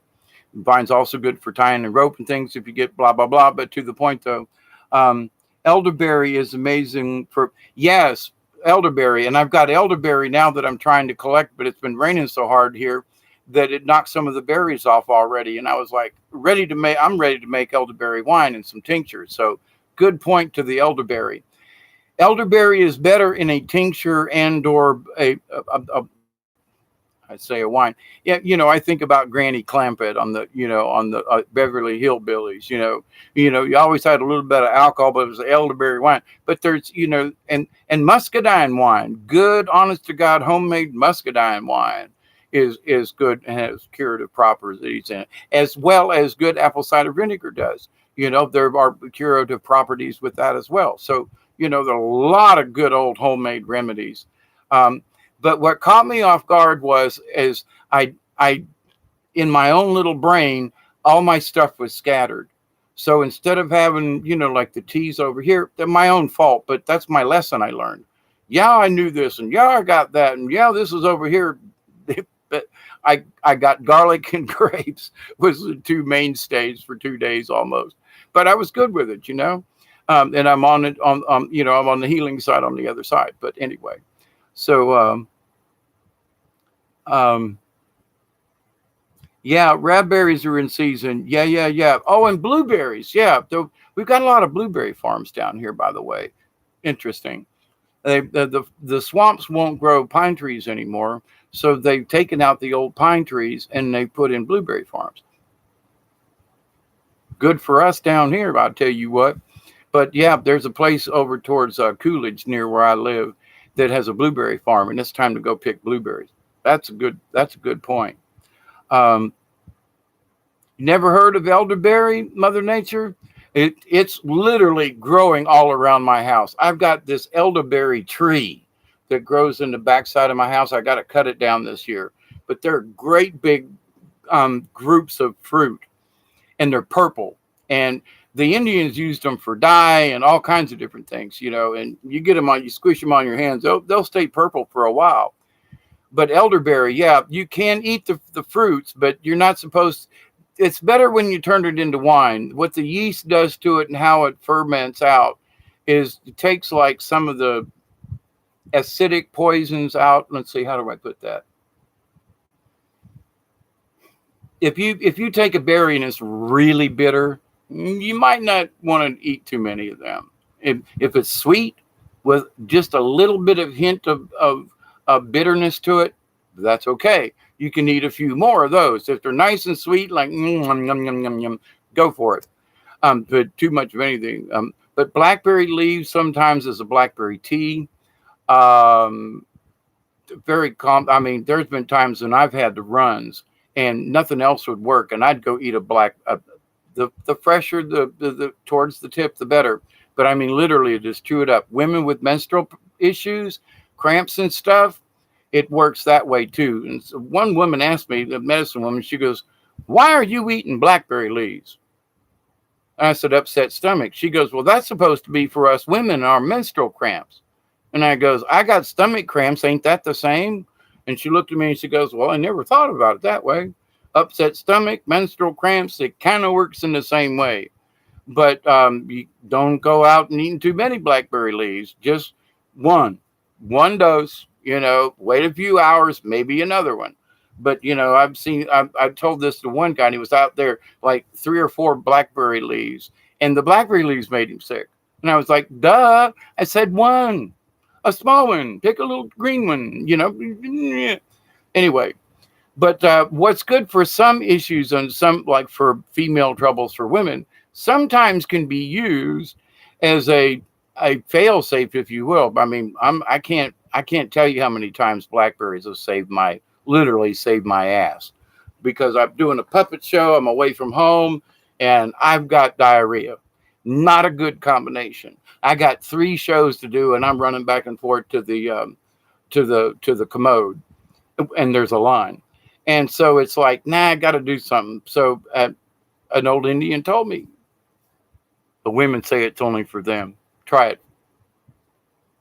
A: Vine's also good for tying and rope and things if you get blah blah blah. But to the point though, um, elderberry is amazing for, yes, elderberry, and I've got elderberry now that I'm trying to collect, but it's been raining so hard here that it knocked some of the berries off already. And I was like, I'm ready to make elderberry wine and some tinctures. So good point to the elderberry. Elderberry is better in a tincture and or I'd say a wine. Yeah, I think about Granny Clampett on the Beverly Hillbillies. You always had a little bit of alcohol, but it was elderberry wine. But there's and muscadine wine, good, honest to God, homemade muscadine wine is good and has curative properties in it, as well as good apple cider vinegar does. There are curative properties with that as well. So there are a lot of good old homemade remedies. But what caught me off guard is I in my own little brain, all my stuff was scattered. So instead of having, like the teas over here, they're my own fault, but that's my lesson I learned. Yeah, I knew this, and yeah, I got that, and yeah, this is over here. But I got garlic and grapes was the two mainstays for 2 days almost. But I was good with it. And I'm on it I'm on the healing side on the other side. But anyway, so um, yeah, raspberries are in season. Yeah, yeah, yeah. Oh, and blueberries. Yeah, we've got a lot of blueberry farms down here, by the way. Interesting. The swamps won't grow pine trees anymore, so they've taken out the old pine trees and they put in blueberry farms. Good for us down here, I'll tell you what. But yeah, there's a place over towards Coolidge near where I live that has a blueberry farm, and it's time to go pick blueberries. That's a good point. Um, Never heard of elderberry, Mother Nature? It's literally growing all around my house. I've got this elderberry tree that grows in the backside of my house. I got to cut it down this year, but they're great big groups of fruit, and they're purple. And the Indians used them for dye and all kinds of different things, and you squish them on your hands, they'll stay purple for a while. But elderberry, yeah, you can eat the fruits, but you're not supposed. It's better when you turn it into wine. What the yeast does to it and how it ferments out is it takes like some of the acidic poisons out. Let's see, how do I put that? If you take a berry and it's really bitter, you might not want to eat too many of them. If it's sweet with just a little bit of hint of bitterness to it, that's okay. You can eat a few more of those. If they're nice and sweet, like yum, yum, yum, yum, yum, go for it. But too much of anything. But blackberry leaves sometimes is a blackberry tea. Um, very calm. I mean, there's been times when I've had the runs and nothing else would work, and I'd go eat a the fresher the towards the tip, the better. But I mean, literally, just chew it up. Women with menstrual issues, cramps and stuff, it works that way too. And so one woman asked me, the medicine woman, she goes, "Why are you eating blackberry leaves?" And I said, "Upset stomach." She goes, "Well, that's supposed to be for us women and our menstrual cramps." And I goes, "I got stomach cramps. Ain't that the same?" And she looked at me and she goes, "Well, I never thought about it that way. Upset stomach, menstrual cramps, it kind of works in the same way. But you don't go out and eating too many blackberry leaves. Just one, one dose. Wait a few hours, maybe another one. But I've told this to one guy, and he was out there like 3 or 4 blackberry leaves, and the blackberry leaves made him sick. And I was like, duh, I said one, a small one, pick a little green one. Anyway, but what's good for some issues and some, like for female troubles for women, sometimes can be used as a fail safe, if you will. I mean, I can't tell you how many times blackberries have literally saved my ass, because I'm doing a puppet show. I'm away from home, and I've got diarrhea. Not a good combination. I got 3 shows to do, and I'm running back and forth to the commode, and there's a line. And so it's like, nah, I got to do something. So an old Indian told me, the women say it's only for them. Try it.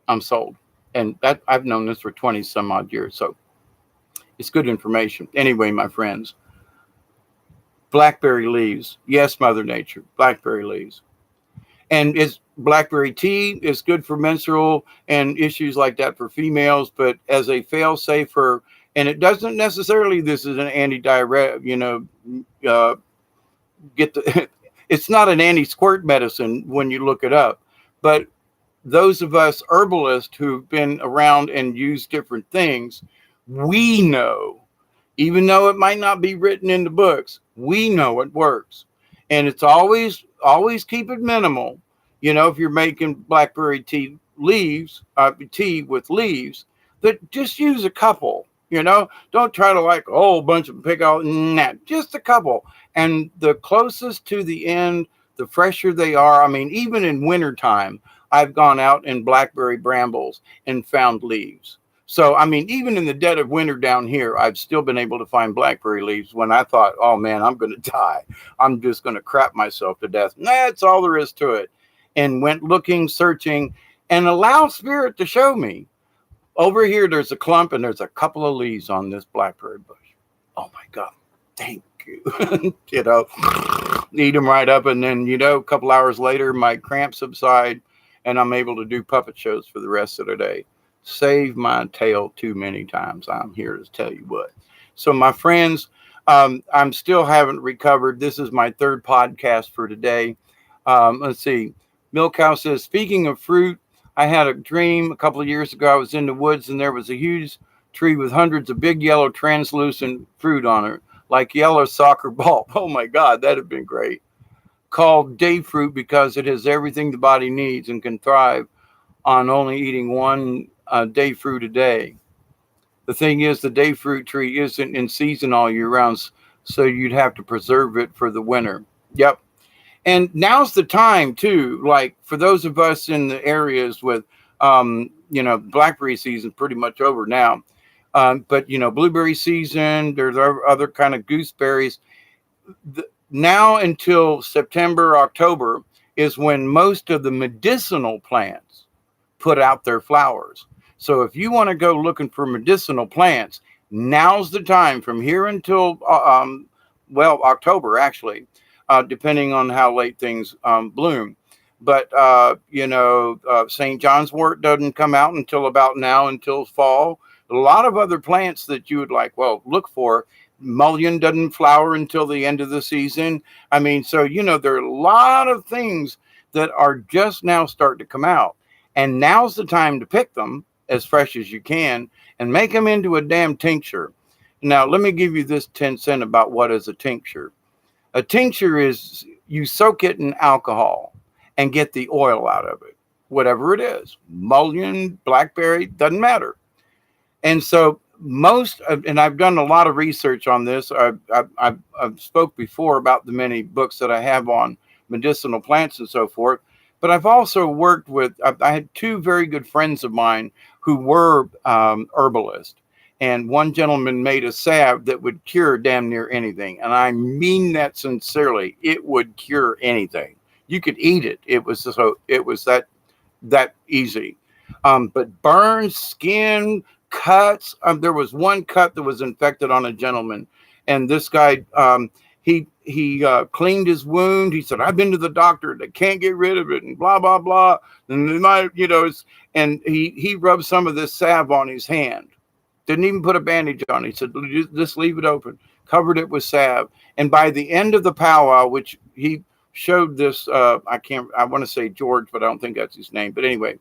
A: I'm sold. And that I've known this for 20 some odd years. So it's good information. Anyway, my friends, blackberry leaves. Yes, Mother Nature, blackberry leaves. And it's blackberry tea is good for menstrual and issues like that for females, but as a fail safe for, and it doesn't necessarily, this is an anti-diarrhea, get the, it's not an anti-squirt medicine when you look it up, but those of us herbalists who've been around and used different things, we know, even though it might not be written in the books, we know it works. And it's always keep it minimal. If you're making blackberry tea tea with leaves, that just use a couple. Don't try to like a whole bunch of pick out. Nah, just a couple. And the closest to the end, the fresher they are. I mean, even in wintertime, I've gone out in blackberry brambles and found leaves. So, I mean, even in the dead of winter down here, I've still been able to find blackberry leaves when I thought, oh man, I'm going to die. I'm just going to crap myself to death. That's all there is to it. And went looking, searching, and allow spirit to show me. Over here, there's a clump and there's a couple of leaves on this blackberry bush. Oh my God. Thank you. Eat them right up. And then, a couple hours later, my cramps subside and I'm able to do puppet shows for the rest of the day. Save my tail too many times. I'm here to tell you what. So my friends, I'm still haven't recovered. This is my 3rd podcast for today. Let's see. Milk Cow says, speaking of fruit, I had a dream a couple of years ago. I was in the woods and there was a huge tree with hundreds of big yellow translucent fruit on it, like yellow soccer ball. Oh my God, that'd have been great. Called day fruit because it has everything the body needs and can thrive on only eating one day fruit a day. The thing is, the day fruit tree isn't in season all year round, so you'd have to preserve it for the winter. Yep. And now's the time too, like for those of us in the areas with, blackberry season pretty much over now. But blueberry season, there's other kind of gooseberries. Now until September, October is when most of the medicinal plants put out their flowers. So if you want to go looking for medicinal plants, now's the time from here until, October actually. Depending on how late things bloom. But, St. John's wort doesn't come out until about now, until fall. A lot of other plants that you would look for. Mullein doesn't flower until the end of the season. I mean, so, there are a lot of things that are just now starting to come out. And now's the time to pick them as fresh as you can and make them into a damn tincture. Now, let me give you this 10 cent about what is a tincture. A tincture is you soak it in alcohol and get the oil out of it. whatever it is, mullein, blackberry, doesn't matter. And so and I've done a lot of research on this. I've spoke before about the many books that I have on medicinal plants and so forth. But I've also worked with, I had two very good friends of mine who were herbalists. And one gentleman made a salve that would cure damn near anything. And I mean that sincerely. It would cure anything. You could eat it. It was that easy. But burns, skin, cuts. There was one cut that was infected on a gentleman, and this guy, he cleaned his wound. He said, "I've been to the doctor. They can't get rid of it," and blah blah blah. And they might, and he rubbed some of this salve on his hand. Didn't even put a bandage on it. He said, "Just leave it open." Covered it with salve, and by the end of the powwow, which he showed this, I want to say George, but I don't think that's his name. But anyway,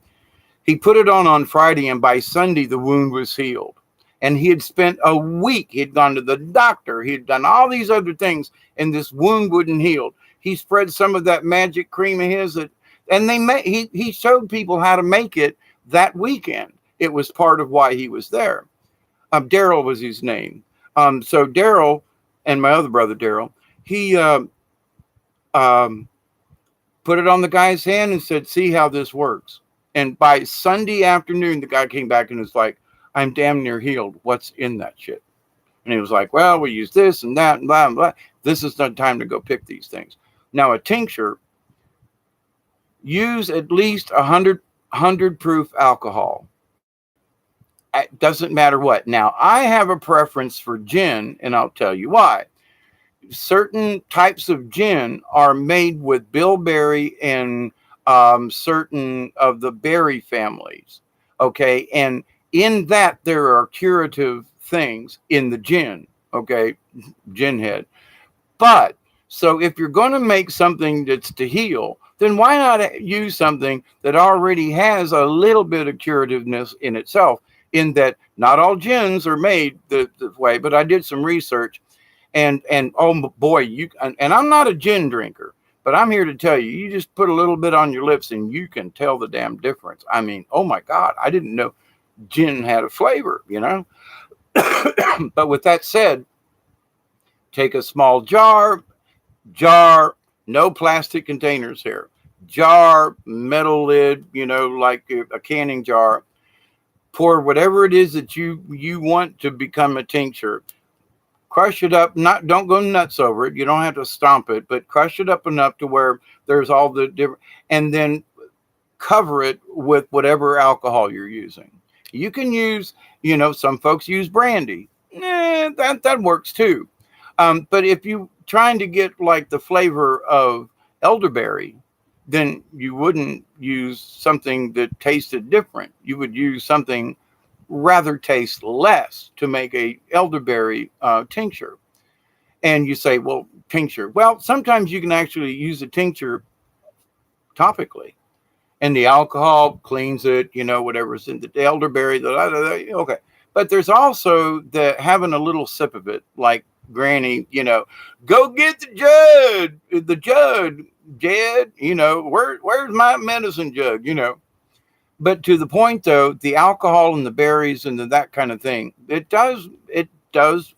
A: he put it on Friday, and by Sunday, the wound was healed. And he had spent a week. He had gone to the doctor. He had done all these other things, and this wound wouldn't heal. He spread some of that magic cream of his, he showed people how to make it that weekend. It was part of why he was there. Daryl was his name. So Daryl and my other brother Daryl, he put it on the guy's hand and said, "See how this works." And by Sunday afternoon, the guy came back and was like, "I'm damn near healed. What's in that shit?" And he was like, "Well, we use this and that and blah, and blah. This is not time to go pick these things." Now, a tincture, use at least 100 proof alcohol. It doesn't matter what. Now, I have a preference for gin, and I'll tell you why. Certain types of gin are made with bilberry and certain of the berry families. Okay. And in that, there are curative things in the gin. Okay. Gin head. But so if you're going to make something that's to heal, then why not use something that already has a little bit of curativeness in itself? In that not all gins are made the way, but I did some research, and oh boy, and I'm not a gin drinker, but I'm here to tell you, you just put a little bit on your lips and you can tell the damn difference. I mean, oh my God, I didn't know gin had a flavor, But with that said, take a small jar, no plastic containers here, jar, metal lid, like a canning jar. Pour whatever it is that you want to become a tincture. Crush it up. Don't go nuts over it. You don't have to stomp it, but crush it up enough to where there's all the different, and then cover it with whatever alcohol you're using. You can use, some folks use brandy. That works too. But if you're trying to get like the flavor of elderberry, then you wouldn't use something that tasted different. You would use something rather taste less to make a elderberry tincture. And you say, well, tincture. Well, sometimes you can actually use a tincture topically, and the alcohol cleans it, whatever's in the elderberry. Okay. But there's also having a little sip of it, like Granny, go get the jug, Jed, where's my medicine jug, But to the point though, the alcohol and the berries and that kind of thing, it does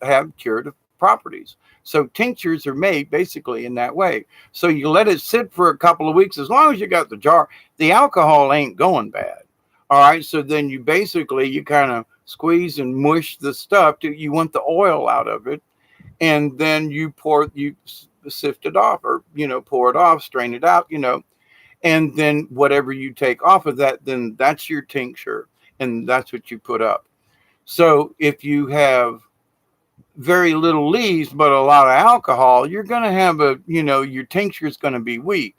A: have curative properties. So tinctures are made basically in that way. So you let it sit for a couple of weeks, as long as you got the jar, the alcohol ain't going bad. All right. So then you kind of squeeze and mush the stuff you want the oil out of it. And then you sift it off, or, pour it off, strain it out, and then whatever you take off of that, then that's your tincture, and that's what you put up. So if you have very little leaves, but a lot of alcohol, you're going to have your tincture is going to be weak.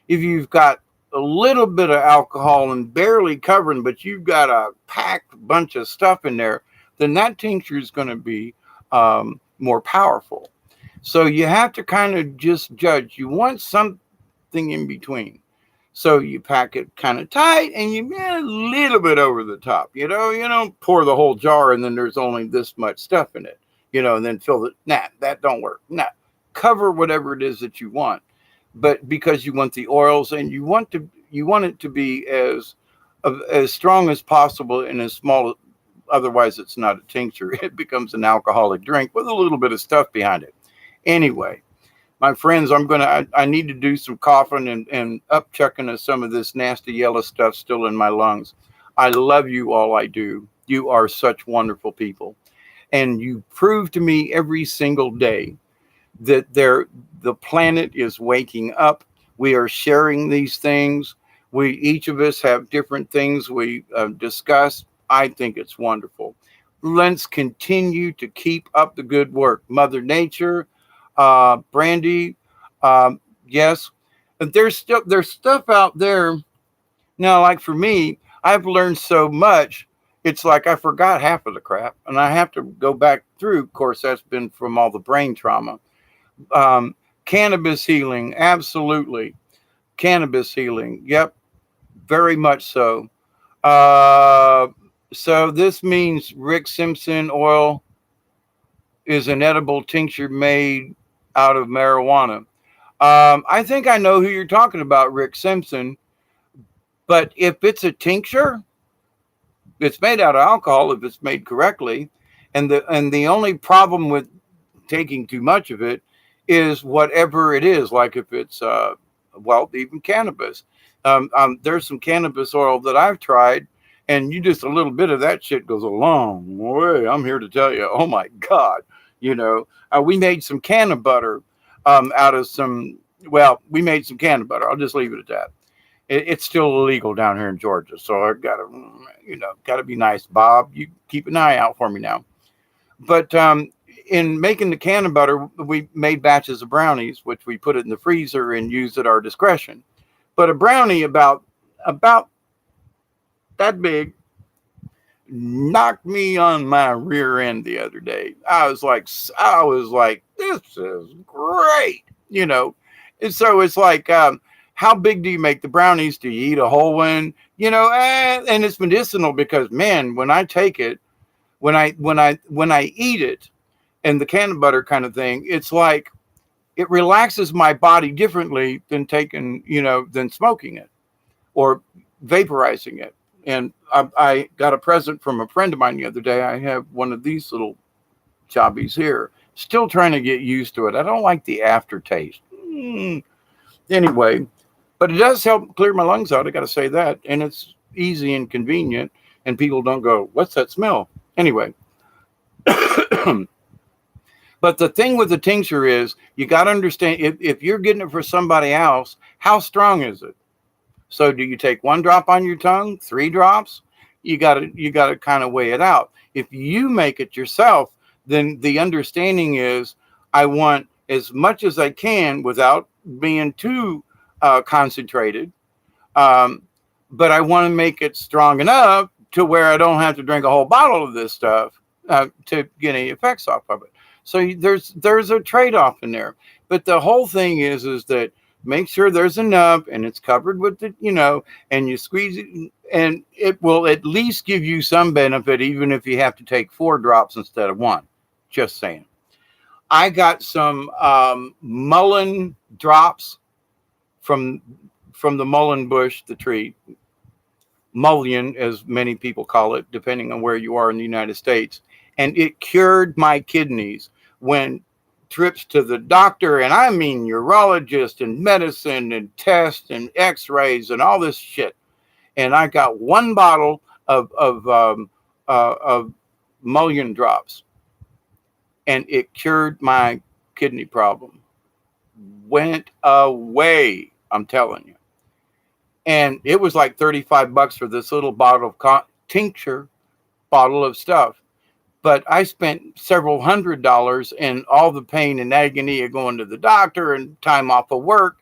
A: If you've got a little bit of alcohol and barely covering, but you've got a packed bunch of stuff in there, then that tincture is going to be more powerful. So you have to kind of just judge. You want something in between. So you pack it kind of tight, and you a little bit over the top. You don't pour the whole jar and then there's only this much stuff in it. And then fill it. Nah, that don't work. Cover whatever it is that you want. But because you want the oils and you want to, you want it to be as strong as possible and as small. Otherwise, it's not a tincture. It becomes an alcoholic drink with a little bit of stuff behind it. Anyway, my friends, I need to do some coughing and up checking of some of this nasty yellow stuff still in my lungs. I love you all. I do. You are such wonderful people. And you prove to me every single day that the planet is waking up. We are sharing these things. We each of us have different things we discuss. I think it's wonderful. Let's continue to keep up the good work. Mother Nature, Brandy, yes, but there's stuff out there now. Like for me, I've learned so much. It's like I forgot half of the crap, and I have to go back through. Of course, that's been from all the brain trauma. Um, Cannabis healing, absolutely. Cannabis healing, yep, very much so. Uh, so this means Rick Simpson oil is an edible tincture made out of marijuana. I think I know who you're talking about, Rick Simpson. But if it's a tincture, it's made out of alcohol if it's made correctly. And the only problem with taking too much of it is whatever it is. Like if it's well, even cannabis. There's some cannabis oil that I've tried, and you just a little bit of that shit goes a long way. I'm here to tell you. Oh my God, we made some canna butter out of some. Well, we made some canna butter. I'll just leave it at that. It's still illegal down here in Georgia, so I gotta be nice, Bob. You keep an eye out for me now. But in making the canna butter, we made batches of brownies, which we put it in the freezer and used at our discretion. But a brownie about that big knocked me on my rear end the other day. I was like, this is great, And so it's like, how big do you make the brownies? Do you eat a whole one? And it's medicinal because, man, when I take it, when I eat it, and the canna butter kind of thing, it's like it relaxes my body differently than than smoking it or vaporizing it. And I got a present from a friend of mine the other day. I have one of these little chobbies here. Still trying to get used to it. I don't like the aftertaste. Anyway, but it does help clear my lungs out. I got to say that. And it's easy and convenient. And people don't go, what's that smell? Anyway. But the thing with the tincture is you got to understand if you're getting it for somebody else, how strong is it? So do you take 1 drop on your tongue, 3 drops? You got to kind of weigh it out. If you make it yourself, then the understanding is I want as much as I can without being too concentrated. But I want to make it strong enough to where I don't have to drink a whole bottle of this stuff to get any effects off of it. So there's a trade-off in there. But the whole thing is that make sure there's enough and it's covered with and you squeeze it, and it will at least give you some benefit, even if you have to take 4 drops instead of 1. Just saying. I got some mullein drops from the mullein bush, the tree. Mullein, as many people call it, depending on where you are in the United States. And it cured my kidneys when trips to the doctor, and I mean urologist and medicine and tests and x-rays and all this shit. And I got 1 bottle of mullein drops, and it cured my kidney problem. Went away, I'm telling you. And it was like $35 for this little bottle of tincture, bottle of stuff. But I spent several $100s and all the pain and agony of going to the doctor and time off of work.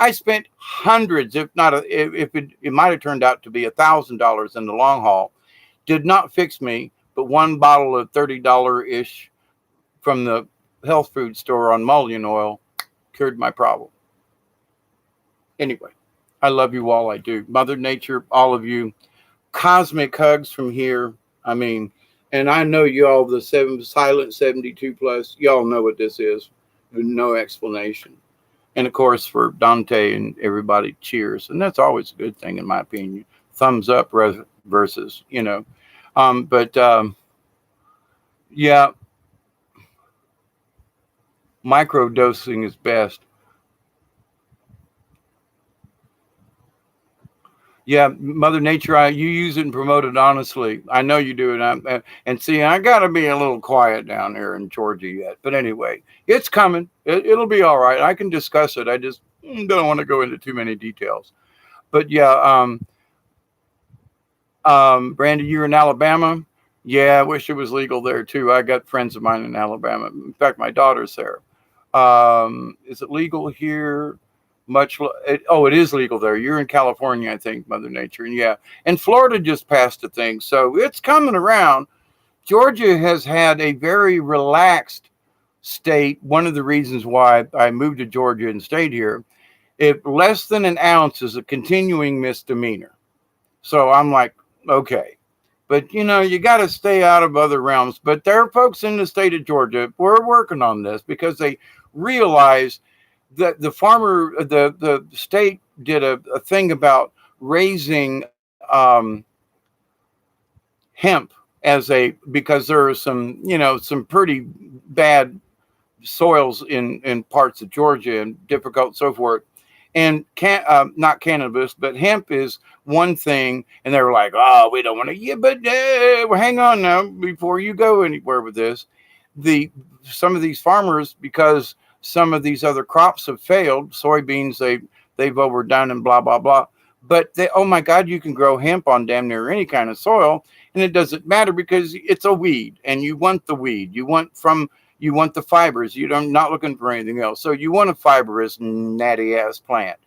A: I spent hundreds, if not, if it might have turned out to be $1,000 in the long haul. Did not fix me, but 1 bottle of $30-ish from the health food store on mullein oil cured my problem. Anyway, I love you all. I do. Mother Nature, all of you. Cosmic hugs from here. I mean, and I know y'all, the silent 72 plus, y'all know what this is. No explanation. And of course, for Dante and everybody, cheers. And that's always a good thing, in my opinion. Thumbs up versus, But yeah, micro dosing is best. Yeah, Mother Nature, you use it and promote it honestly. I know you do, and see, I got to be a little quiet down here in Georgia yet. But anyway, it's coming. It'll be all right. I can discuss it. I just don't want to go into too many details. But yeah, Brandy, you're in Alabama. Yeah, I wish it was legal there too. I got friends of mine in Alabama. In fact, my daughter's there. Is it legal here? Oh, it is legal there. You're in California, I think, Mother Nature, and yeah, and Florida just passed a thing, so it's coming around. Georgia has had a very relaxed state. One of the reasons why I moved to Georgia and stayed here, if less than an ounce is a continuing misdemeanor. So I'm like, okay. But you got to stay out of other realms. But there are folks in the state of Georgia. We're working on this because they realize that the state did a thing about raising hemp because there are some pretty bad soils in parts of Georgia and difficult so forth. And not cannabis, but hemp is one thing. And they were like, "Oh, we don't want to." Yeah, but well, hang on now before you go anywhere with this. Some of these farmers, because some of these other crops have failed, soybeans they've overdone and blah blah blah. But oh my God, you can grow hemp on damn near any kind of soil, and it doesn't matter because it's a weed, and you want the weed. You want the fibers. You're not looking for anything else. So you want a fibrous, natty ass plant.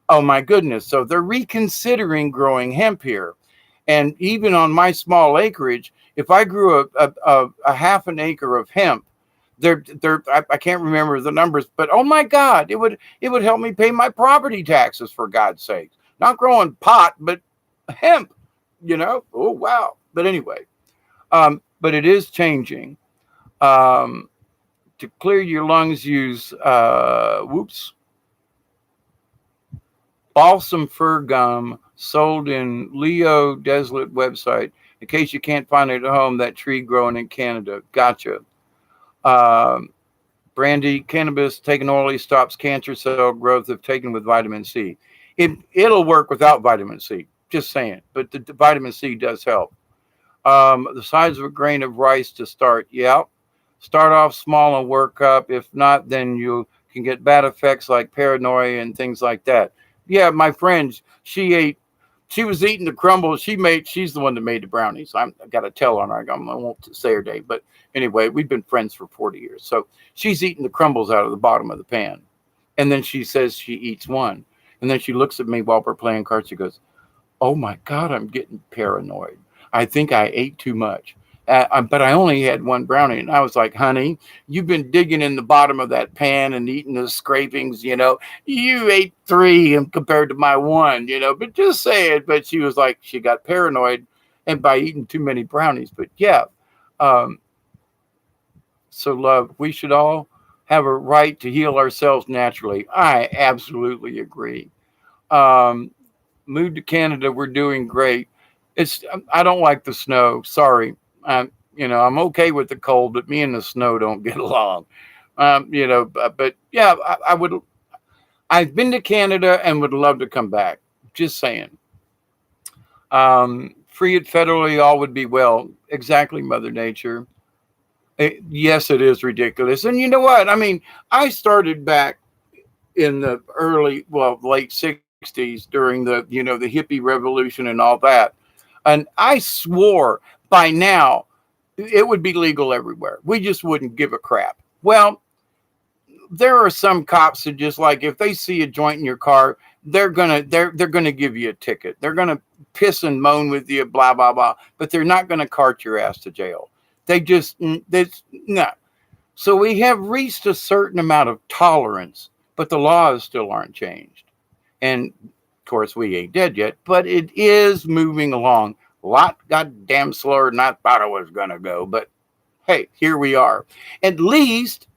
A: Oh my goodness. So they're reconsidering growing hemp here. And even on my small acreage, if I grew a half an acre of hemp, I can't remember the numbers, but oh my God, it would help me pay my property taxes, for God's sake. Not growing pot, but hemp, Oh wow. But anyway, but it is changing. To clear your lungs, use balsam fir gum sold in Leo Desolate website. In case you can't find it at home, that tree growing in Canada. Gotcha. Brandy, cannabis taken orally stops cancer cell growth if taken with vitamin C. It'll work without vitamin C. Just saying. But the vitamin C does help. The size of a grain of rice to start. Yeah. Start off small and work up. If not, then you can get bad effects like paranoia and things like that. Yeah, my friend, she was eating the crumbles. She's the one that made the brownies. I got to tell on her. I won't say her name, but anyway, we've been friends for 40 years. So she's eating the crumbles out of the bottom of the pan. And then she says she eats one. And then she looks at me while we're playing cards. She goes, "Oh my God, I'm getting paranoid. I think I ate too much." But I only had one brownie. And I was like, "Honey, you've been digging in the bottom of that pan and eating the scrapings, You ate three compared to my one, But just say it." But she was like, she got paranoid and by eating too many brownies. But yeah. Um, so, love, we should all have a right to heal ourselves naturally. I absolutely agree. Um, Moved to Canada. We're doing great. I don't like the snow. Sorry. I'm okay with the cold, but me and the snow don't get along. But yeah, I would. I've been to Canada and would love to come back. Just saying. Free it federally, all would be well. Exactly, Mother Nature. Yes, it is ridiculous. And you know what? I mean, I started back in the late 60s during the hippie revolution and all that. And I swore by now it would be legal everywhere. We just wouldn't give a crap. Well, there are some cops that just like if they see a joint in your car, they're gonna give you a ticket. They're gonna piss and moan with you, blah blah blah, but they're not gonna cart your ass to jail. That's no. So we have reached a certain amount of tolerance, but the laws still aren't changed. And of course, we ain't dead yet, but it is moving along a lot goddamn slower than I thought it was gonna go. But hey, here we are. At least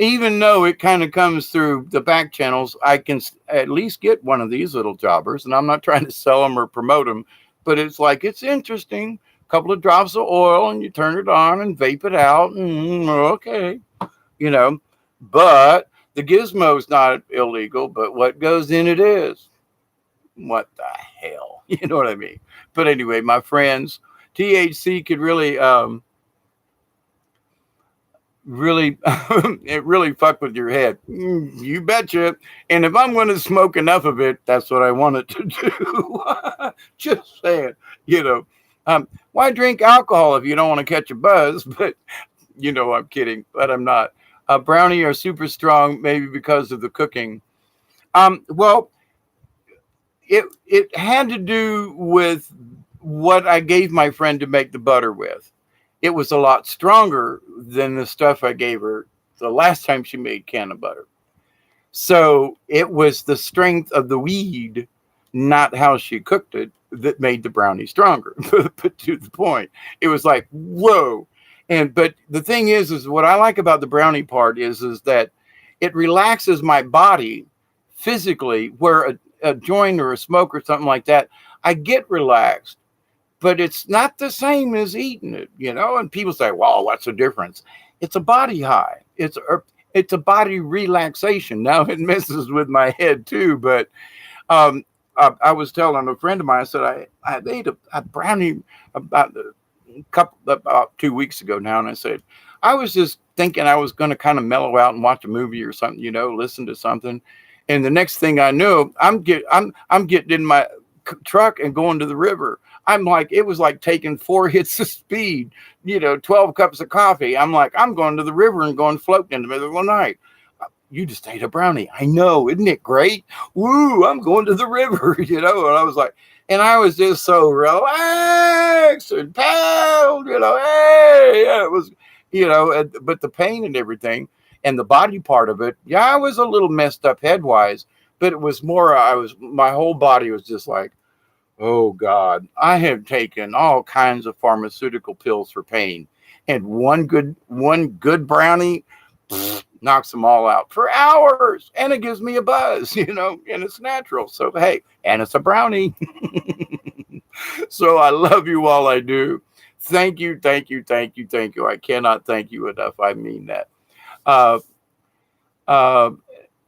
A: even though it kind of comes through the back channels, I can at least get one of these little jobbers. And I'm not trying to sell them or promote them, but it's like, it's interesting. A couple of drops of oil and you turn it on and vape it out. Okay, you know, but the gizmo's not illegal, but what goes in it is. What the hell? You know what I mean? But anyway, my friends, THC could really it really fuck with your head. You betcha. And if I'm going to smoke enough of it, that's what I want it to do. Just saying, you know. Why drink alcohol if you don't want to catch a buzz? But I'm kidding, but I'm not. Brownie are super strong, maybe because of the cooking. Well, it had to do with what I gave my friend to make the butter with. It was a lot stronger than the stuff I gave her the last time she made can of butter. So it was the strength of the weed, not how she cooked it, that made the brownie stronger. But to the point, it was like, whoa. But the thing is what I like about the brownie part is that it relaxes my body physically, where a joint or a smoke or something like that, I get relaxed. But it's not the same as eating it, and people say, well, what's the difference? It's a body high. It's a body relaxation. Now it messes with my head too, but I was telling a friend of mine, I said, I ate a brownie about 2 weeks ago now, and I said, I was just thinking I was going to kind of mellow out and watch a movie or something, listen to something. And the next thing I know, I'm getting in my truck and going to the river. It was like taking 4 hits of speed, 12 cups of coffee. I'm like, I'm going to the river and going floating in the middle of the night. You just ate a brownie. I know. Isn't it great? Woo, I'm going to the river, and I was like, and I was just so relaxed and pound, hey, yeah, it was, but the pain and everything and the body part of it, yeah, I was a little messed up head-wise, but it was more, my whole body was just like, oh God, I have taken all kinds of pharmaceutical pills for pain, and one good brownie knocks them all out for hours, and it gives me a buzz, and it's natural. So hey, and it's a brownie. So I love you all I do. Thank you, thank you, thank you, thank you. I cannot thank you enough. I mean that.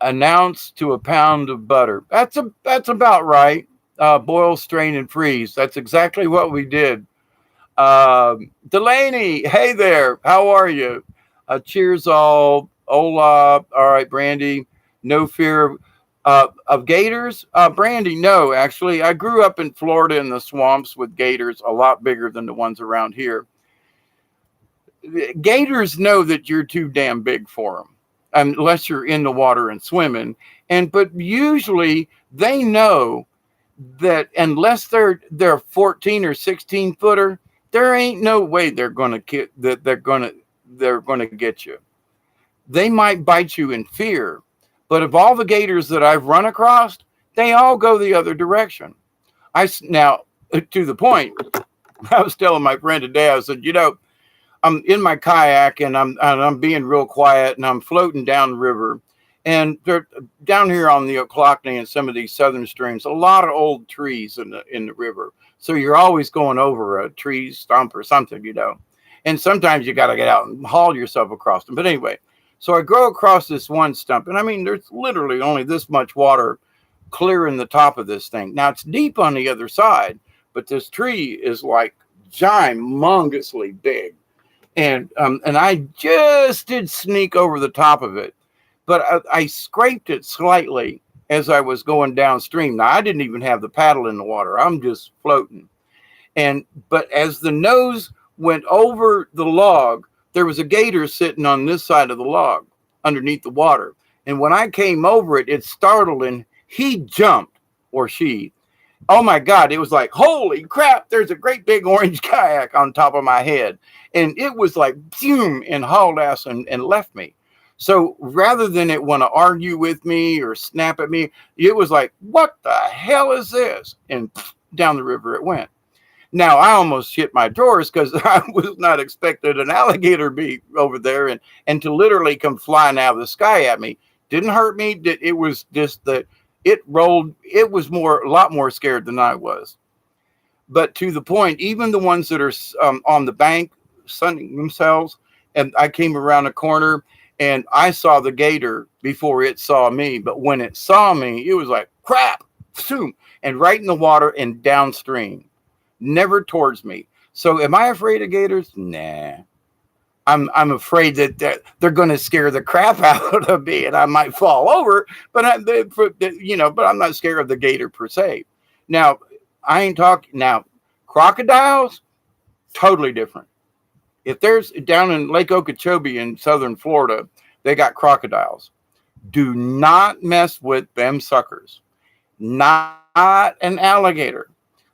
A: Announce to a pound of butter. That's about right. Boil, strain, and freeze. That's exactly what we did. Delaney, hey there. How are you? Cheers all. Hola. All right, Brandy. No fear of gators? Brandy, no, actually. I grew up in Florida in the swamps with gators, a lot bigger than the ones around here. Gators know that you're too damn big for them, unless you're in the water and swimming. But usually they know that unless they're 14 or 16 footer, there ain't no way they're gonna get you. They might bite you in fear, but of all the gators that I've run across, they all go the other direction. Now to the point, I was telling my friend today, I said, I'm in my kayak and I'm being real quiet and I'm floating down the river. And they're down here on the Ocklawaha and some of these southern streams, a lot of old trees in the river. So you're always going over a tree stump or something, And sometimes you got to get out and haul yourself across them. But anyway, so I go across this one stump, and I mean, there's literally only this much water clearing the top of this thing. Now it's deep on the other side, but this tree is like ginormously big. And I just did sneak over the top of it. But I scraped it slightly as I was going downstream. Now, I didn't even have the paddle in the water. I'm just floating. But as the nose went over the log, there was a gator sitting on this side of the log underneath the water. And when I came over it, it startled and he jumped, or she. Oh my God, it was like, holy crap, there's a great big orange kayak on top of my head. And it was like, boom, and hauled ass and left me. So rather than it want to argue with me or snap at me, it was like, what the hell is this? And down the river it went. Now I almost shit my drawers because I was not expecting an alligator be over there and to literally come flying out of the sky at me. Didn't hurt me. It was just that it rolled. It was a lot more scared than I was. But to the point, even the ones that are on the bank sunning themselves, and I came around a corner and I saw the gator before it saw me. But when it saw me, it was like crap, zoom, and right in the water and downstream, never towards me. So am I afraid of gators? Nah. I'm afraid that they're going to scare the crap out of me and I might fall over, but but I'm not scared of the gator per se. Now, I ain't talking now. Crocodiles, totally different. If there's down in Lake Okeechobee in southern Florida, they got crocodiles. Do not mess with them suckers. Not an alligator.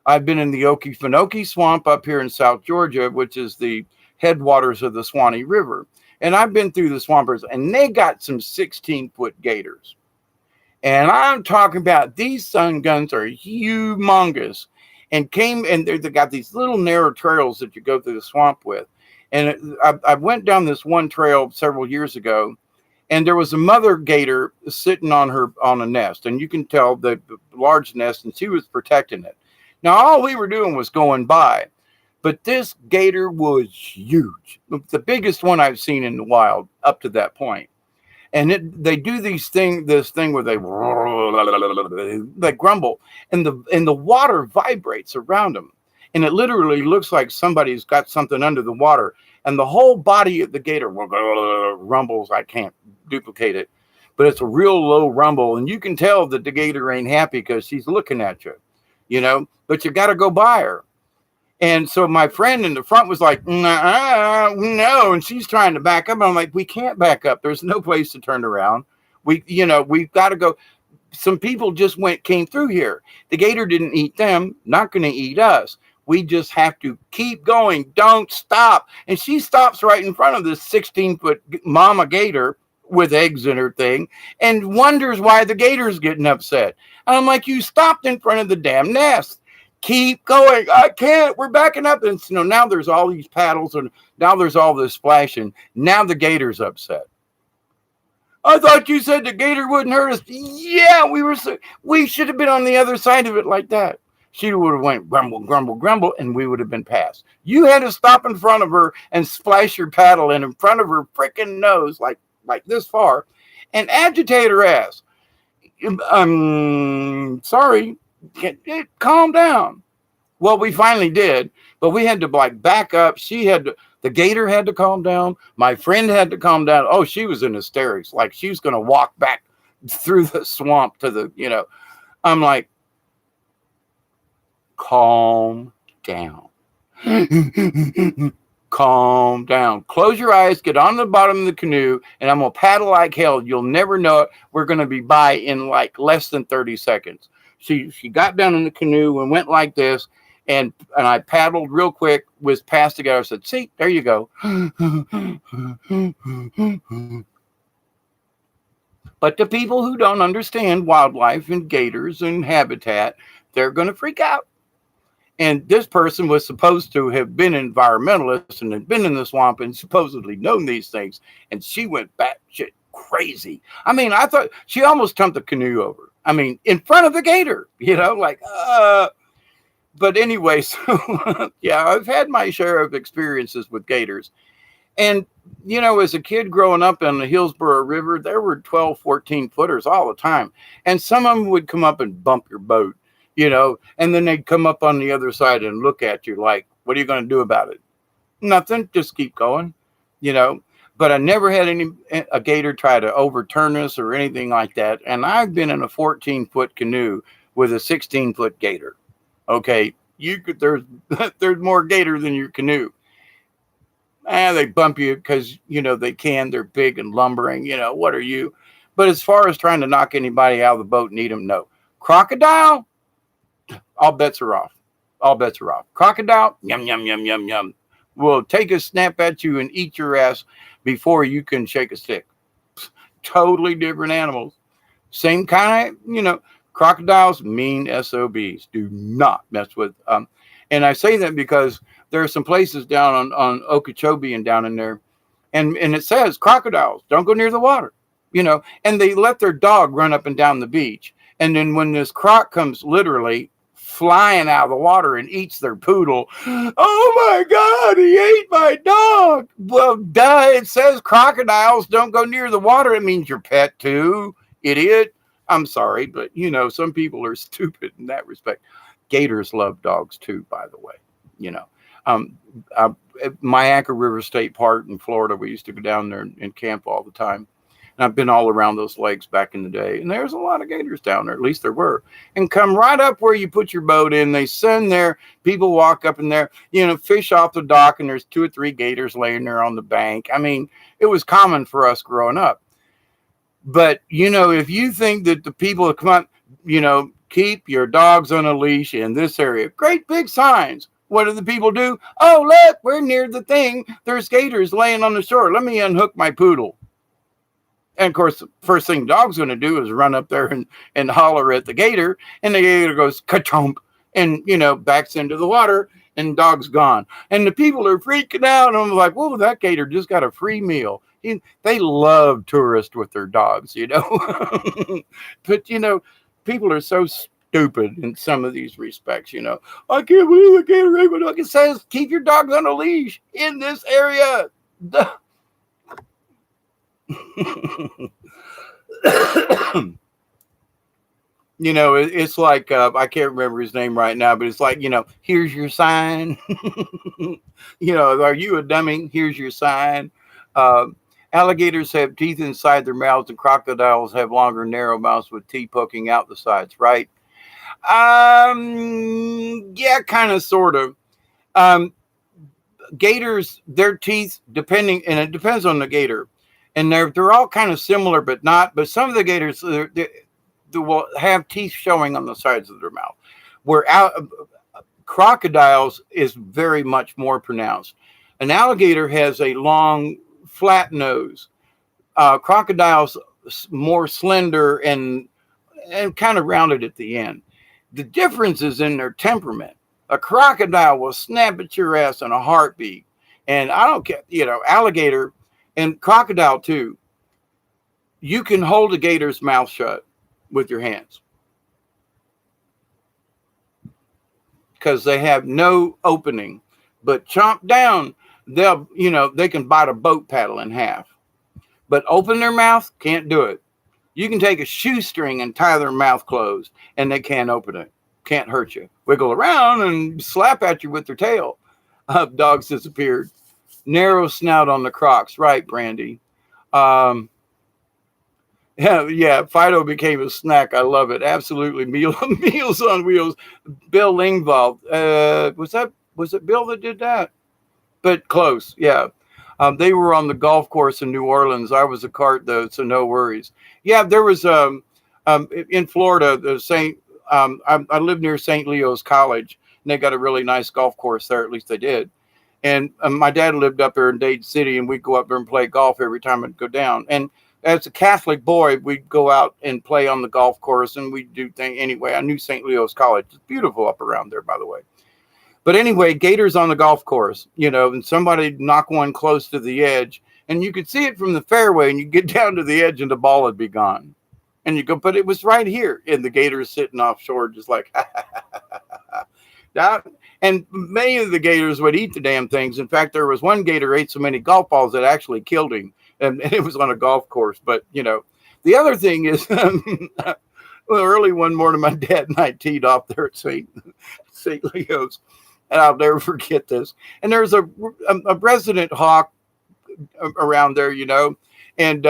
A: I've been in the Okefenokee Swamp up here in South Georgia, which is the headwaters of the Swanee River. And I've been through the swampers, and they got some 16-foot gators. And I'm talking about these sun guns are humongous and they got these little narrow trails that you go through the swamp with. And I went down this one trail several years ago, and there was a mother gator sitting on a nest, and you can tell the large nest, and she was protecting it. Now, all we were doing was going by, but this gator was huge, the biggest one I've seen in the wild up to that point. And they do this thing where they grumble, and the water vibrates around them, and it literally looks like somebody's got something under the water, and the whole body of the gator rumbles. I can't duplicate it, but it's a real low rumble, and you can tell that the gator ain't happy because she's looking at you, but you got to go by her. And so my friend in the front was like, no, and she's trying to back up. I'm like, we can't back up. There's no place to turn around. We've got to go. Some people just came through here. The gator didn't eat them, not going to eat us. We just have to keep going. Don't stop. And she stops right in front of this 16-foot mama gator with eggs in her thing and wonders why the gator's getting upset. And I'm like, you stopped in front of the damn nest. Keep going. I can't. We're backing up. And now there's all these paddles and now there's all this splashing. Now the gator's upset. I thought you said the gator wouldn't hurt us. Yeah, we should have been on the other side of it like that. She would have went grumble, grumble, grumble, and we would have been past. You had to stop in front of her and splash your paddle in front of her freaking nose like this far and agitate her ass. Sorry. Calm down. Well, we finally did, but we had to back up. The gator had to calm down. My friend had to calm down. Oh, she was in hysterics. Like she was going to walk back through the swamp to I'm like, calm down. Calm down. Close your eyes, get on the bottom of the canoe, and I'm going to paddle like hell. You'll never know it. We're going to be by in like less than 30 seconds. She got down in the canoe and went like this, and I paddled real quick, was past the guy. I said, see, there you go. But the people who don't understand wildlife and gators and habitat, they're going to freak out. And this person was supposed to have been an environmentalist and had been in the swamp and supposedly known these things. And she went batshit crazy. I mean, I thought she almost jumped the canoe over. I mean, in front of the gator, But anyway, so yeah, I've had my share of experiences with gators. And, as a kid growing up in the Hillsborough River, there were 12, 14 footers all the time. And some of them would come up and bump your boat. And then they'd come up on the other side and look at you like, what are you going to do about it? Nothing. Just keep going, But I never had a gator try to overturn us or anything like that. And I've been in a 14-foot canoe with a 16-foot gator. Okay, there's more gator than your canoe. They bump you because, they're big and lumbering. What are you? But as far as trying to knock anybody out of the boat and eat them, no. Crocodile? All bets are off. All bets are off. Crocodile, yum, yum, yum, yum, yum, will take a snap at you and eat your ass before you can shake a stick. Totally different animals. Same kind of, crocodiles, mean SOBs. Do not mess with. And I say that because there are some places down on Okeechobee and down in there, and it says crocodiles don't go near the water, and they let their dog run up and down the beach. And then when this croc comes literally flying out of the water and eats their poodle, oh my God, he ate my dog. Well, duh, it says crocodiles don't go near the water. It means your pet too, idiot. I'm sorry, but some people are stupid in that respect. Gators love dogs too, by the way. You know, um, uh, Mayaca River State Park in Florida, we used to go down there and camp all the time. And I've been all around those lakes back in the day, and there's a lot of gators down there. At least there were. And come right up where you put your boat in. They send there. People walk up in there, fish off the dock, and there's 2 or 3 gators laying there on the bank. I mean, it was common for us growing up. But, if you think that the people that come up, keep your dogs on a leash in this area, great big signs. What do the people do? Oh, look, we're near the thing. There's gators laying on the shore. Let me unhook my poodle. And of course, the first thing the dog's going to do is run up there and holler at the gator. And the gator goes ka-chomp and, backs into the water, and dog's gone. And the people are freaking out. And I'm like, whoa, that gator just got a free meal. They love tourists with their dogs, But, people are so stupid in some of these respects, I can't believe the gator ate my dog. It says keep your dogs on a leash in this area. It's like I can't remember his name right now, but it's like, here's your sign. Are you a dummy? Here's your sign. Alligators have teeth inside their mouths, and crocodiles have longer, narrow mouths with teeth poking out the sides, right? Yeah, kind of, sort of. Gators, their teeth, and it depends on the gator, and they're all kind of similar, but not. But some of the gators they will have teeth showing on the sides of their mouth, where crocodiles is very much more pronounced. An alligator has a long, flat nose. Crocodiles more slender and kind of rounded at the end. The difference is in their temperament. A crocodile will snap at your ass in a heartbeat. And I don't care, alligator and crocodile too. You can hold a gator's mouth shut with your hands because they have no opening. But chomp down, they can bite a boat paddle in half. But open their mouth, can't do it. You can take a shoestring and tie their mouth closed, and they can't open it. Can't hurt you. Wiggle around and slap at you with their tail. Dogs disappeared. Narrow snout on the crocs. Right, Brandy. Yeah, Fido became a snack. I love it. Absolutely. Meals on Wheels. Bill Lingvall. Was it Bill that did that? But close, yeah. They were on the golf course in New Orleans. I was a cart though, so no worries. Yeah, there was in Florida, I lived near St. Leo's College, and they got a really nice golf course there. At least they did. And my dad lived up there in Dade City, and we'd go up there and play golf every time I'd go down. And as a Catholic boy, we'd go out and play on the golf course, and we'd do things anyway. I knew St. Leo's College. It's beautiful up around there, by the way. But anyway, gators on the golf course, and somebody knock one close to the edge, and you could see it from the fairway, and you get down to the edge, and the ball would be gone. And you go, but it was right here, and the gators sitting offshore, just like, that. And many of the gators would eat the damn things. In fact, there was one gator ate so many golf balls that actually killed him, and it was on a golf course. But the other thing is, well, early one morning, my dad and I teed off there at St. Leo's. And I'll never forget this. And there's a resident hawk around there, and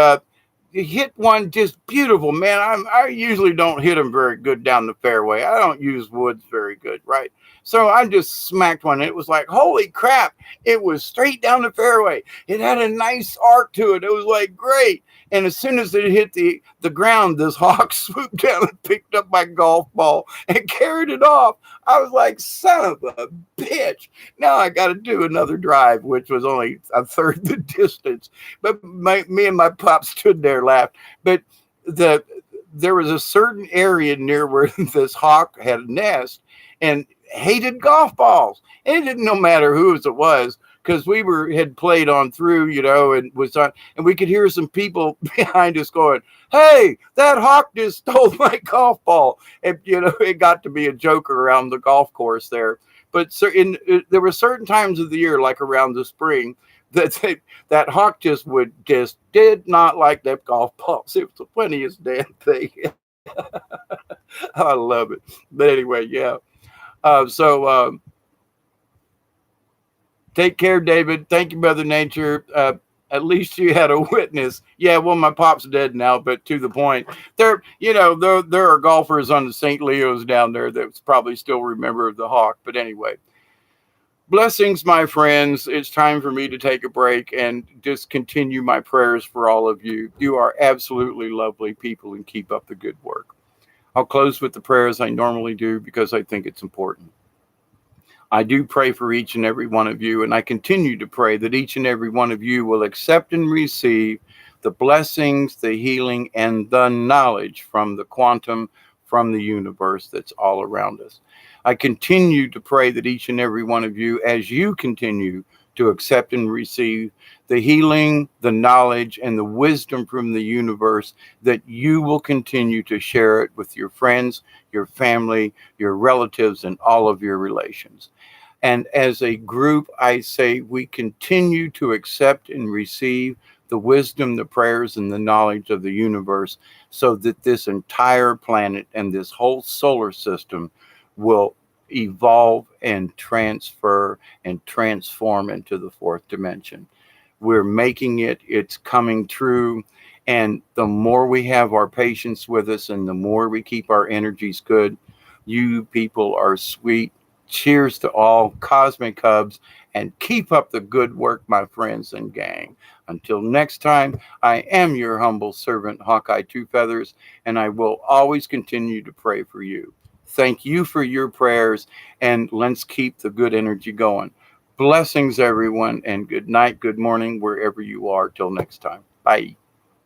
A: he hit one just beautiful, man. I usually don't hit them very good down the fairway. I don't use woods very good, right? So I just smacked one. It was like, holy crap. It was straight down the fairway. It had a nice arc to it. It was like great. And as soon as it hit the ground, this hawk swooped down and picked up my golf ball and carried it off. I was like, son of a bitch. Now I got to do another drive, which was only a third the distance. But me and my pop stood there, laughed. But there was a certain area near where this hawk had a nest. And hated golf balls. And it didn't no matter whose it was, because we had played on through, and was on, and we could hear some people behind us going, "Hey, that hawk just stole my golf ball." And it got to be a joke around the golf course there. But there were certain times of the year, like around the spring, that hawk just did not like that golf balls. It was the funniest damn thing. I love it. But anyway, yeah. So take care, David. Thank you, Mother Nature. At least you had a witness. Yeah, well, my pop's dead now, but to the point, there are golfers on the St. Leo's down there that probably still remember the hawk. But anyway, blessings, my friends. It's time for me to take a break and just continue my prayers for all of you. You are absolutely lovely people and keep up the good work. I'll close with the prayers I normally do because I think it's important. I do pray for each and every one of you, and I continue to pray that each and every one of you will accept and receive the blessings, the healing, and the knowledge from the quantum, from the universe that's all around us. I continue to pray that each and every one of you, as you continue to accept and receive the healing, the knowledge, and the wisdom from the universe, that you will continue to share it with your friends, your family, your relatives, and all of your relations. And as a group, I say we continue to accept and receive the wisdom, the prayers, and the knowledge of the universe, so that this entire planet and this whole solar system will evolve and transfer and transform into the fourth dimension. We're making it, it's coming true. And the more we have our patience with us and the more we keep our energies good, you people are sweet. Cheers to all cosmic hubs, and keep up the good work, my friends and gang. Until next time, I am your humble servant, Hawkeye Two Feathers, and I will always continue to pray for you. Thank you for your prayers, and let's keep the good energy going. Blessings, everyone, and good night, good morning, wherever you are. Till next time. Bye.